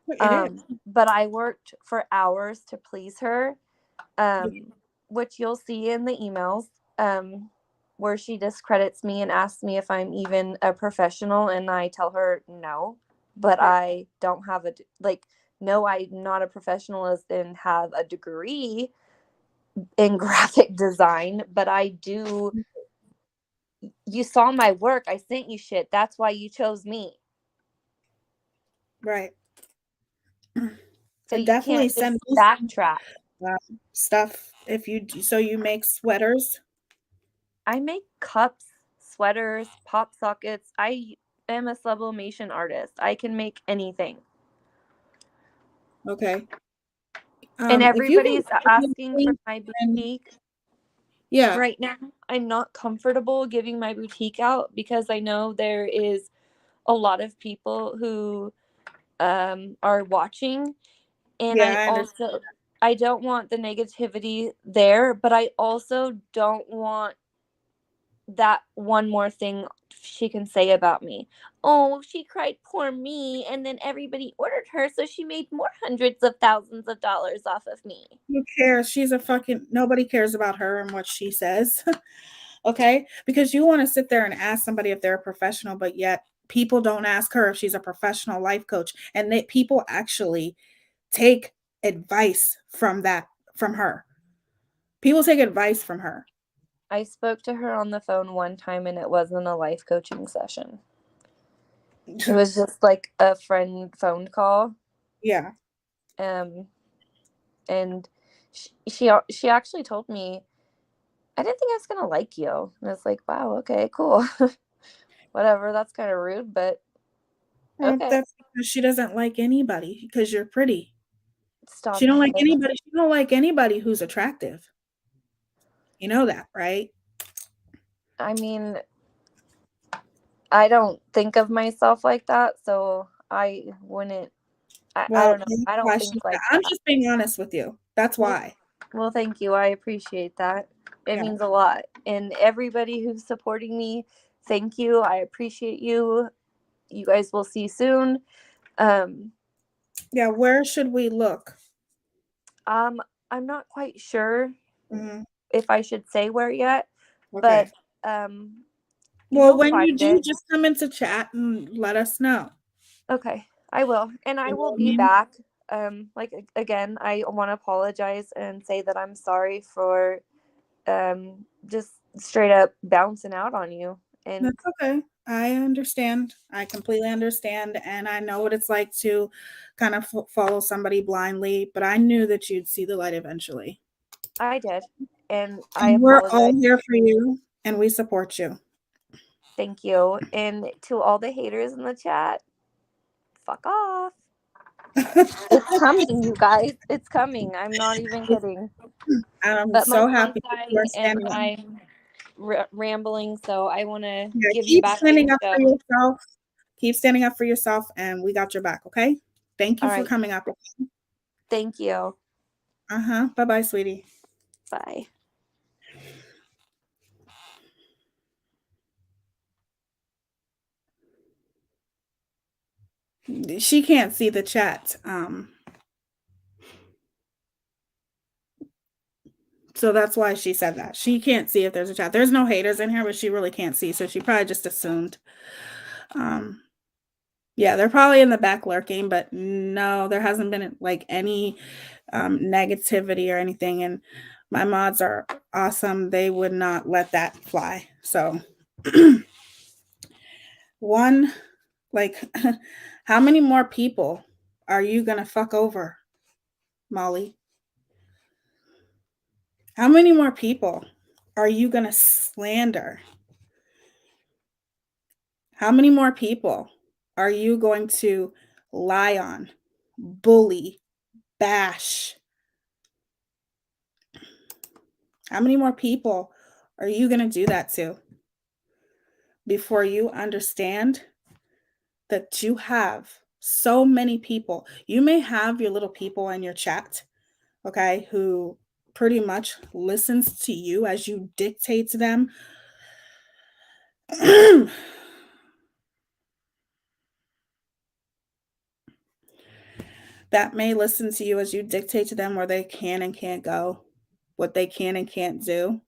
But I worked for hours to please her, which you'll see in the emails, where she discredits me and asks me if I'm even a professional, and I tell her no, but I don't have no, I'm not a professional as in have a degree in graphic design, but I do. You saw my work. I sent you shit. That's why you chose me. Right. So you definitely can't just backtrack. Stuff if you make sweaters. I make cups, sweaters, pop sockets. I am a sublimation artist. I can make anything. Okay. And everybody's asking for my boutique. Yeah. Right now, I'm not comfortable giving my boutique out because I know there is a lot of people who are watching, and Yeah, I don't want the negativity there, but I also don't want that one more thing she can say about me. Oh, she cried, poor me, and then everybody ordered her, so she made more hundreds of thousands of dollars off of me. Who cares? She's a fucking, nobody cares about her and what she says. Okay? Because you want to sit there and ask somebody if they're a professional, but yet people don't ask her if she's a professional life coach. And people actually take advice from her. People take advice from her. I spoke to her on the phone one time, and it wasn't a life coaching session. It was just like a friend phone call. Yeah. And she actually told me, I didn't think I was gonna like you. And I was like, wow, okay, cool. Whatever, that's kind of rude, but okay. That's because she doesn't like anybody because you're pretty. Stop She don't like it. anybody. She don't like anybody who's attractive. You know that, right? I mean, I don't think of myself like that, so I wouldn't. I don't know. I don't think like I'm that. just being honest with you. That's why. Well, thank you. I appreciate that. It means a lot. And everybody who's supporting me, thank you. I appreciate you. You guys will see soon. Yeah, where should we look? I'm not quite sure Mhm. if I should say where yet, Okay. but Well, when you find do, it. just come into chat and let us know. Okay, I will. And I You know will what I be mean? back. Like again, I want to apologize and say that I'm sorry for just straight up bouncing out on you. And That's okay. I understand. I completely understand. And I know what it's like to kind of follow somebody blindly, but I knew that you'd see the light eventually. I did. And I And we're all apologize. here for you and we support you. Thank you. And to all the haters in the chat, fuck off. It's coming, you guys. It's coming. I'm not even kidding. I'm But so my happy phone's that you are dying and standing I'm rambling, so I want to give you keep back standing your up show. for yourself. Keep standing up for yourself, and we got your back, okay? Thank you All for right. coming up. Thank you. Bye-bye, sweetie. Bye. She can't see the chat. So that's why she said that. She can't see if there's a chat. There's no haters in here, but she really can't see. So she probably just assumed. Yeah, they're probably in the back lurking, but no, there hasn't been like any negativity or anything. And my mods are awesome. They would not let that fly. So how many more people are you going to fuck over, Molly? How many more people are you going to slander? How many more people are you going to lie on, bully, bash? How many more people are you going to do that to before you understand that you have so many people? You may have your little people in your chat, okay, who pretty much listens to you as you dictate to them. That may listen to you as you dictate to them where they can and can't go, what they can and can't do.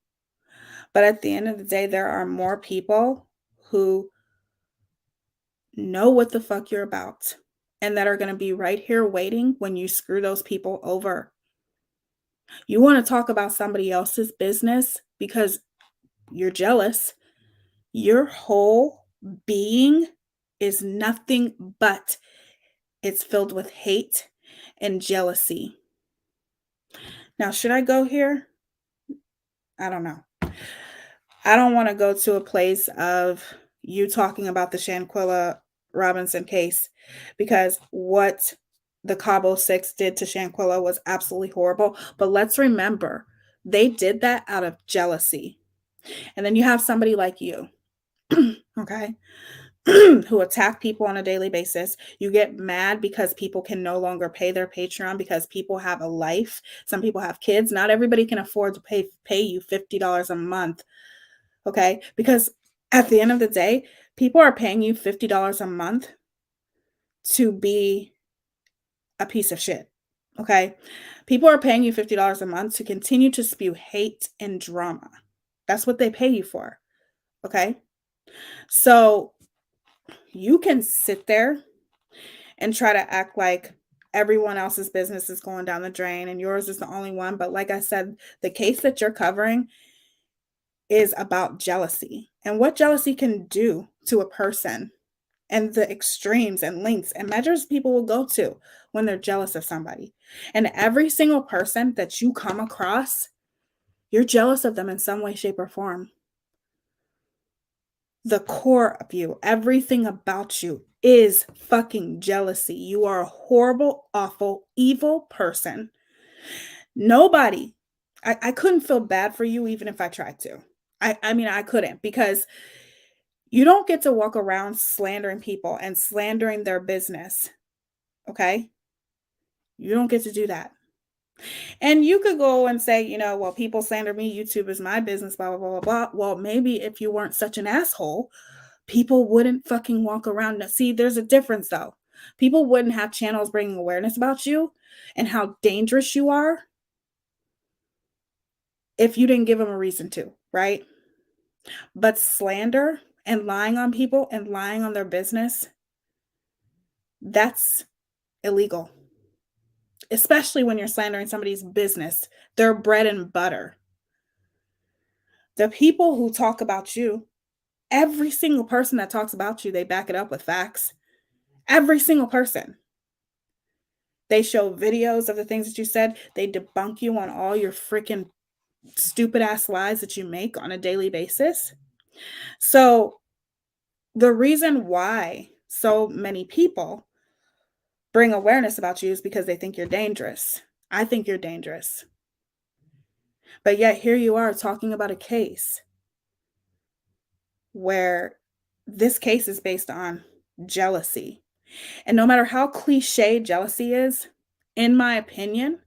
But at the end of the day, there are more people who know what the fuck you're about and that are going to be right here waiting when you screw those people over. You want to talk about somebody else's business because you're jealous. Your whole being is nothing but it's filled with hate and jealousy. Now, should I go here? I don't know. I don't want to go to a place of you talking about the Shanquella Robinson case because what the Cabo 6 did to Shanquella was absolutely horrible. But let's remember, they did that out of jealousy. And then you have somebody like you, okay, who attack people on a daily basis. You get mad because people can no longer pay their Patreon because people have a life. Some people have kids. Not everybody can afford to pay you $50 a month. Okay? Because at the end of the day, people are paying you $50 a month to be a piece of shit. Okay? People are paying you $50 a month to continue to spew hate and drama. That's what they pay you for. Okay? So you can sit there and try to act like everyone else's business is going down the drain and yours is the only one. But like I said, the case that you're covering is about jealousy and what jealousy can do to a person and the extremes and lengths and measures people will go to when they're jealous of somebody. And every single person that you come across, you're jealous of them in some way, shape, or form. The core of you, everything about you is fucking jealousy. You are a horrible, awful, evil person. Nobody, I couldn't feel bad for you even if I tried to. I mean, I couldn't, because you don't get to walk around slandering people and slandering their business. Okay? You don't get to do that. And you could go and say, you know, well, people slander me. YouTube is my business, blah, blah, blah, blah. Well, maybe if you weren't such an asshole, people wouldn't fucking walk around. Now, see, there's a difference though. People wouldn't have channels bringing awareness about you and how dangerous you are if you didn't give them a reason to, right? But slander and lying on people and lying on their business, that's illegal. Especially when you're slandering somebody's business, their bread and butter. The people who talk about you, every single person that talks about you, they back it up with facts. Every single person. They show videos of the things that you said. They debunk you on all your freaking stupid ass lies that you make on a daily basis. So the reason why so many people bring awareness about you is because they think you're dangerous. I think you're dangerous. But yet here you are talking about a case where this case is based on jealousy. And no matter how cliche jealousy is, in my opinion,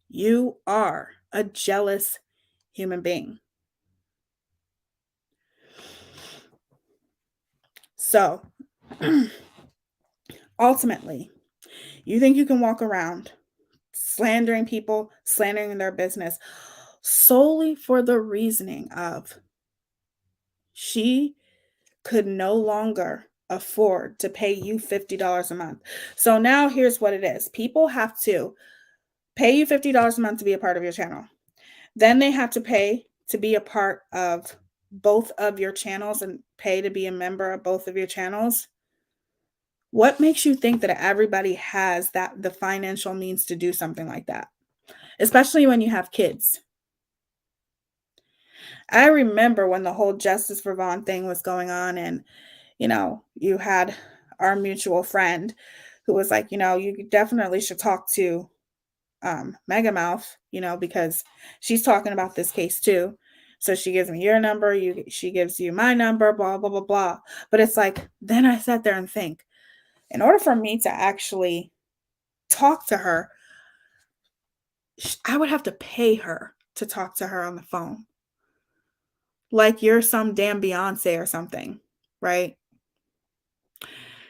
you are a jealous human being. So, ultimately, you think you can walk around slandering people, slandering their business, solely for the reasoning of she could no longer afford to pay you $50 a month. So now here's what it is. People have to pay you $50 a month to be a part of your channel. Then they have to pay to be a part of both of your channels and pay to be a member of both of your channels. What makes you think that everybody has the financial means to do something like that? Especially when you have kids. I remember when the whole Justice for Vaughn thing was going on, and, you know, you had our mutual friend who was like, you know, you definitely should talk to Megamouth, you know, because she's talking about this case too. So she gives me your number, she gives you my number, blah, blah, blah, blah. But it's like, then I sat there and think, in order for me to actually talk to her, I would have to pay her to talk to her on the phone. Like you're some damn Beyonce or something, right?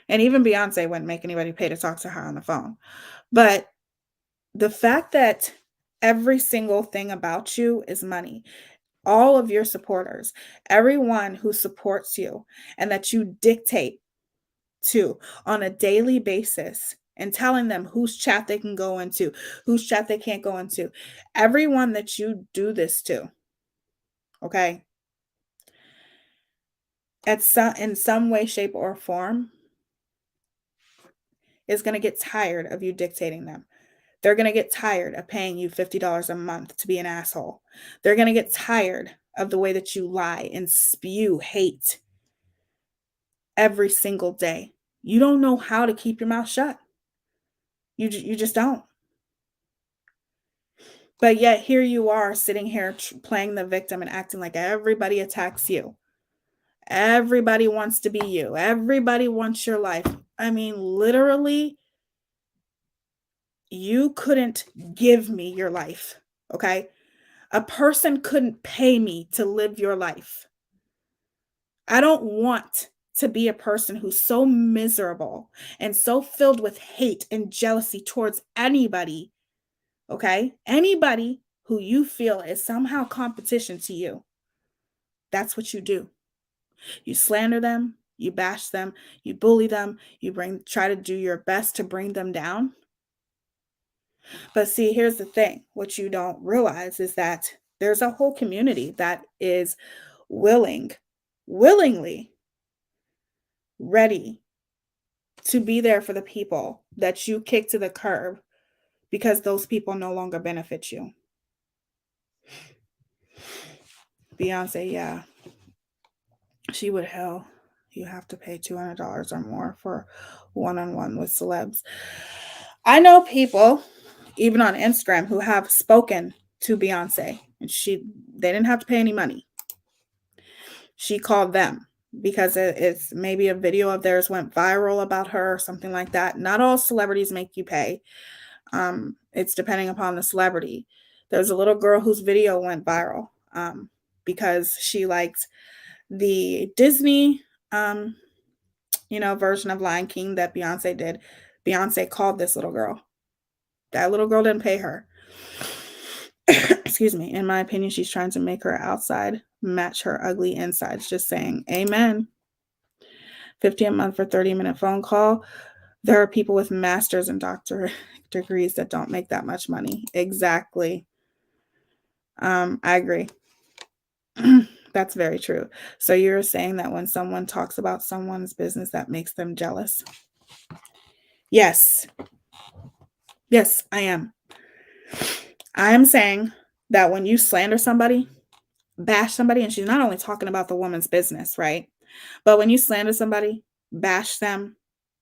And even Beyonce wouldn't make anybody pay to talk to her on the phone. But the fact that every single thing about you is money, all of your supporters, everyone who supports you and that you dictate to on a daily basis and telling them whose chat they can go into, whose chat they can't go into, everyone that you do this to, okay, in some way, shape, or form, is going to get tired of you dictating them. They're going to get tired of paying you $50 a month to be an asshole. They're going to get tired of the way that you lie and spew hate every single day. You don't know how to keep your mouth shut. You just don't. But yet here you are sitting here playing the victim and acting like everybody attacks you. Everybody wants to be you. Everybody wants your life. I mean, literally, you couldn't give me your life, okay? A person couldn't pay me to live your life. I don't want to be a person who's so miserable and so filled with hate and jealousy towards anybody, okay? Anybody who you feel is somehow competition to you. That's what you do. You slander them, you bash them, you bully them, you try to do your best to bring them down. But see, here's the thing. What you don't realize is that there's a whole community that is willingly ready to be there for the people that you kick to the curb because those people no longer benefit you. Beyonce, yeah. She would hell. You have to pay $200 or more for one-on-one with celebs. I know people, even on Instagram, who have spoken to Beyonce, and they didn't have to pay any money. She called them because it's maybe a video of theirs went viral about her or something like that. Not all celebrities make you pay. It's depending upon the celebrity. There's a little girl whose video went viral because she liked the Disney version of Lion King that Beyonce did. Beyonce called this little girl. That little girl didn't pay her. Excuse me. In my opinion, she's trying to make her outside match her ugly insides. Just saying, amen. $50 a month for 30-minute phone call. There are people with masters and doctorate degrees that don't make that much money. Exactly. I agree. That's very true. So you're saying that when someone talks about someone's business, that makes them jealous? Yes. Yes, I am. I am saying that when you slander somebody, bash somebody, and she's not only talking about the woman's business, right? But when you slander somebody, bash them,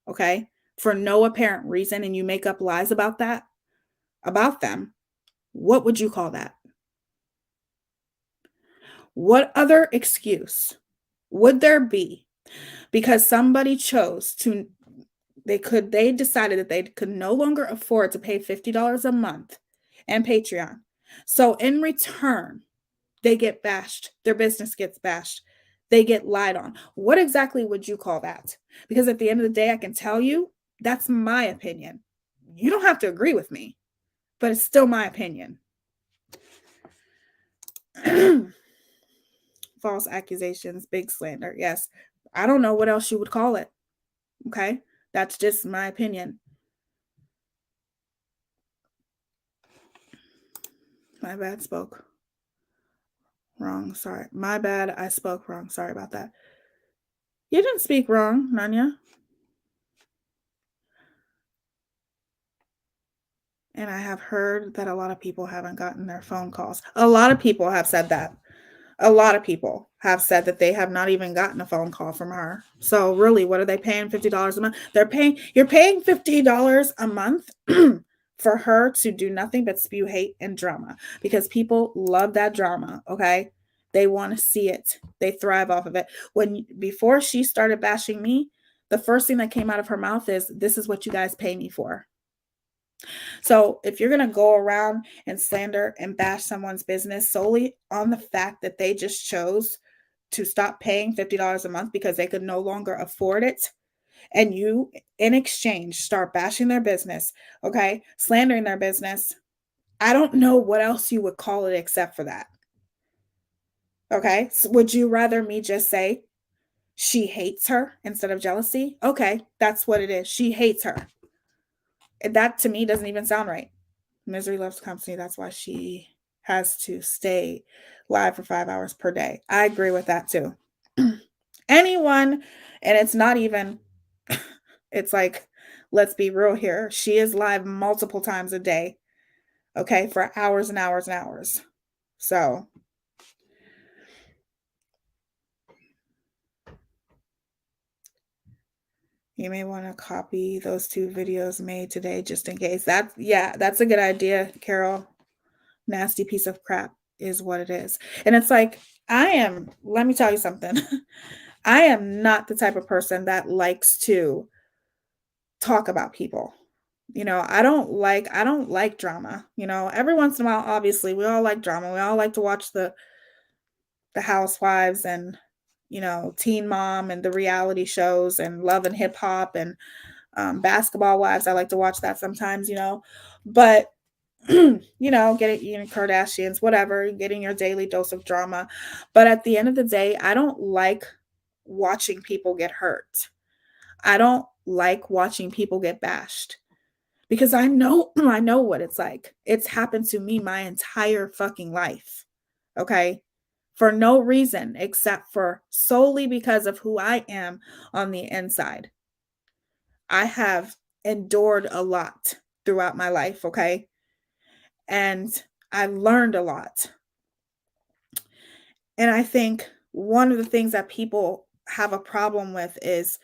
okay, for no apparent reason, and you make up lies about them, what would you call that? What other excuse would there be? Because somebody chose to, they decided that they could no longer afford to pay $50 a month and Patreon. So in return, they get bashed. Their business gets bashed. They get lied on. What exactly would you call that? Because at the end of the day, I can tell you, that's my opinion. You don't have to agree with me, but it's still my opinion. False accusations, big slander. Yes. I don't know what else you would call it. Okay. That's just my opinion. My bad, spoke wrong. Sorry. My bad. I spoke wrong. Sorry about that. You didn't speak wrong, Nanya. And I have heard that a lot of people haven't gotten their phone calls. A lot of people have said that. A lot of people have said that they have not even gotten a phone call from her. So really, what are they paying $50 a month? You're paying $50 a month for her to do nothing but spew hate and drama, because people love that drama. Okay. They want to see it. They thrive off of it. Before she started bashing me, the first thing that came out of her mouth is, "This is what you guys pay me for." So if you're going to go around and slander and bash someone's business solely on the fact that they just chose to stop paying $50 a month because they could no longer afford it, and you in exchange start bashing their business, okay, slandering their business, I don't know what else you would call it except for that. Okay, so would you rather me just say she hates her instead of jealousy? Okay, that's what it is. She hates her. That to me doesn't even sound right. Misery loves company. That's why she has to stay live for 5 hours per day. I agree with that too. Anyone, and it's not even, it's like, let's be real here. She is live multiple times a day, okay, for hours and hours and hours. So you may want to copy those 2 videos made today just in case. That's a good idea, Carol. Nasty piece of crap is what it is. And it's like, let me tell you something. I am not the type of person that likes to talk about people. I don't like drama. Every once in a while, obviously, we all like drama. We all like to watch the Housewives and Teen Mom and the reality shows and Love and Hip Hop and Basketball Wives. I like to watch that sometimes, but getting Kardashians, whatever, getting your daily dose of drama. But at the end of the day, I don't like watching people get hurt. I don't like watching people get bashed because I know what it's like. It's happened to me my entire fucking life. Okay? For no reason except for solely because of who I am on the inside. I have endured a lot throughout my life, okay? And I've learned a lot. And I think one of the things that people have a problem with is,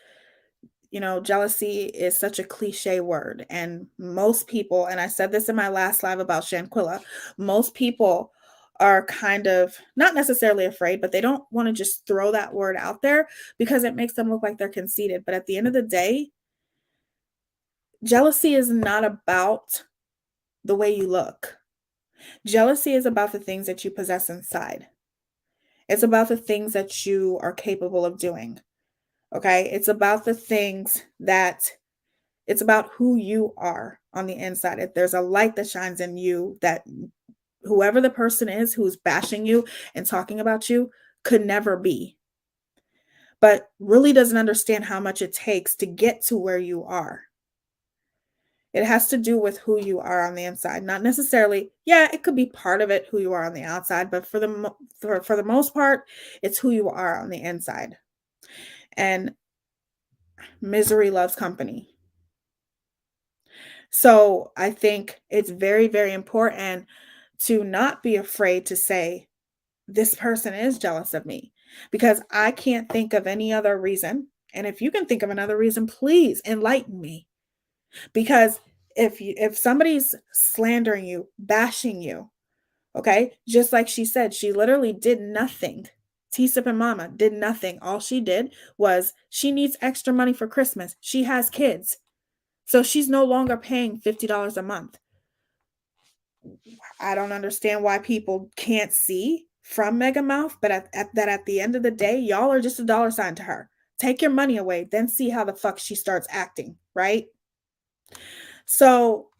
jealousy is such a cliche word. And most people, and I said this in my last live about Shanquilla, most people are kind of not necessarily afraid, but they don't want to just throw that word out there because it makes them look like they're conceited. But at the end of the day, jealousy is not about the way you look. Jealousy is about the things that you possess inside. It's about the things that you are capable of doing. Okay? It's about the things it's about who you are on the inside. If there's a light that shines in you that whoever the person is who's bashing you and talking about you could never be, but really doesn't understand how much it takes to get to where you are. It has to do with who you are on the inside, not necessarily. Yeah, it could be part of it, who you are on the outside, but for the most part, it's who you are on the inside. And misery loves company. So I think it's very, very important to not be afraid to say, this person is jealous of me, because I can't think of any other reason. And if you can think of another reason, please enlighten me. Because if somebody's slandering you, bashing you, okay, just like she said, she literally did nothing. T-Sip and Mama did nothing. All she did was she needs extra money for Christmas. She has kids. So she's no longer paying $50 a month. I don't understand why people can't see from Mega Mouth, but at the end of the day, y'all are just a dollar sign to her. Take your money away, then see how the fuck she starts acting, right? So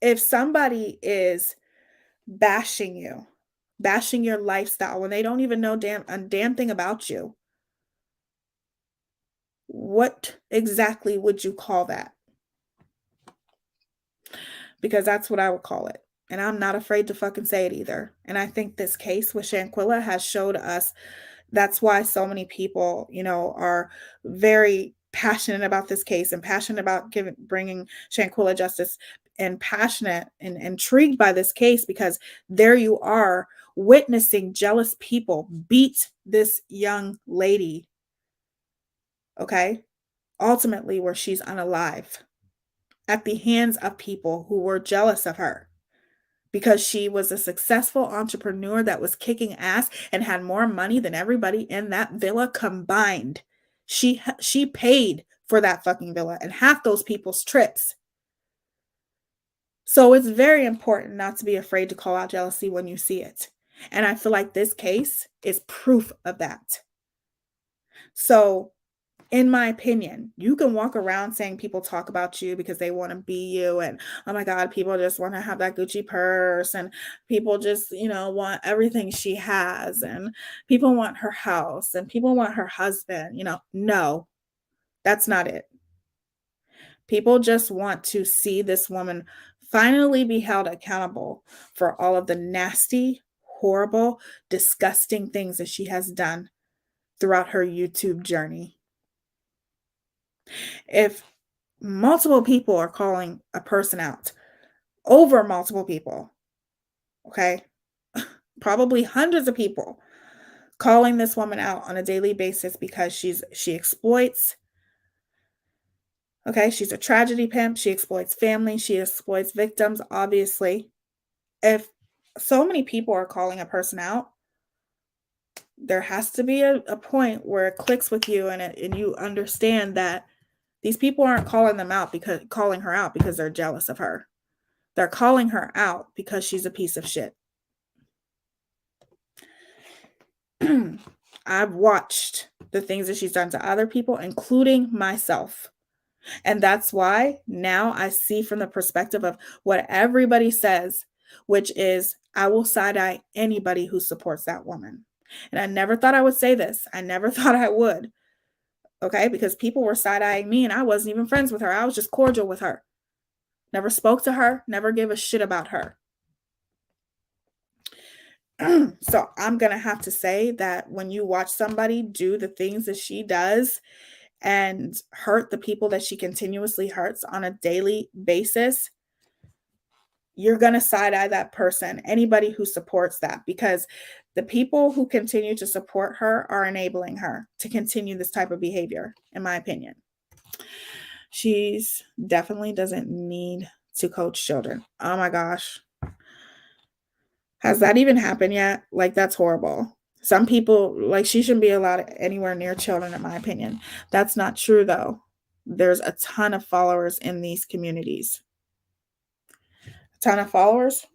if somebody is bashing you, bashing your lifestyle when they don't even know a damn thing about you, what exactly would you call that? Because that's what I would call it. And I'm not afraid to fucking say it either. And I think this case with Shanquilla has showed us that's why so many people, are very passionate about this case and passionate about bringing Shanquilla justice and passionate and intrigued by this case, because there you are witnessing jealous people beat this young lady. Okay. Ultimately, where she's unalive at the hands of people who were jealous of her because she was a successful entrepreneur that was kicking ass and had more money than everybody in that villa combined. She paid for that fucking villa and half those people's trips. So it's very important not to be afraid to call out jealousy when you see it. And I feel like this case is proof of that. So in my opinion, you can walk around saying people talk about you because they want to be you. And, oh my God, people just want to have that Gucci purse. And people just, want everything she has. And people want her house. And people want her husband. No, that's not it. People just want to see this woman finally be held accountable for all of the nasty, horrible, disgusting things that she has done throughout her YouTube journey. If multiple people are calling a person out, over multiple people, okay, probably hundreds of people calling this woman out on a daily basis because she exploits. Okay, she's a tragedy pimp. She exploits family. She exploits victims, obviously. If so many people are calling a person out, there has to be a point where it clicks with you and you understand that these people aren't calling her out because they're jealous of her. They're calling her out because she's a piece of shit. I've watched the things that she's done to other people, including myself. And that's why now I see from the perspective of what everybody says, which is I will side-eye anybody who supports that woman. And I never thought I would say this. I never thought I would. Okay? Because people were side-eyeing me and I wasn't even friends with her. I was just cordial with her. Never spoke to her, never gave a shit about her. So I'm going to have to say that when you watch somebody do the things that she does and hurt the people that she continuously hurts on a daily basis, you're going to side-eye that person, anybody who supports that, because the people who continue to support her are enabling her to continue this type of behavior, in my opinion. She's definitely doesn't need to coach children. Oh my gosh. Has that even happened yet? Like, that's horrible. Some people, like, she shouldn't be allowed anywhere near children, in my opinion. That's not true, though. There's a ton of followers in these communities. A ton of followers?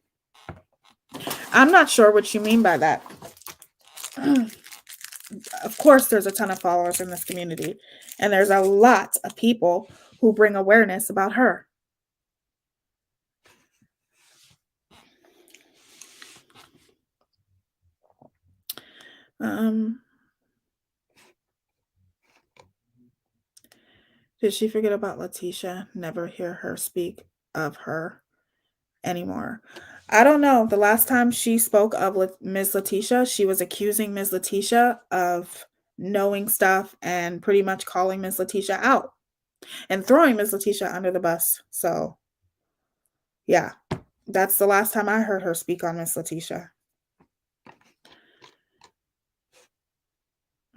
I'm not sure what you mean by that. Of course, there's a ton of followers in this community. And there's a lot of people who bring awareness about her. Did she forget about Letitia? Never hear her speak of her anymore. I don't know. The last time she spoke of Ms. Letitia, she was accusing Ms. Letitia of knowing stuff and pretty much calling Ms. Letitia out and throwing Ms. Letitia under the bus. So, yeah, that's the last time I heard her speak on Ms. Letitia.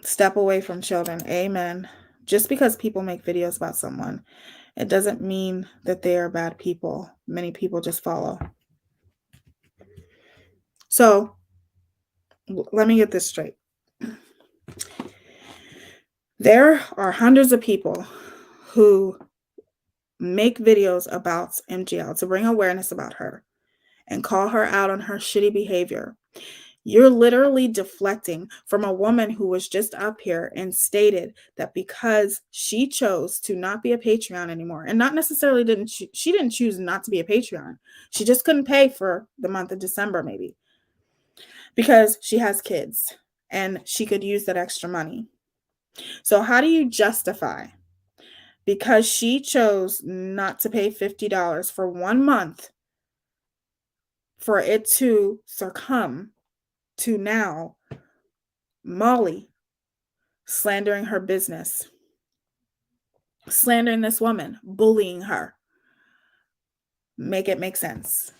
Step away from children. Amen. Just because people make videos about someone, it doesn't mean that they are bad people. Many people just follow. So let me get this straight. There are hundreds of people who make videos about MGL to bring awareness about her and call her out on her shitty behavior. You're literally deflecting from a woman who was just up here and stated that because she chose to not be a Patreon anymore, and not necessarily she didn't choose not to be a Patreon. She just couldn't pay for the month of December, maybe, because she has kids and she could use that extra money. So how do you justify, because she chose not to pay $50 for 1 month, for it to succumb to now Molly slandering her business, slandering this woman, bullying her? Make it make sense.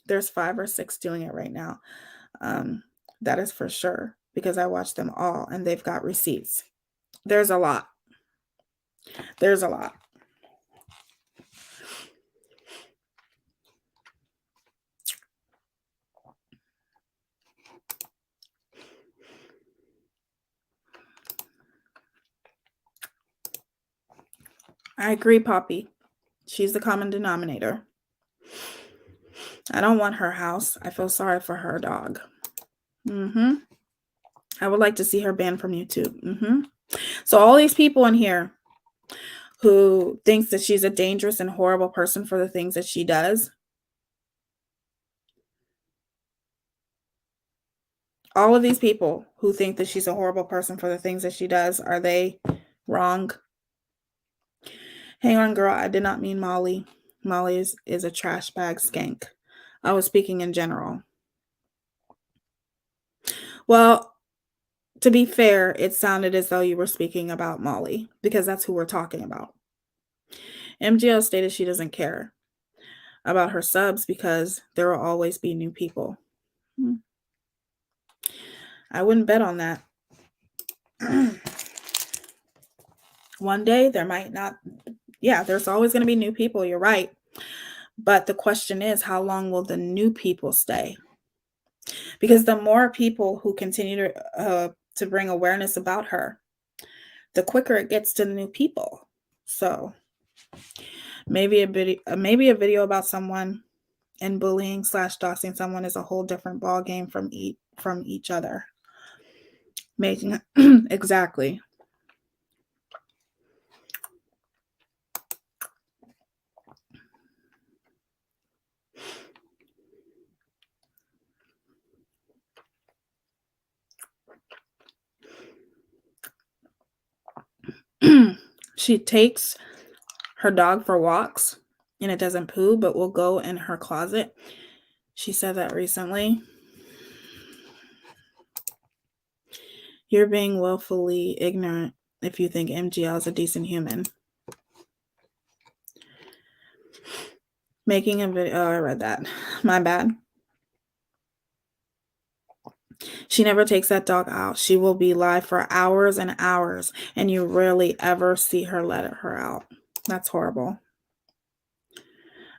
There's 5 or 6 doing it right now. That is for sure, because I watched them all and they've got receipts. There's a lot. There's a lot. I agree, Poppy. She's the common denominator. I don't want her house. I feel sorry for her dog. I would like to see her banned from YouTube. So all these people in here who thinks that she's a dangerous and horrible person for the things that she does, all of these people who think that she's a horrible person for the things that she does, are they wrong? Hang on, girl. I did not mean Molly. Molly is a trash bag skank. I was speaking in general. Well, to be fair, it sounded as though you were speaking about Molly, because that's who we're talking about. MGL stated she doesn't care about her subs because there will always be new people. I wouldn't bet on that. One day there might not. Yeah, there's always going to be new people. You're right. But the question is, how long will the new people stay? because the more people who continue to bring awareness about her, the quicker it gets to the new people. So maybe a video about someone and bullying / doxing someone is a whole different ball game from each other. Making exactly. She takes her dog for walks and it doesn't poo, but will go in her closet. She said that recently. You're being willfully ignorant if you think MGL is a decent human. Making a video. Oh, I read that. My bad. She never takes that dog out. She will be live for hours and hours, and you rarely ever see her let her out. That's horrible.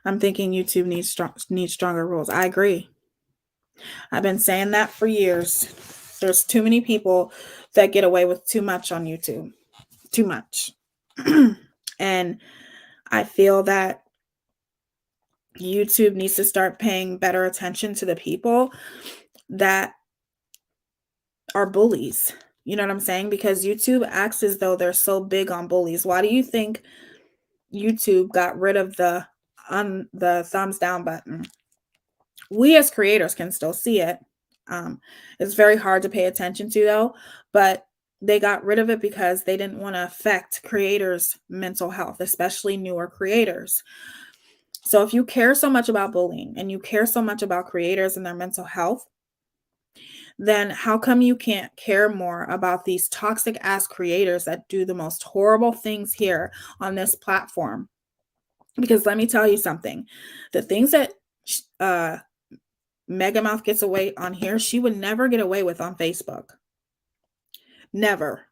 I'm thinking YouTube needs stronger rules. I agree. I've been saying that for years. There's too many people that get away with too much on YouTube. Too much. And I feel that YouTube needs to start paying better attention to the people that are bullies. You know what I'm saying? Because YouTube acts as though they're so big on bullies. Why do you think YouTube got rid of the thumbs down button? We as creators can still see it. It's very hard to pay attention to though, but they got rid of it because they didn't want to affect creators' mental health, especially newer creators. So if you care so much about bullying and you care so much about creators and their mental health, then how come you can't care more about these toxic ass creators that do the most horrible things here on this platform? Because let me tell you something, the things that Megamouth gets away on here, she would never get away with on Facebook. Never.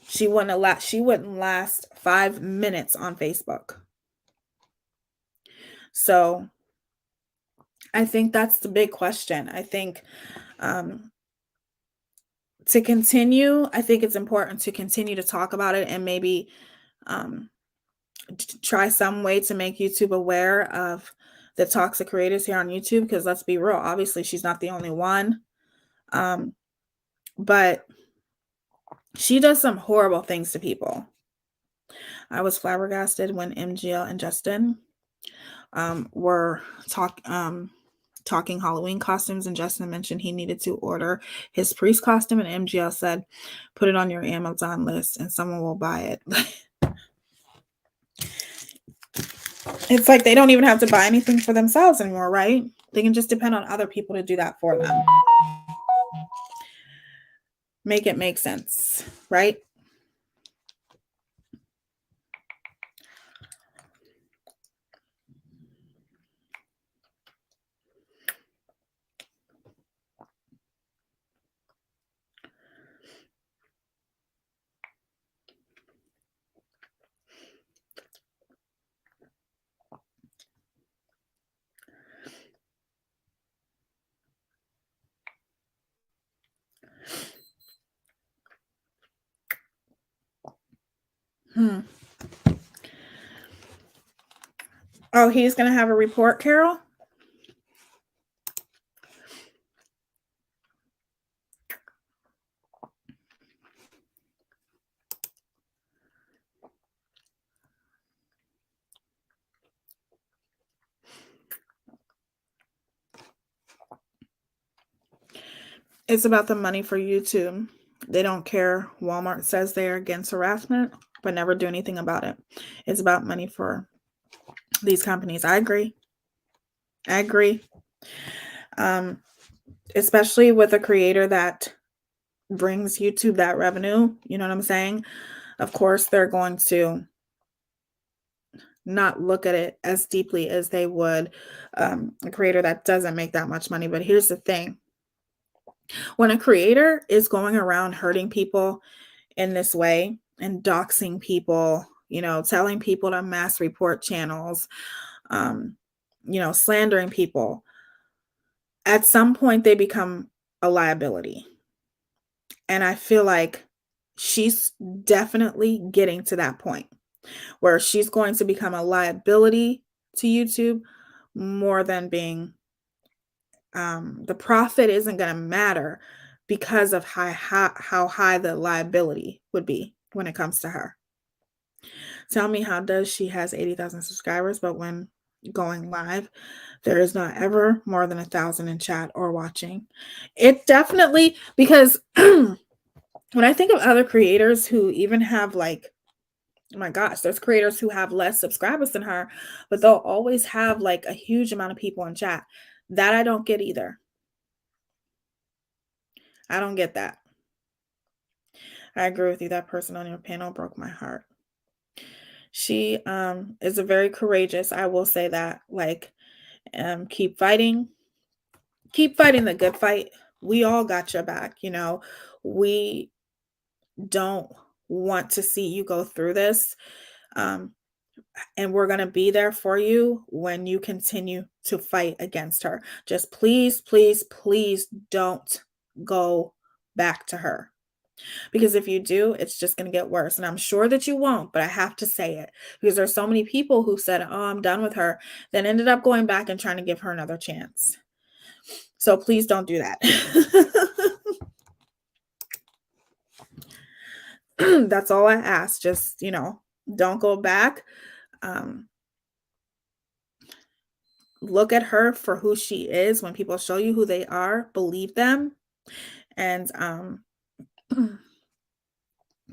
She wouldn't last 5 minutes on Facebook. So I think that's the big question. I think to continue, I think it's important to continue to talk about it and maybe try some way to make YouTube aware of the toxic creators here on YouTube, because let's be real, obviously she's not the only one. But she does some horrible things to people. I was flabbergasted when MGL and Justin were talking Halloween costumes, and Justin mentioned he needed to order his priest costume, and MGL said, put it on your Amazon list and someone will buy it. It's like they don't even have to buy anything for themselves anymore, right? They can just depend on other people to do that for them. Make it make sense, right? Oh, he's going to have a report, Carol? It's about the money for YouTube. They don't care. Walmart says they're against harassment, but never do anything about it. It's about money for these companies. I agree. Especially with a creator that brings YouTube that revenue. You know what I'm saying? Of course, they're going to not look at it as deeply as they would a creator that doesn't make that much money. But here's the thing. When a creator is going around hurting people in this way and doxing people, telling people to mass report channels, slandering people, at some point they become a liability. And I feel like she's definitely getting to that point where she's going to become a liability to YouTube more than being the profit isn't going to matter because of how high the liability would be when it comes to her. Tell me, how does she has 80,000 subscribers, but when going live, there is not ever more than 1,000 in chat or watching? It definitely, because when I think of other creators who even have like, oh my gosh, there's creators who have less subscribers than her, but they'll always have like a huge amount of people in chat. That I don't get either. I don't get that. I agree with you. That person on your panel broke my heart. She is a very courageous, I will say that. Like, keep fighting. Keep fighting the good fight. We all got your back, you know. We don't want to see you go through this. And we're going to be there for you when you continue to fight against her. Just please, please, please don't go back to her. Because if you do, it's just going to get worse. And I'm sure that you won't, but I have to say it because there's so many people who said, oh, I'm done with her, then ended up going back and trying to give her another chance. So please don't do that. That's all I ask. Just, you know, don't go back. Look at her for who she is. When people show you who they are, believe them. And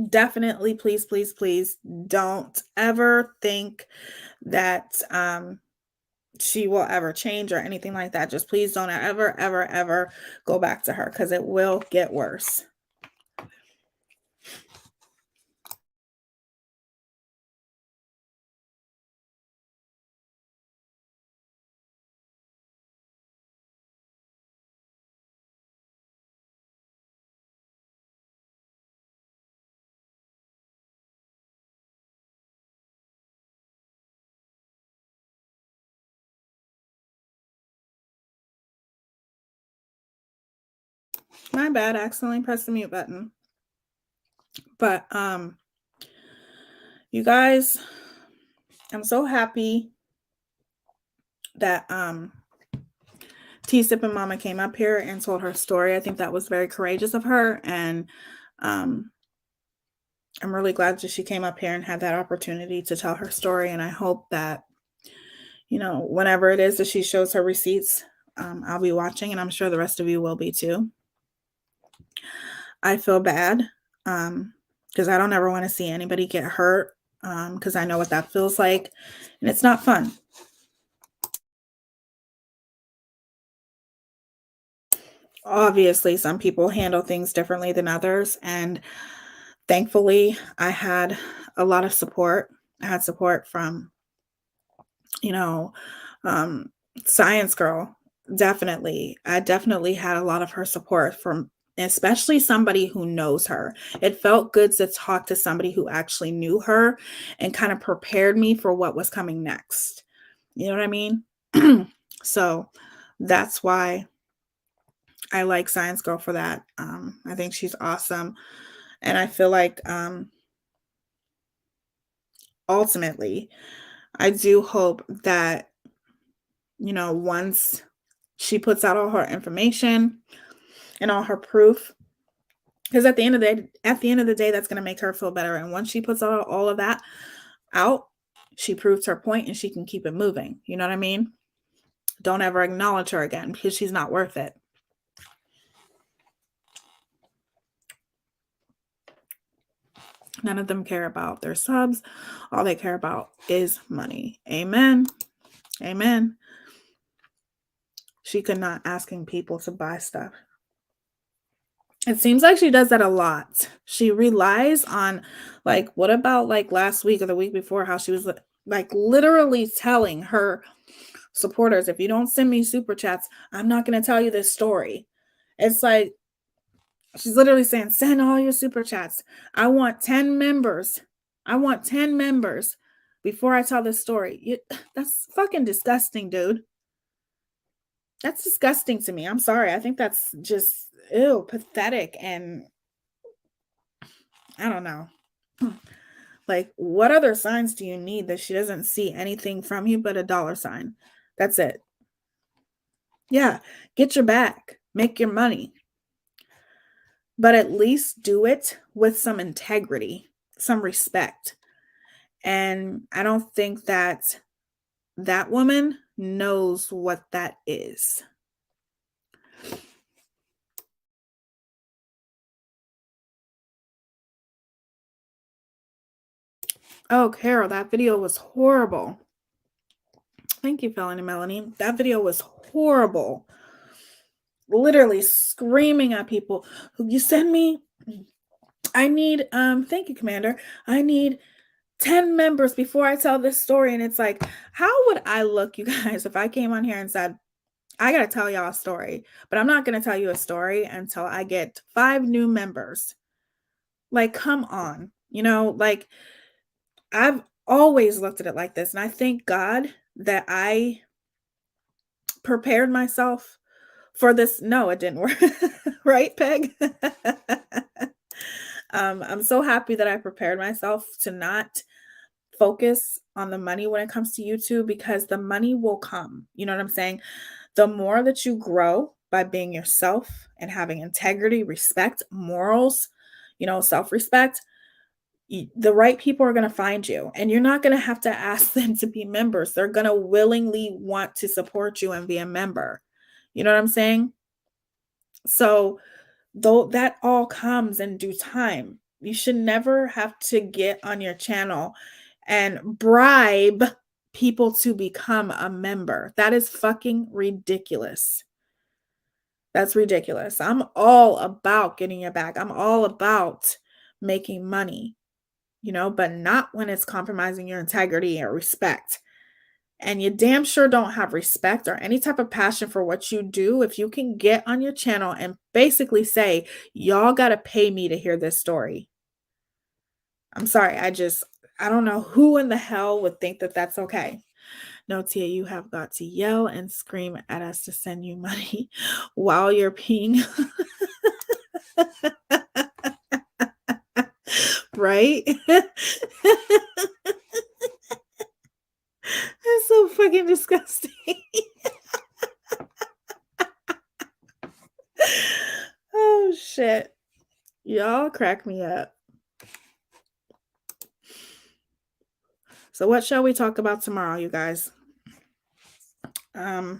definitely, please, please, please don't ever think that she will ever change or anything like that. Just please don't ever, ever, ever go back to her because it will get worse. My bad, I accidentally pressed the mute button. But you guys, I'm so happy that T-Sip and Mama came up here and told her story. I think that was very courageous of her, and I'm really glad that she came up here and had that opportunity to tell her story. And I hope that, you know, whenever it is that she shows her receipts, I'll be watching, and I'm sure the rest of you will be too. I feel bad because I don't ever want to see anybody get hurt because I know what that feels like, and it's not fun. Obviously, some people handle things differently than others, and thankfully, I had a lot of support. I had support from, you know, Science Girl. Definitely. I definitely had a lot of her support from especially somebody who knows her. It felt good to talk to somebody who actually knew her and kind of prepared me for what was coming next. You know what I mean? So that's why I like Science Girl for that. I think she's awesome. And I feel like ultimately, I do hope that, you know, once she puts out all her information and all her proof, because at the end of the day, that's going to make her feel better. And once she puts all of that out, she proves her point and she can keep it moving. You know what I mean? Don't ever acknowledge her again because she's not worth it. None of them care about their subs. All they care about is money. Amen. Amen. She could not asking people to buy stuff. It seems like she does that a lot. She relies on, like, what about like last week or the week before, how she was like literally telling her supporters, if you don't send me super chats, I'm not going to tell you this story. It's like, she's literally saying, send all your super chats. I want 10 members. I want 10 members before I tell this story. That's fucking disgusting, dude. That's disgusting to me. I'm sorry. I think that's just ew, pathetic, and I don't know. Like, what other signs do you need that she doesn't see anything from you but a dollar sign? That's it. Yeah, get your bag, make your money, but at least do it with some integrity, some respect. And I don't think that that woman knows what that is. Oh, Carol, that video was horrible. Thank you, Felony Melanie. That video was horrible. Literally screaming at people. You send me, I need, thank you, Commander. I need 10 members before I tell this story. And it's like, how would I look, you guys, if I came on here and said, I got to tell y'all a story, but I'm not going to tell you a story until I get 5 new members. Like, come on. You know, like, I've always looked at it like this. And I thank God that I prepared myself for this. No, it didn't work. Right, Peg? I'm so happy that I prepared myself to not focus on the money when it comes to YouTube, because the money will come. You know what I'm saying? The more that you grow by being yourself and having integrity, respect, morals, you know, self-respect, the right people are going to find you, and you're not going to have to ask them to be members. They're going to willingly want to support you and be a member. You know what I'm saying? So though that all comes in due time. You should never have to get on your channel and bribe people to become a member. That is fucking ridiculous. That's ridiculous. I'm all about getting your back. I'm all about making money, you know, but not when it's compromising your integrity or respect. And you damn sure don't have respect or any type of passion for what you do if you can get on your channel and basically say, y'all got to pay me to hear this story. I'm sorry. I don't know who in the hell would think that that's okay. No, Tia, you have got to yell and scream at us to send you money while you're peeing. Right? That's so fucking disgusting. Oh, shit. Y'all crack me up. So what shall we talk about tomorrow, you guys? I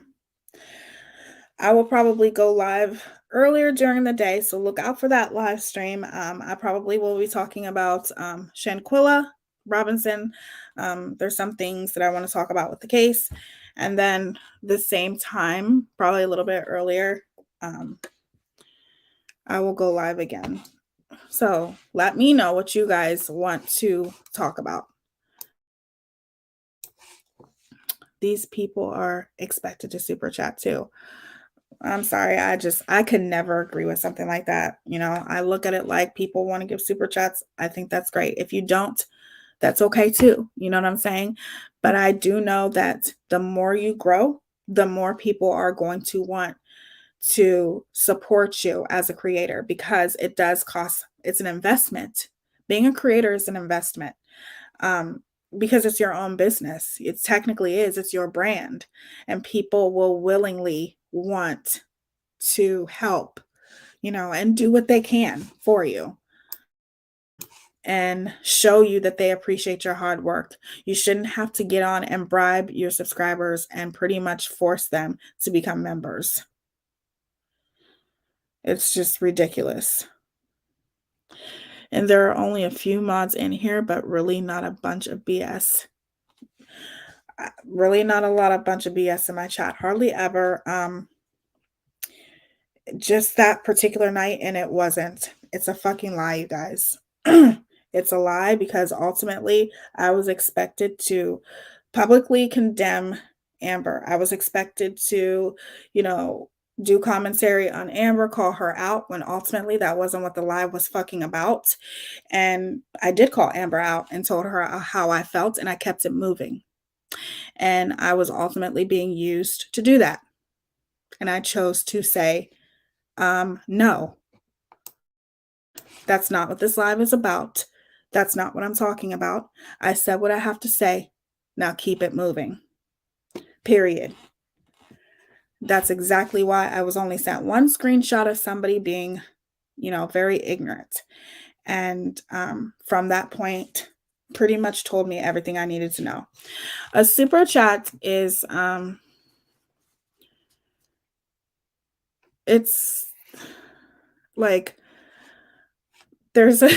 will probably go live earlier during the day, so look out for that live stream. I probably will be talking about Shanquilla Robinson. There's some things that I want to talk about with the case. And then the same time, probably a little bit earlier, I will go live again. So let me know what you guys want to talk about. These people are expected to super chat too. I'm sorry. I could never agree with something like that. You know, I look at it like people want to give super chats. I think that's great. If you don't, that's okay too. You know what I'm saying? But I do know that the more you grow, the more people are going to want to support you as a creator, because it does cost. It's an investment. Being a creator is an investment. Because it's your own business. It technically is. It's your brand. And people will willingly want to help, you know, and do what they can for you and show you that they appreciate your hard work. You shouldn't have to get on and bribe your subscribers and pretty much force them to become members. It's just ridiculous. And there are only a few mods in here, but really not a bunch of BS. Really not a lot of bunch of BS in my chat. Hardly ever. Just that particular night, and it wasn't. It's a fucking lie, you guys. It's a lie, because ultimately I was expected to publicly condemn Amber. I was expected to, you know, do commentary on Amber, call her out, when ultimately that wasn't what the live was fucking about. And I did call Amber out and told her how I felt, and I kept it moving. And I was ultimately being used to do that. And I chose to say, no, that's not what this live is about. That's not what I'm talking about. I said what I have to say. Now keep it moving. Period. That's exactly why I was only sent one screenshot of somebody being, very ignorant. And from that point, pretty much told me everything I needed to know. A super chat is, it's like, there's a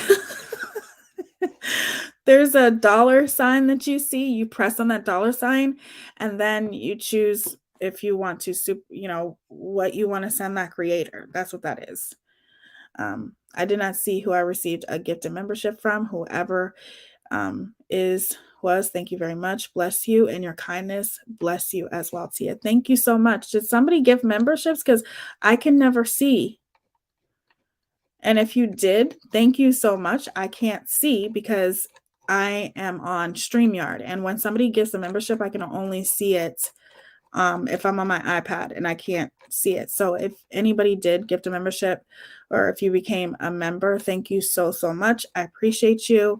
there's a dollar sign that you see. You press on that dollar sign, and then you choose if you want to, what you want to send that creator. That's what that is. I did not see who I received a gift and membership from. Whoever was, thank you very much. Bless you, and your kindness bless you as well, Tia. Thank you so much. Did somebody give memberships? Because I can never see. And if you did, thank you so much. I can't see because I am on StreamYard. And when somebody gives a membership, I can only see it if I'm on my iPad and I can't see it. So if anybody did gift a membership, or if you became a member, thank you so, so much. I appreciate you.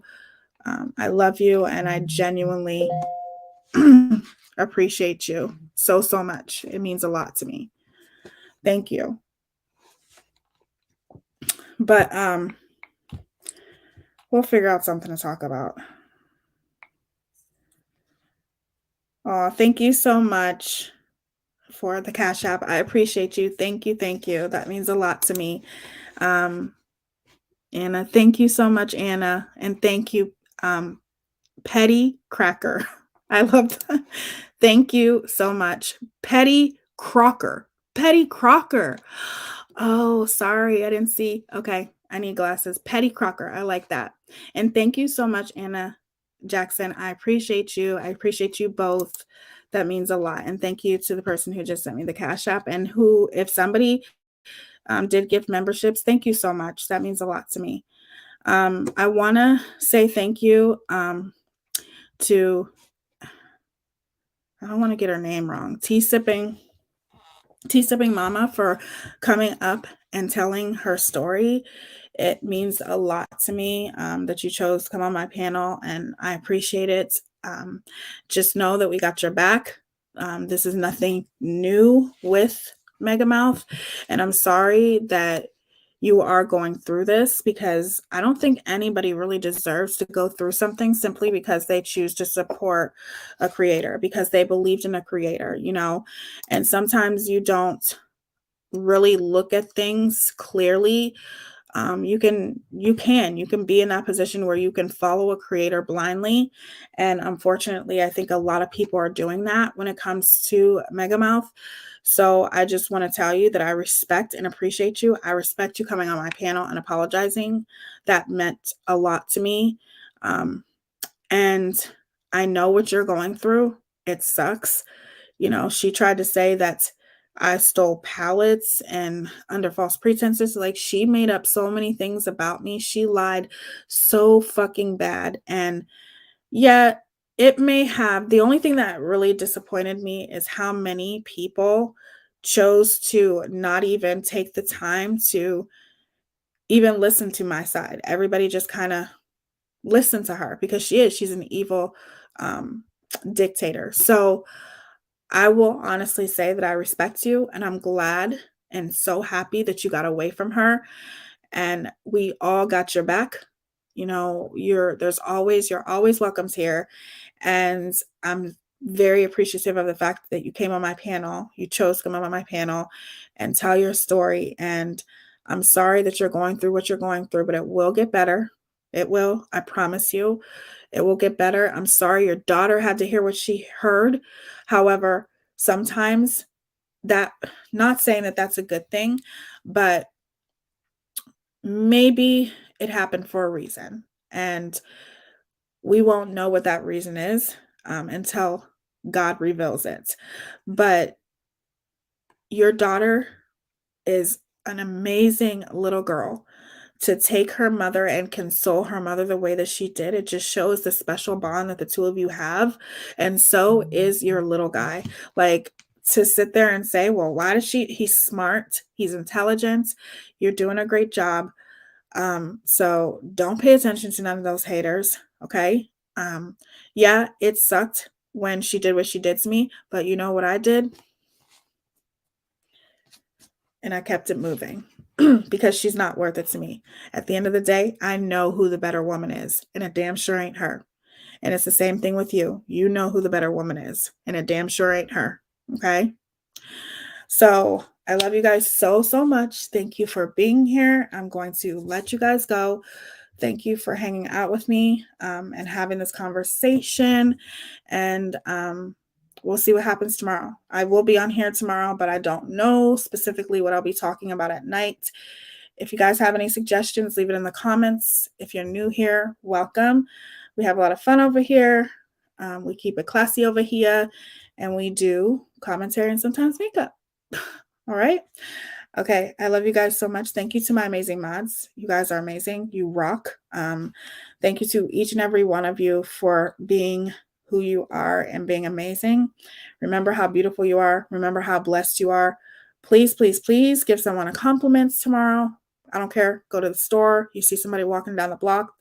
I love you. And I genuinely appreciate you so, so much. It means a lot to me. Thank you. But we'll figure out something to talk about. Oh, thank you so much for the Cash App. I appreciate you. Thank you. Thank you. That means a lot to me. Anna, thank you so much, Anna. And thank you, Petty Cracker. I love that. Thank you so much. Petty Crocker. Petty Crocker. Oh, sorry. I didn't see. Okay. I need glasses. Petty Crocker. I like that. And thank you so much, Anna Jackson. I appreciate you. I appreciate you both. That means a lot. And thank you to the person who just sent me the Cash App, and who, if somebody did gift memberships, thank you so much. That means a lot to me. I want to say thank you to, I don't want to get her name wrong, Tea Sipping Mama, for coming up and telling her story. It means a lot to me that you chose to come on my panel, and I appreciate it. Just know that we got your back. This is nothing new with Megamouth, and I'm sorry that you are going through this, because I don't think anybody really deserves to go through something simply because they choose to support a creator, because they believed in a creator, and sometimes you don't really look at things clearly. You can be in that position where you can follow a creator blindly. And unfortunately, I think a lot of people are doing that when it comes to Megamouth. So I just want to tell you that I respect and appreciate you. I respect you coming on my panel and apologizing. That meant a lot to me. And I know what you're going through. It sucks. She tried to say that I stole pallets and under false pretenses. Like, she made up so many things about me. She lied so fucking bad. And yeah, it may have. The only thing that really disappointed me is how many people chose to not even take the time to even listen to my side. Everybody just kind of listened to her because she's an evil dictator. So I will honestly say that I respect you, and I'm glad and so happy that you got away from her, and we all got your back. You're always welcome here. And I'm very appreciative of the fact that you came on my panel. You chose to come on my panel and tell your story. And I'm sorry that you're going through what you're going through, but it will get better. It will. I promise you. It will get better. I'm sorry your daughter had to hear what she heard. However, sometimes not saying that that's a good thing, but maybe it happened for a reason. And we won't know what that reason is until God reveals it. But your daughter is an amazing little girl. To take her mother and console her mother the way that she did, it just shows the special bond that the two of you have. And so is your little guy. Like, to sit there and say, well, why does he's smart, he's intelligent, you're doing a great job. So don't pay attention to none of those haters. Okay. Yeah, it sucked when she did what she did to me, but you know what I did? And I kept it moving because she's not worth it to me. At the end of the day, I know who the better woman is, and it damn sure ain't her. And it's the same thing with you. You know who the better woman is, and it damn sure ain't her. Okay. So I love you guys so, so much. Thank you for being here. I'm going to let you guys go. Thank you for hanging out with me and having this conversation. And we'll see what happens tomorrow. I will be on here tomorrow, but I don't know specifically what I'll be talking about at night. If you guys have any suggestions, leave it in the comments. If you're new here, welcome. We have a lot of fun over here. We keep it classy over here, and we do commentary and sometimes makeup. All right. Okay. I love you guys so much. Thank you to my amazing mods. You guys are amazing. You rock. Thank you to each and every one of you for being who you are and being amazing. Remember how beautiful you are. Remember how blessed you are. Please, please, please give someone a compliment tomorrow. I don't care. Go to the store. You see somebody walking down the block.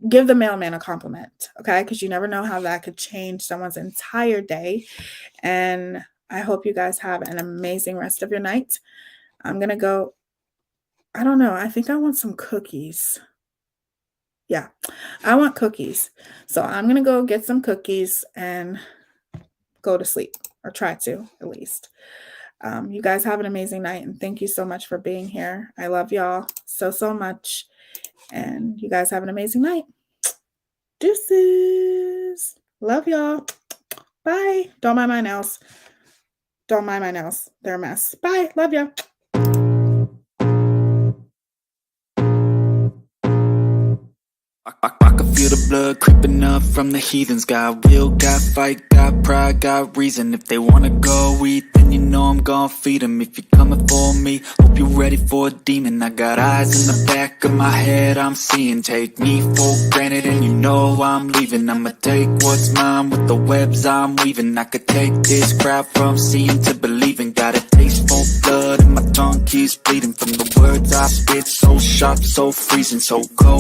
Give the mailman a compliment. Okay. Because you never know how that could change someone's entire day. And I hope you guys have an amazing rest of your night. I'm going to go. I don't know. I think I want some cookies. Yeah, I want cookies. So I'm going to go get some cookies and go to sleep, or try to at least. You guys have an amazing night, and thank you so much for being here. I love y'all so, so much. And you guys have an amazing night. Deuces. Love y'all. Bye. Don't mind my nails. Don't mind my nails. They're a mess. Bye. Love ya. I can feel the blood creeping up from the heathens. Got will, got fight, got pride, got reason. If they wanna go eat, then you know I'm gonna feed them. If you're coming for me, hope you're ready for a demon. I got eyes in the back of my head, I'm seeing. Take me for granted and you know I'm leaving. I'ma take what's mine with the webs I'm weaving. I could take this crowd from seeing to believing. Got a taste for blood and my tongue keeps bleeding from the words I spit. So sharp, so freezing, so cold.